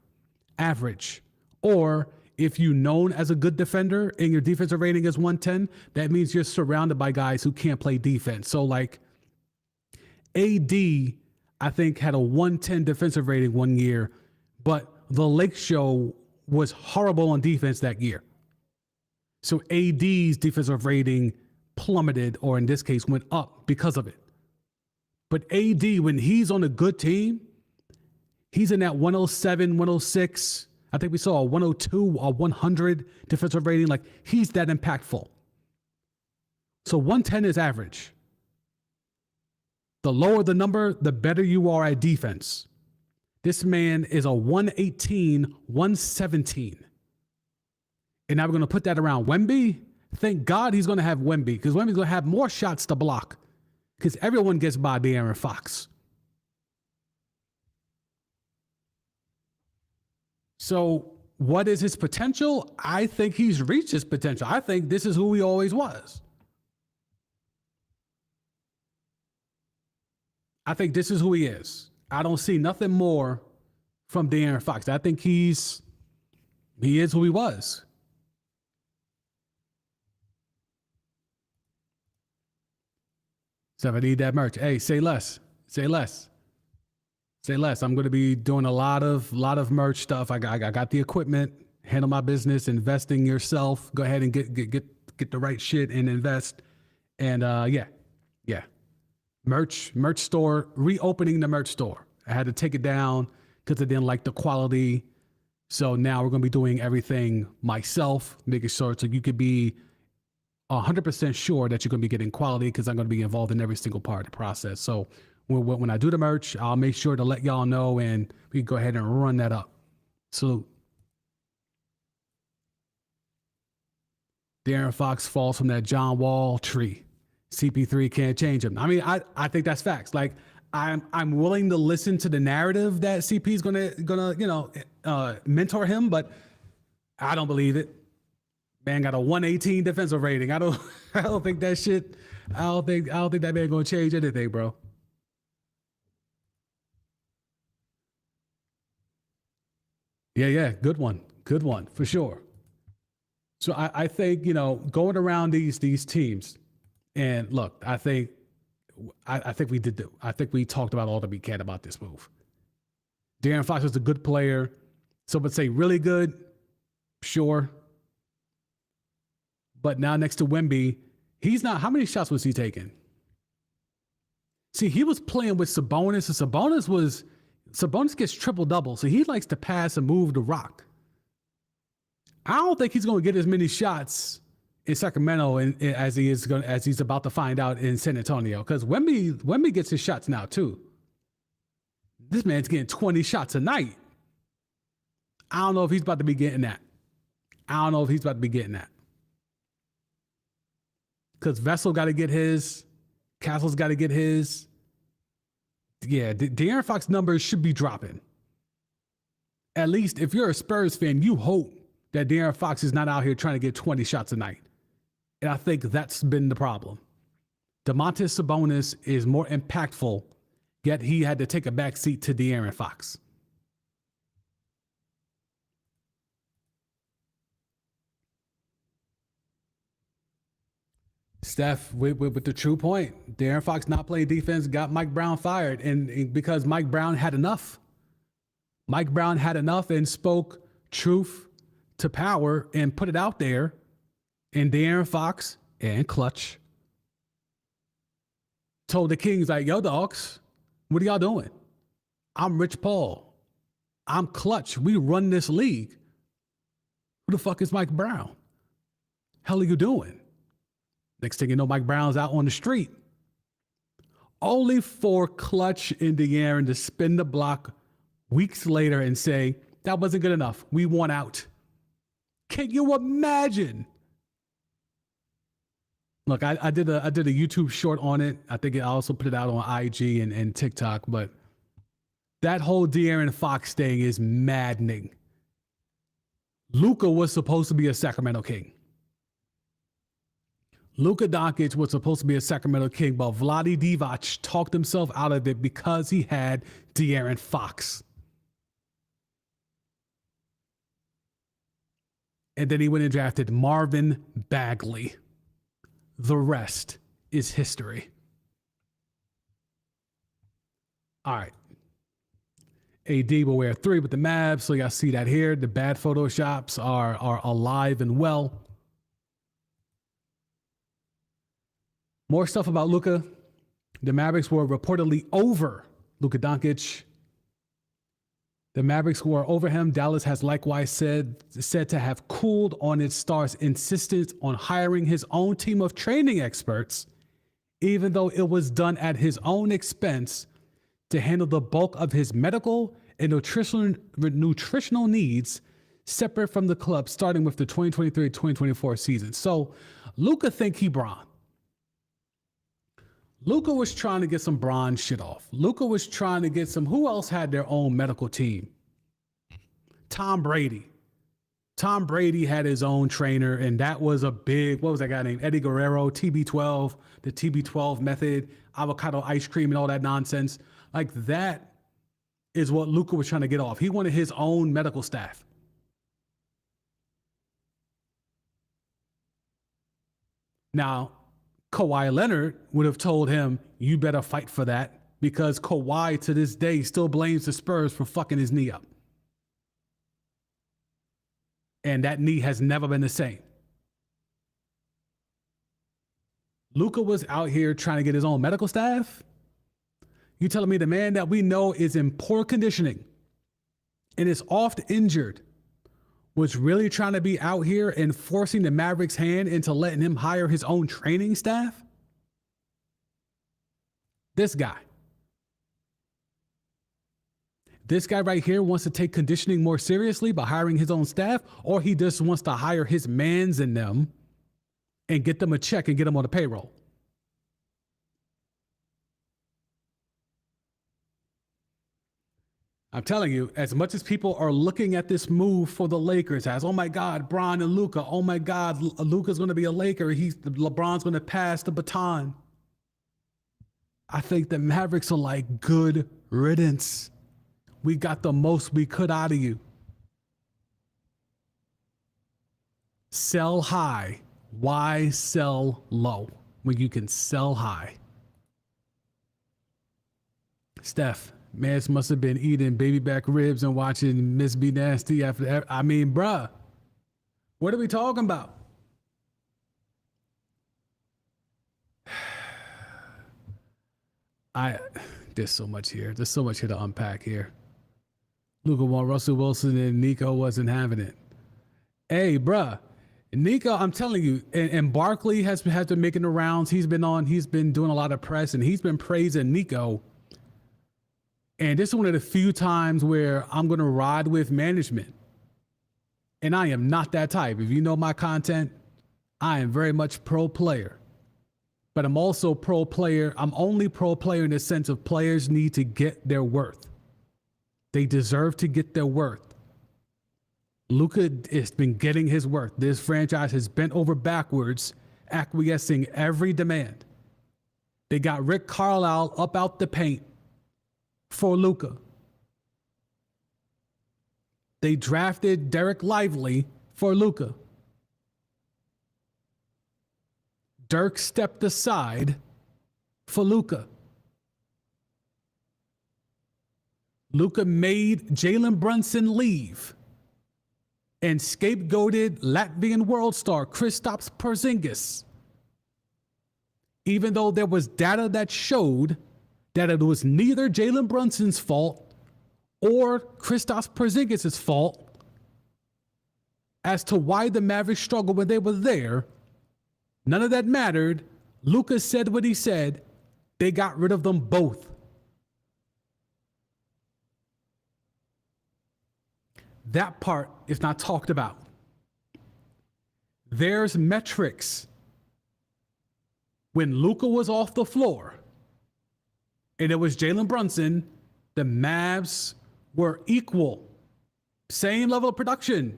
Average. Or if you're known as a good defender and your defensive rating is 110, that means you're surrounded by guys who can't play defense. So like AD, I think, had a 110 defensive rating one year, but the Lake Show was horrible on defense that year. So AD's defensive rating plummeted, or in this case, went up because of it. But AD, when he's on a good team, he's in that 107, 106. I think we saw a 102 or 100 defensive rating. Like, he's that impactful. So 110 is average. The lower the number, the better you are at defense. This man is a 118, 117. And now we're going to put that around Wemby. Thank God he's going to have Wemby, because Wemby's going to have more shots to block, because everyone gets by De'Aaron Fox. So what is his potential? I think he's reached his potential. I think this is who he always was. I think this is who he is. I don't see nothing more from De'Aaron Fox. I think he is who he was. So if I need that merch, hey, say less. Say less. Say less. I'm going to be doing a lot of merch stuff. I got the equipment, handle my business, investing yourself. Go ahead and get the right shit and invest. And yeah. Merch store, reopening the merch store. I had to take it down because I didn't like the quality. So now we're going to be doing everything myself, making sure so you could be 100% sure that you're going to be getting quality, because I'm going to be involved in every single part of the process. So when I do the merch, I'll make sure to let y'all know, and we can go ahead and run that up. So De'Aaron Fox falls from that John Wall tree. CP3 can't change him. I mean, I think that's facts. Like, I'm willing to listen to the narrative that CP is gonna mentor him, but I don't believe it. Man got a 118 defensive rating. I don't think that shit. I don't think that man gonna change anything, bro. Yeah, good one for sure. So I think, going around these teams. And look, I think we talked about all that we can about this move. De'Aaron Fox is a good player. Some would say really good, sure. But now next to Wemby, he's not. How many shots was he taking? See, he was playing with Sabonis, and Sabonis was Sabonis gets triple-double, so he likes to pass and move the rock. I don't think he's going to get as many shots in Sacramento as he's about to find out in San Antonio. Because Wemby gets his shots now too. This man's getting 20 shots a night. I don't know if he's about to be getting that. Because Vessel got to get his. Castle's got to get his. Yeah, De'Aaron Fox numbers should be dropping. At least if you're a Spurs fan, you hope that De'Aaron Fox is not out here trying to get 20 shots a night. And I think that's been the problem. Domantas Sabonis is more impactful, yet he had to take a backseat to De'Aaron Fox. Steph, with the true point, De'Aaron Fox not playing defense got Mike Brown fired, and because Mike Brown had enough. Mike Brown had enough and spoke truth to power and put it out there. And De'Aaron Fox and Clutch told the Kings, like, yo, dogs, what are y'all doing? I'm Rich Paul. I'm Clutch. We run this league. Who the fuck is Mike Brown? Hell are you doing? Next thing you know, Mike Brown's out on the street. Only for Clutch and De'Aaron to spin the block weeks later and say, that wasn't good enough. We won out. Can you imagine? Look, I did a YouTube short on it. I think I also put it out on IG and TikTok, but that whole De'Aaron Fox thing is maddening. Luka was supposed to be a Sacramento King. Luka Doncic was supposed to be a Sacramento King, but Vlade Divac talked himself out of it because he had De'Aaron Fox. And then he went and drafted Marvin Bagley. The rest is history. All right. AD will wear 3 with the Mavs, so y'all see that here. The bad Photoshops are alive and well. More stuff about Luka. The Mavericks were reportedly over Luka Doncic. The Mavericks were over him. Dallas has likewise said to have cooled on its star's insistence on hiring his own team of training experts, even though it was done at his own expense to handle the bulk of his medical and nutritional needs separate from the club, starting with the 2023-2024 season. So Luka think he Bron. Luka was trying to get some Bron shit off. Luka was trying to get some, who else had their own medical team? Tom Brady. Tom Brady had his own trainer, and that was a big, what was that guy named? Eddie Guerrero, TB12, the TB12 method, avocado ice cream and all that nonsense. Like that is what Luka was trying to get off. He wanted his own medical staff. Now, Kawhi Leonard would have told him, you better fight for that, because Kawhi to this day still blames the Spurs for fucking his knee up. And that knee has never been the same. Luka was out here trying to get his own medical staff. You telling me the man that we know is in poor conditioning and is oft injured was really trying to be out here and forcing the Mavericks' hand into letting him hire his own training staff? This guy. This guy right here wants to take conditioning more seriously by hiring his own staff, or he just wants to hire his mans in them and get them a check and get them on the payroll. I'm telling you, as much as people are looking at this move for the Lakers as, oh my God, Bron and Luka, oh my God, Luka's going to be a Laker. LeBron's going to pass the baton. I think the Mavericks are like, good riddance. We got the most we could out of you. Sell high. Why sell low when you can sell high? Steph. Mans must have been eating baby back ribs and watching Miss B Nasty after that. I mean, bruh, what are we talking about? There's so much here. There's so much here to unpack here. Luka won Russell Wilson and Nico wasn't having it. Hey, bruh. Nico, I'm telling you, and Barkley has been making the rounds. He's been doing a lot of press, and he's been praising Nico. And this is one of the few times where I'm going to ride with management. And I am not that type. If you know my content, I am very much pro player. But I'm also pro player. I'm only pro player in the sense of players need to get their worth. They deserve to get their worth. Luka has been getting his worth. This franchise has bent over backwards, acquiescing every demand. They got Rick Carlisle up out the paint for Luka. They drafted Derek Lively for Luka. Dirk stepped aside for Luka. Luka made Jalen Brunson leave and scapegoated Latvian world star Kristaps Porzingis. Even though there was data that showed that it was neither Jalen Brunson's fault or Kristaps Porzingis' fault as to why the Mavericks struggled when they were there, none of that mattered. Luka said what he said. They got rid of them both. That part is not talked about. There's metrics. When Luka was off the floor and it was Jalen Brunson, the Mavs were equal. Same level of production.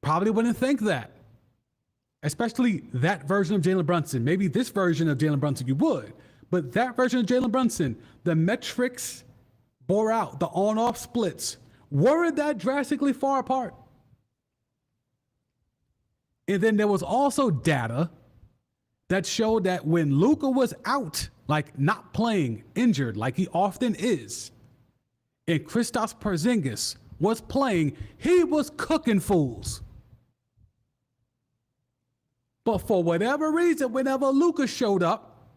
Probably wouldn't think that. Especially that version of Jalen Brunson. Maybe this version of Jalen Brunson you would. But that version of Jalen Brunson, the metrics bore out, the on-off splits weren't that drastically far apart. And then there was also data that showed that when Luka was out, like not playing, injured, like he often is, and Kristaps Porzingis was playing, he was cooking fools. But for whatever reason, whenever Luka showed up,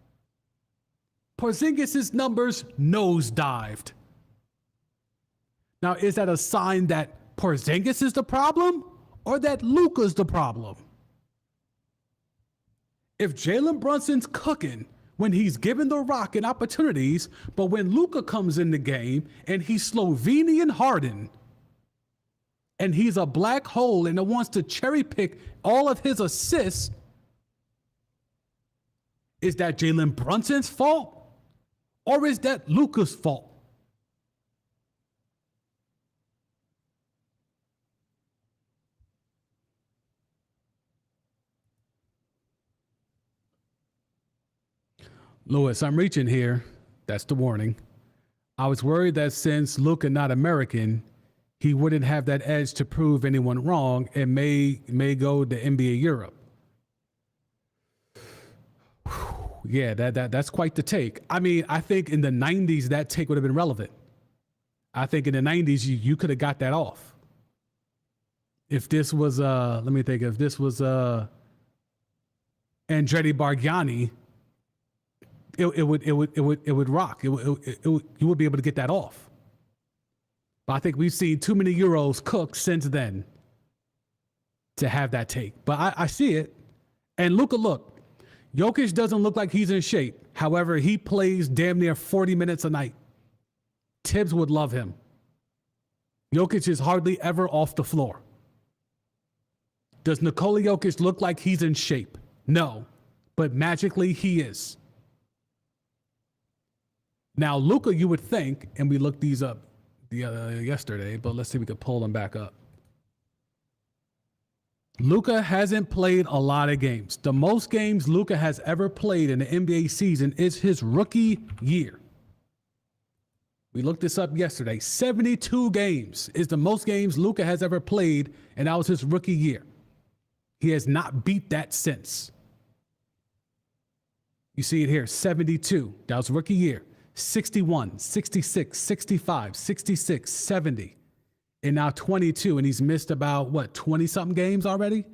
Porzingis' numbers nosedived. Now, is that a sign that Porzingis is the problem or that Luka's the problem? If Jalen Brunson's cooking when he's given the rock and opportunities, but when Luka comes in the game and he's Slovenian hardened and he's a black hole and it wants to cherry pick all of his assists, is that Jalen Brunson's fault or is that Luka's fault? Lewis, I'm reaching here. That's the warning. I was worried that since Luka not American, he wouldn't have that edge to prove anyone wrong and may go to NBA Europe. Yeah, that's quite the take. I mean, I think in the 90s, that take would have been relevant. I think in the 90s, you could have got that off. If this was, let me think, if this was Andretti Bargnani, it would rock. You would be able to get that off. But I think we've seen too many Euros cooked since then to have that take. But I see it. And Luka, look, Jokic doesn't look like he's in shape. However, he plays damn near 40 minutes a night. Tibbs would love him. Jokic is hardly ever off the floor. Does Nikola Jokic look like he's in shape? No. But magically, he is. Now, Luka, you would think, and we looked these up yesterday, but let's see if we could pull them back up. Luka hasn't played a lot of games. The most games Luka has ever played in the NBA season is his rookie year. We looked this up yesterday. 72 games is the most games Luka has ever played, and that was his rookie year. He has not beat that since. You see it here, 72. That was rookie year. 61, 66, 65, 66, 70. And now 22, and he's missed about, 20-something games already?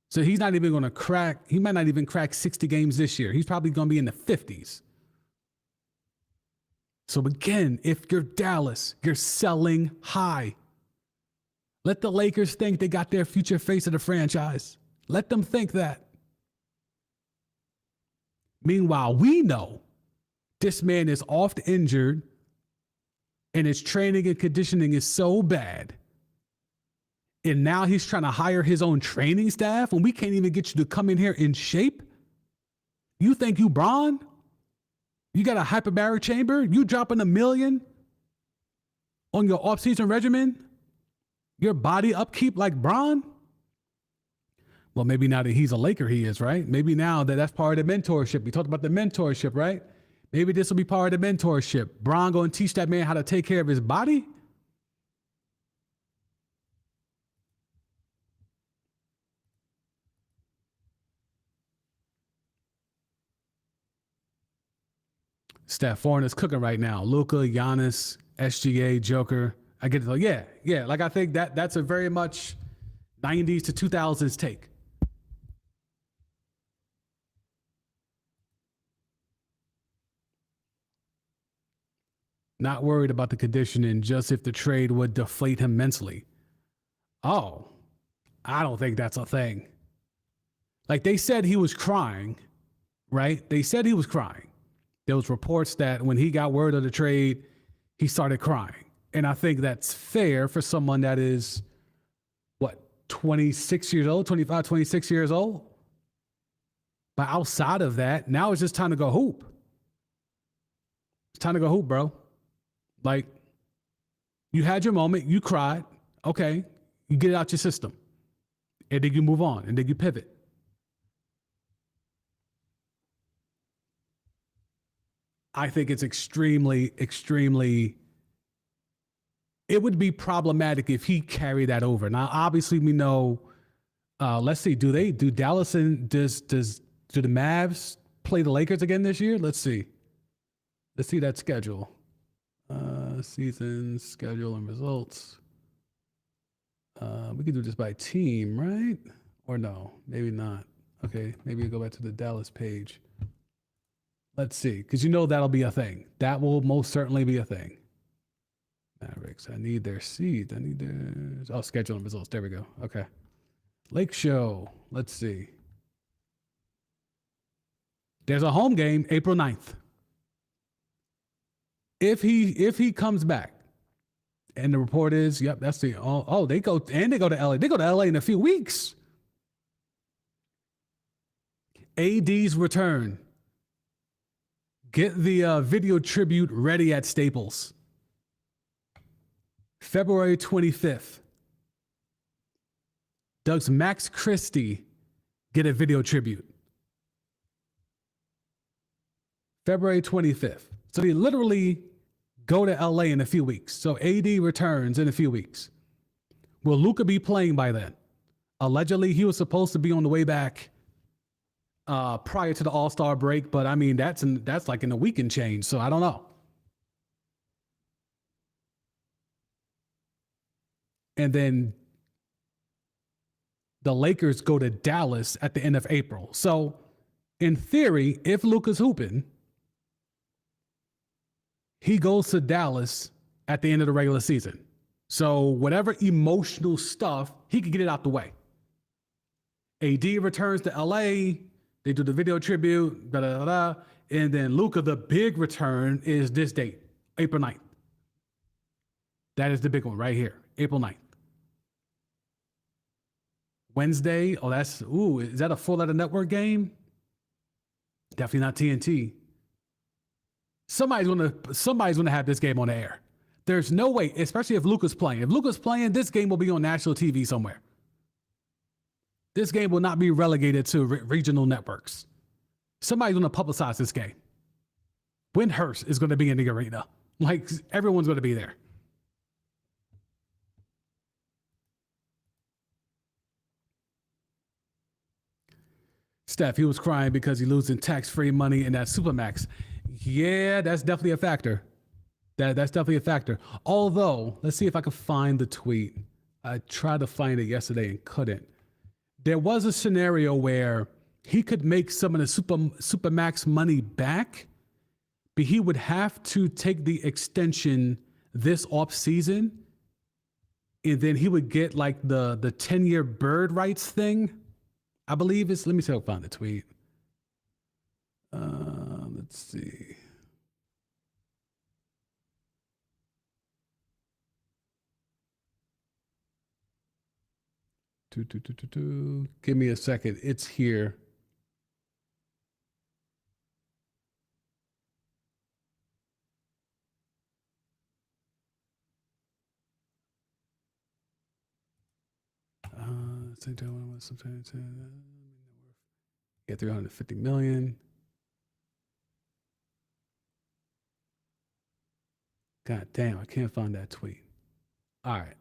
So he's not even going to crack, he might not even crack 60 games this year. He's probably going to be in the 50s. So again, if you're Dallas, you're selling high. Let the Lakers think they got their future face of the franchise. Let them think that. Meanwhile, we know this man is oft injured and his training and conditioning is so bad. And now he's trying to hire his own training staff when we can't even get you to come in here in shape. You think you Bron? You got a hyperbaric chamber? You dropping $1 million on your offseason regimen? Your body upkeep like Bron? Well, maybe now that he's a Laker, he is, right? Maybe now that's part of the mentorship. We talked about the mentorship, right? Maybe this will be part of the mentorship. Bron going to teach that man how to take care of his body? Steph Foreign is cooking right now. Luka, Giannis, SGA, Joker. I get it. Yeah. Like I think that's a very much 90s to 2000s take. Not worried about the conditioning, just if the trade would deflate him mentally. Oh, I don't think that's a thing. Like they said he was crying, right? They said he was crying. There was reports that when he got word of the trade, he started crying. And I think that's fair for someone that is, 26 years old, 25, 26 years old? But outside of that, now it's just time to go hoop. It's time to go hoop, bro. Like, you had your moment, you cried, okay, you get it out your system. And then you move on, and then you pivot. I think it's extremely, it would be problematic if he carried that over. Now, obviously, we know, let's see, do Dallas and do the Mavs play the Lakers again this year? Let's see. Let's see that schedule. Season, schedule, and results. We could do this by team, right? Or no, maybe not. Okay, maybe go back to the Dallas page. Let's see, because you know that'll be a thing. That will most certainly be a thing. Mavericks, I need their seeds. I need their schedule and results. There we go. Okay. Lake Show. Let's see. There's a home game, April 9th. If he comes back, and the report is, yep, that's the they go to LA. They go to LA in a few weeks. AD's return. Get the video tribute ready at Staples. February 25th. Does Max Christie get a video tribute? February 25th. So they literally go to LA in a few weeks. So AD returns in a few weeks. Will Luka be playing by then? Allegedly, he was supposed to be on the way back prior to the All-Star break, but I mean, that's like in a week and change, so I don't know. And then the Lakers go to Dallas at the end of April. So in theory, if Luka's hooping, he goes to Dallas at the end of the regular season. So whatever emotional stuff, he could get it out the way. AD returns to LA. They do the video tribute, and then Luka, the big return is this date, April 9th. That is the big one right here, April 9th. Wednesday, is that a Full Letter Network game? Definitely not TNT. Somebody's gonna have this game on the air. There's no way, especially if Luka's playing. If Luka's playing, this game will be on national TV somewhere. This game will not be relegated to regional networks. Somebody's going to publicize this game. Windhurst is going to be in the arena. Like, everyone's going to be there. Steph, he was crying because he losing tax-free money in that Supermax. Yeah, that's definitely a factor. That's definitely a factor. Although, let's see if I can find the tweet. I tried to find it yesterday and couldn't. There was a scenario where he could make some of the Supermax money back, but he would have to take the extension this off season, and then he would get like the 10-year bird rights thing. I believe it's. Let me see if I found the tweet. Let's see. Give me a second. It's here. Yeah, 350 million. God damn, I can't find that tweet. All right.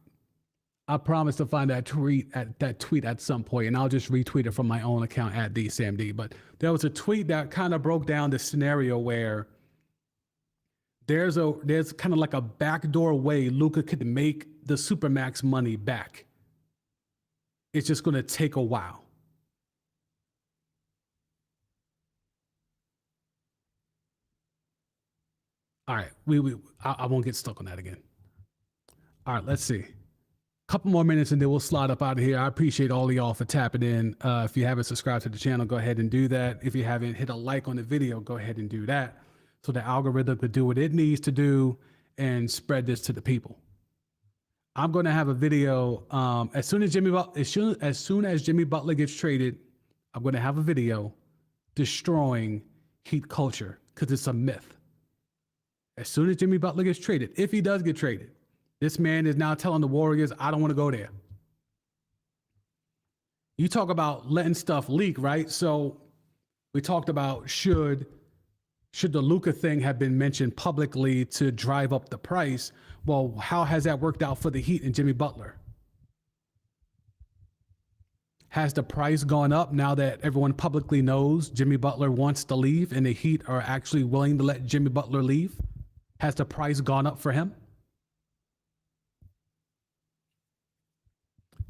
I promise to find that tweet at some point, and I'll just retweet it from my own account at DSamD. But there was a tweet that kind of broke down the scenario where there's kind of like a backdoor way Luka could make the Supermax money back. It's just going to take a while. All right, I won't get stuck on that again. All right, let's see. Couple more minutes and then we'll slide up out of here. I appreciate all of y'all for tapping in. If you haven't subscribed to the channel, go ahead and do that. If you haven't hit a like on the video, go ahead and do that so the algorithm could do what it needs to do and spread this to the people. I'm going to have a video as soon as Jimmy Butler gets traded. I'm going to have a video destroying Heat culture because it's a myth. As soon as Jimmy Butler gets traded, if he does get traded, this man is now telling the Warriors, I don't want to go there. You talk about letting stuff leak, right? So we talked about should the Luka thing have been mentioned publicly to drive up the price? Well, how has that worked out for the Heat and Jimmy Butler? Has the price gone up now that everyone publicly knows Jimmy Butler wants to leave and the Heat are actually willing to let Jimmy Butler leave? Has the price gone up for him?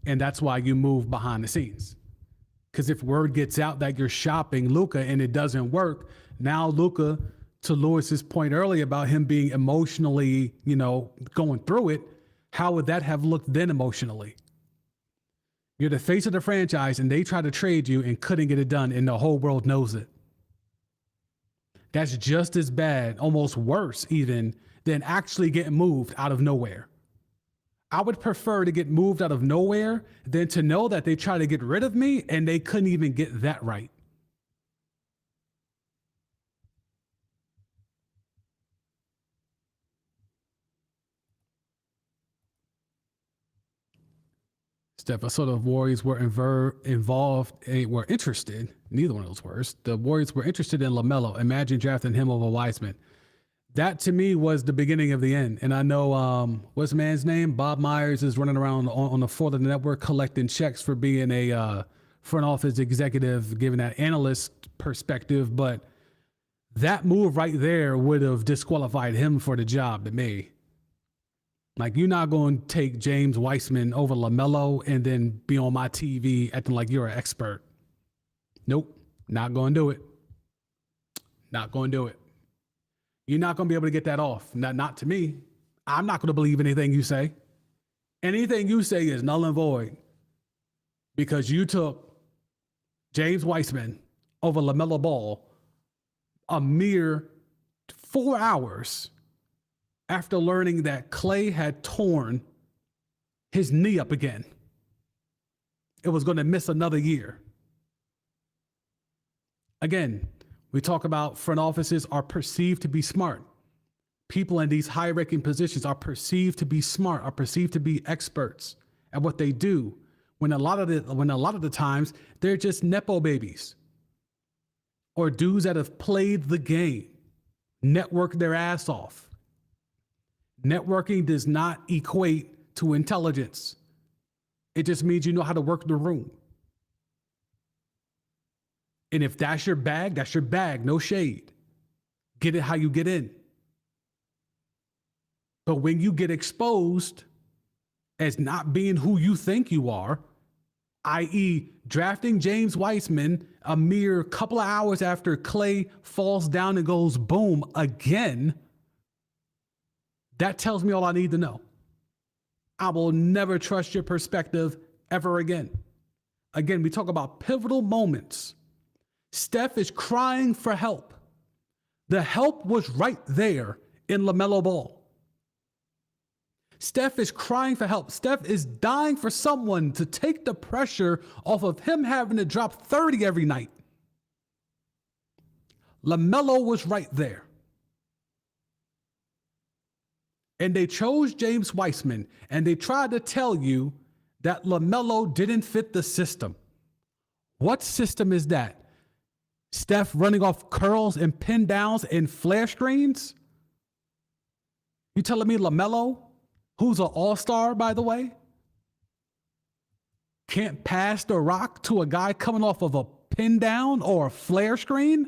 And that's why you move behind the scenes. Because if word gets out that you're shopping Luka and it doesn't work, now Luka, to Lewis's point earlier about him being emotionally, going through it, how would that have looked then emotionally? You're the face of the franchise and they try to trade you and couldn't get it done and the whole world knows it. That's just as bad, almost worse even, than actually getting moved out of nowhere. I would prefer to get moved out of nowhere than to know that they try to get rid of me and they couldn't even get that right. Steph, I saw the Warriors were were interested. Neither one of those words. The Warriors were interested in LaMelo. Imagine drafting him over Wiseman. That to me was the beginning of the end. And I know, what's the man's name? Bob Myers is running around on the floor of the network collecting checks for being a front office executive, giving that analyst perspective. But that move right there would have disqualified him for the job to me. Like, you're not going to take James Wiseman over LaMelo and then be on my TV acting like you're an expert. Nope, not going to do it. Not going to do it. You're not going to be able to get that off. Not to me. I'm not going to believe anything you say. Anything you say is null and void because you took James Wiseman over LaMelo Ball a mere 4 hours after learning that Clay had torn his knee up again. It was going to miss another year. Again, we talk about front offices are perceived to be smart. People in these high-ranking positions are perceived to be smart, are perceived to be experts at what they do. When a lot of the times they're just nepo babies or dudes that have played the game, networked their ass off. Networking does not equate to intelligence. It just means you know how to work the room. And if that's your bag, that's your bag. No shade. Get it how you get in. But when you get exposed as not being who you think you are, i.e., drafting James Wiseman a mere couple of hours after Clay falls down and goes boom again, that tells me all I need to know. I will never trust your perspective ever again. Again, we talk about pivotal moments. Steph is crying for help. The help was right there in LaMelo Ball. Steph is crying for help. Steph is dying for someone to take the pressure off of him having to drop 30 every night. LaMelo was right there. And they chose James Wiseman, and they tried to tell you that LaMelo didn't fit the system. What system is that? Steph running off curls and pin downs and flare screens? You telling me LaMelo, who's an all-star, by the way, can't pass the rock to a guy coming off of a pin down or a flare screen?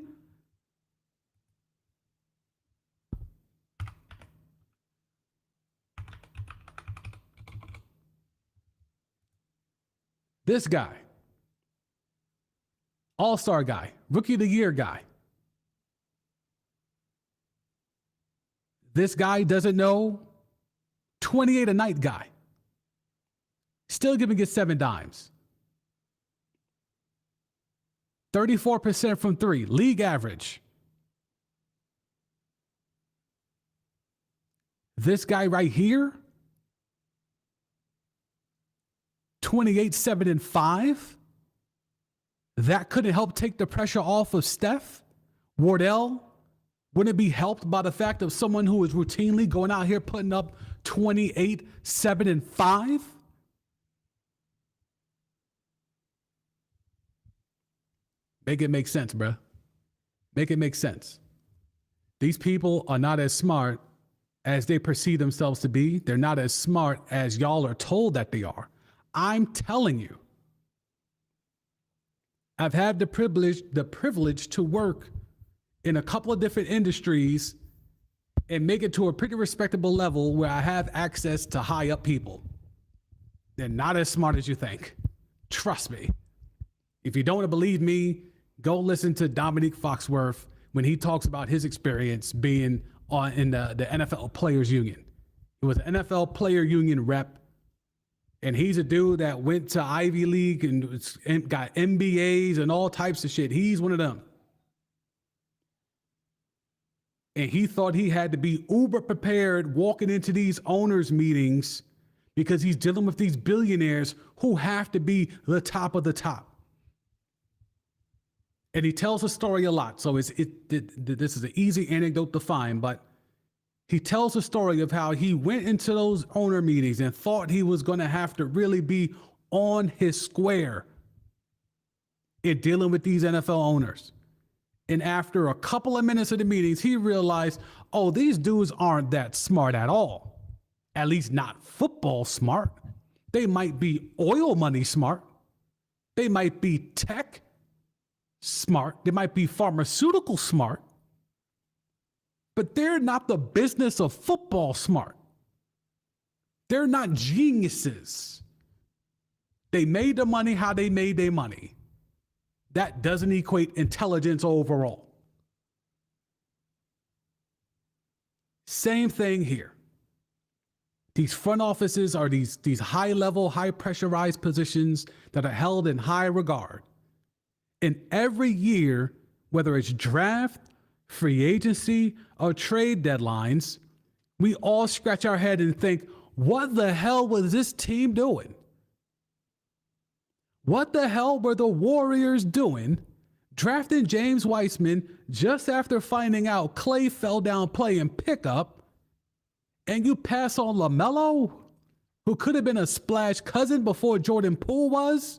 This guy, all-star guy, rookie of the year guy. This guy doesn't know 28 a night guy. Still giving it 7 dimes. 34% from 3, league average. This guy right here, 28, 7, and 5. That couldn't help take the pressure off of Steph. Wardell wouldn't be helped by the fact of someone who is routinely going out here putting up 28, 7, and 5. Make it make sense, bruh. Make it make sense. These people are not as smart as they perceive themselves to be. They're not as smart as y'all are told that they are. I'm telling you. I've had the privilege to work in a couple of different industries and make it to a pretty respectable level where I have access to high up people. They're not as smart as you think. Trust me. If you don't want to believe me, go listen to Dominique Foxworth when he talks about his experience being in the NFL Players Union. It was an NFL Player Union rep. And he's a dude that went to Ivy League and got MBAs and all types of shit. He's one of them. And he thought he had to be uber prepared walking into these owners' meetings because he's dealing with these billionaires who have to be the top of the top. And he tells a story a lot. So this is an easy anecdote to find, but he tells a story of how he went into those owner meetings and thought he was going to have to really be on his square in dealing with these NFL owners. And after a couple of minutes of the meetings, he realized, oh, these dudes aren't that smart at all. At least not football smart. They might be oil money smart. They might be tech smart. They might be pharmaceutical smart. But they're not the business of football smart. They're not geniuses. They made the money how they made their money. That doesn't equate intelligence overall. Same thing here. These front offices are these high-level, high-pressurized positions that are held in high regard. And every year, whether it's draft, free agency, or trade deadlines, we all scratch our head and think, what the hell was this team doing? What the hell were the Warriors doing drafting James Wiseman just after finding out Clay fell down playing pickup, and you pass on LaMelo, who could have been a splash cousin before Jordan Poole was?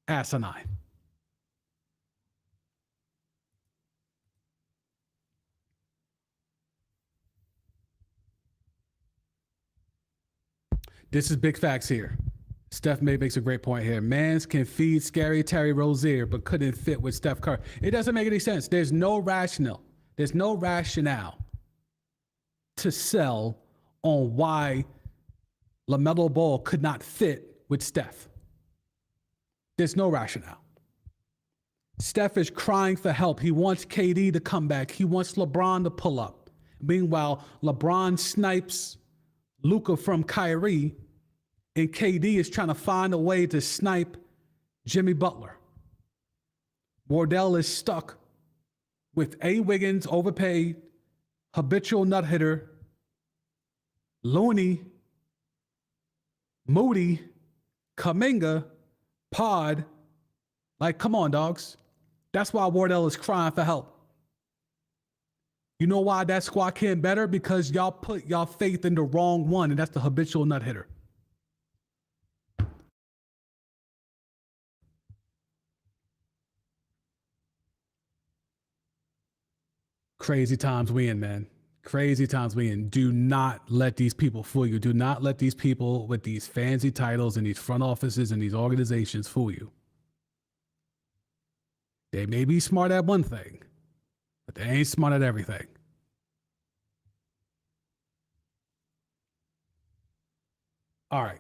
Asinine. This is big facts here. Steph May makes a great point here. Mans can feed scary Terry Rozier, but couldn't fit with Steph Curry. It doesn't make any sense. There's no rationale to sell on why LaMelo Ball could not fit with Steph. There's no rationale. Steph is crying for help. He wants KD to come back. He wants LeBron to pull up. Meanwhile, LeBron snipes Luka from Kyrie, and KD is trying to find a way to snipe Jimmy Butler. Wardell is stuck with A. Wiggins, overpaid, habitual nut hitter, Looney, Moody, Kuminga, Pod. Like, come on, dogs. That's why Wardell is crying for help. You know why that squad can't better? Because y'all put y'all faith in the wrong one, and that's the habitual nut hitter. Crazy times we in, man. Crazy times we in. Do not let these people fool you. Do not let these people with these fancy titles and these front offices and these organizations fool you. They may be smart at one thing, but they ain't smart at everything. All right.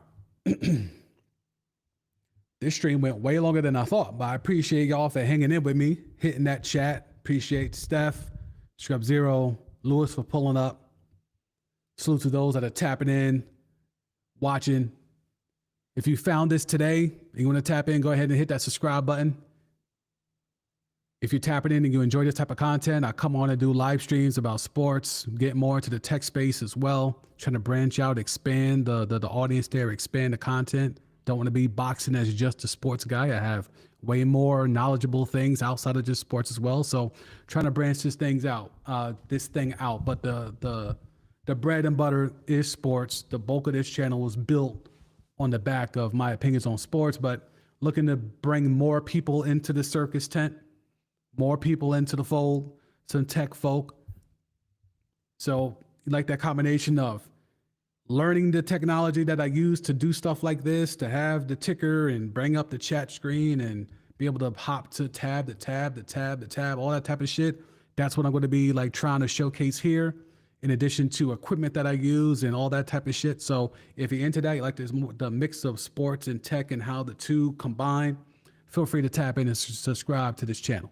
This stream went way longer than I thought, but I appreciate y'all for hanging in with me, hitting that chat. Appreciate Steph, Scrub Zero, Lewis for pulling up. Salute to those that are tapping in, watching. If you found this today and you want to tap in, go ahead and hit that subscribe button. If you're tapping in and you enjoy this type of content, I come on and do live streams about sports, get more into the tech space as well, trying to branch out, expand the audience there, expand the content. Don't want to be boxing as just a sports guy. I have way more knowledgeable things outside of just sports as well. So trying to branch this thing out. But the bread and butter is sports. The bulk of this channel was built on the back of my opinions on sports, but looking to bring more people into the circus tent, more people into the fold, some tech folk. So you like that combination of learning the technology that I use to do stuff like this, to have the ticker and bring up the chat screen and be able to hop to tab, all that type of shit. That's what I'm going to be like trying to showcase here, in addition to equipment that I use and all that type of shit. So if you're into that, you like this, the mix of sports and tech and how the two combine, feel free to tap in and subscribe to this channel.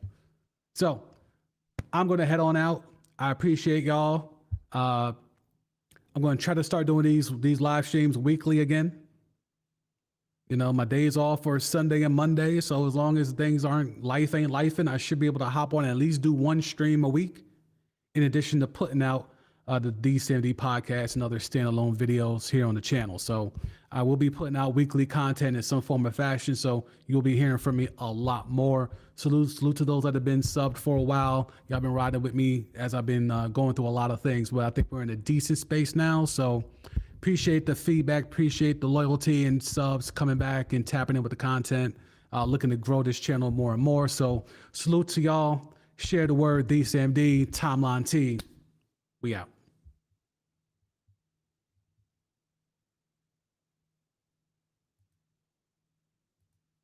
So I'm going to head on out. I appreciate y'all. I'm going to try to start doing these live streams weekly again. You know, my days off are Sunday and Monday. So as long as things ain't lifing, I should be able to hop on and at least do one stream a week, in addition to putting out the DCMD podcast and other standalone videos here on the channel. So I will be putting out weekly content in some form or fashion. So you'll be hearing from me a lot more. Salute to those that have been subbed for a while. Y'all been riding with me as I've been going through a lot of things, but I think we're in a decent space now. So appreciate the feedback, appreciate the loyalty and subs coming back and tapping in with the content, looking to grow this channel more and more. So salute to y'all. Share the word, DCMD, Timeline T. We out.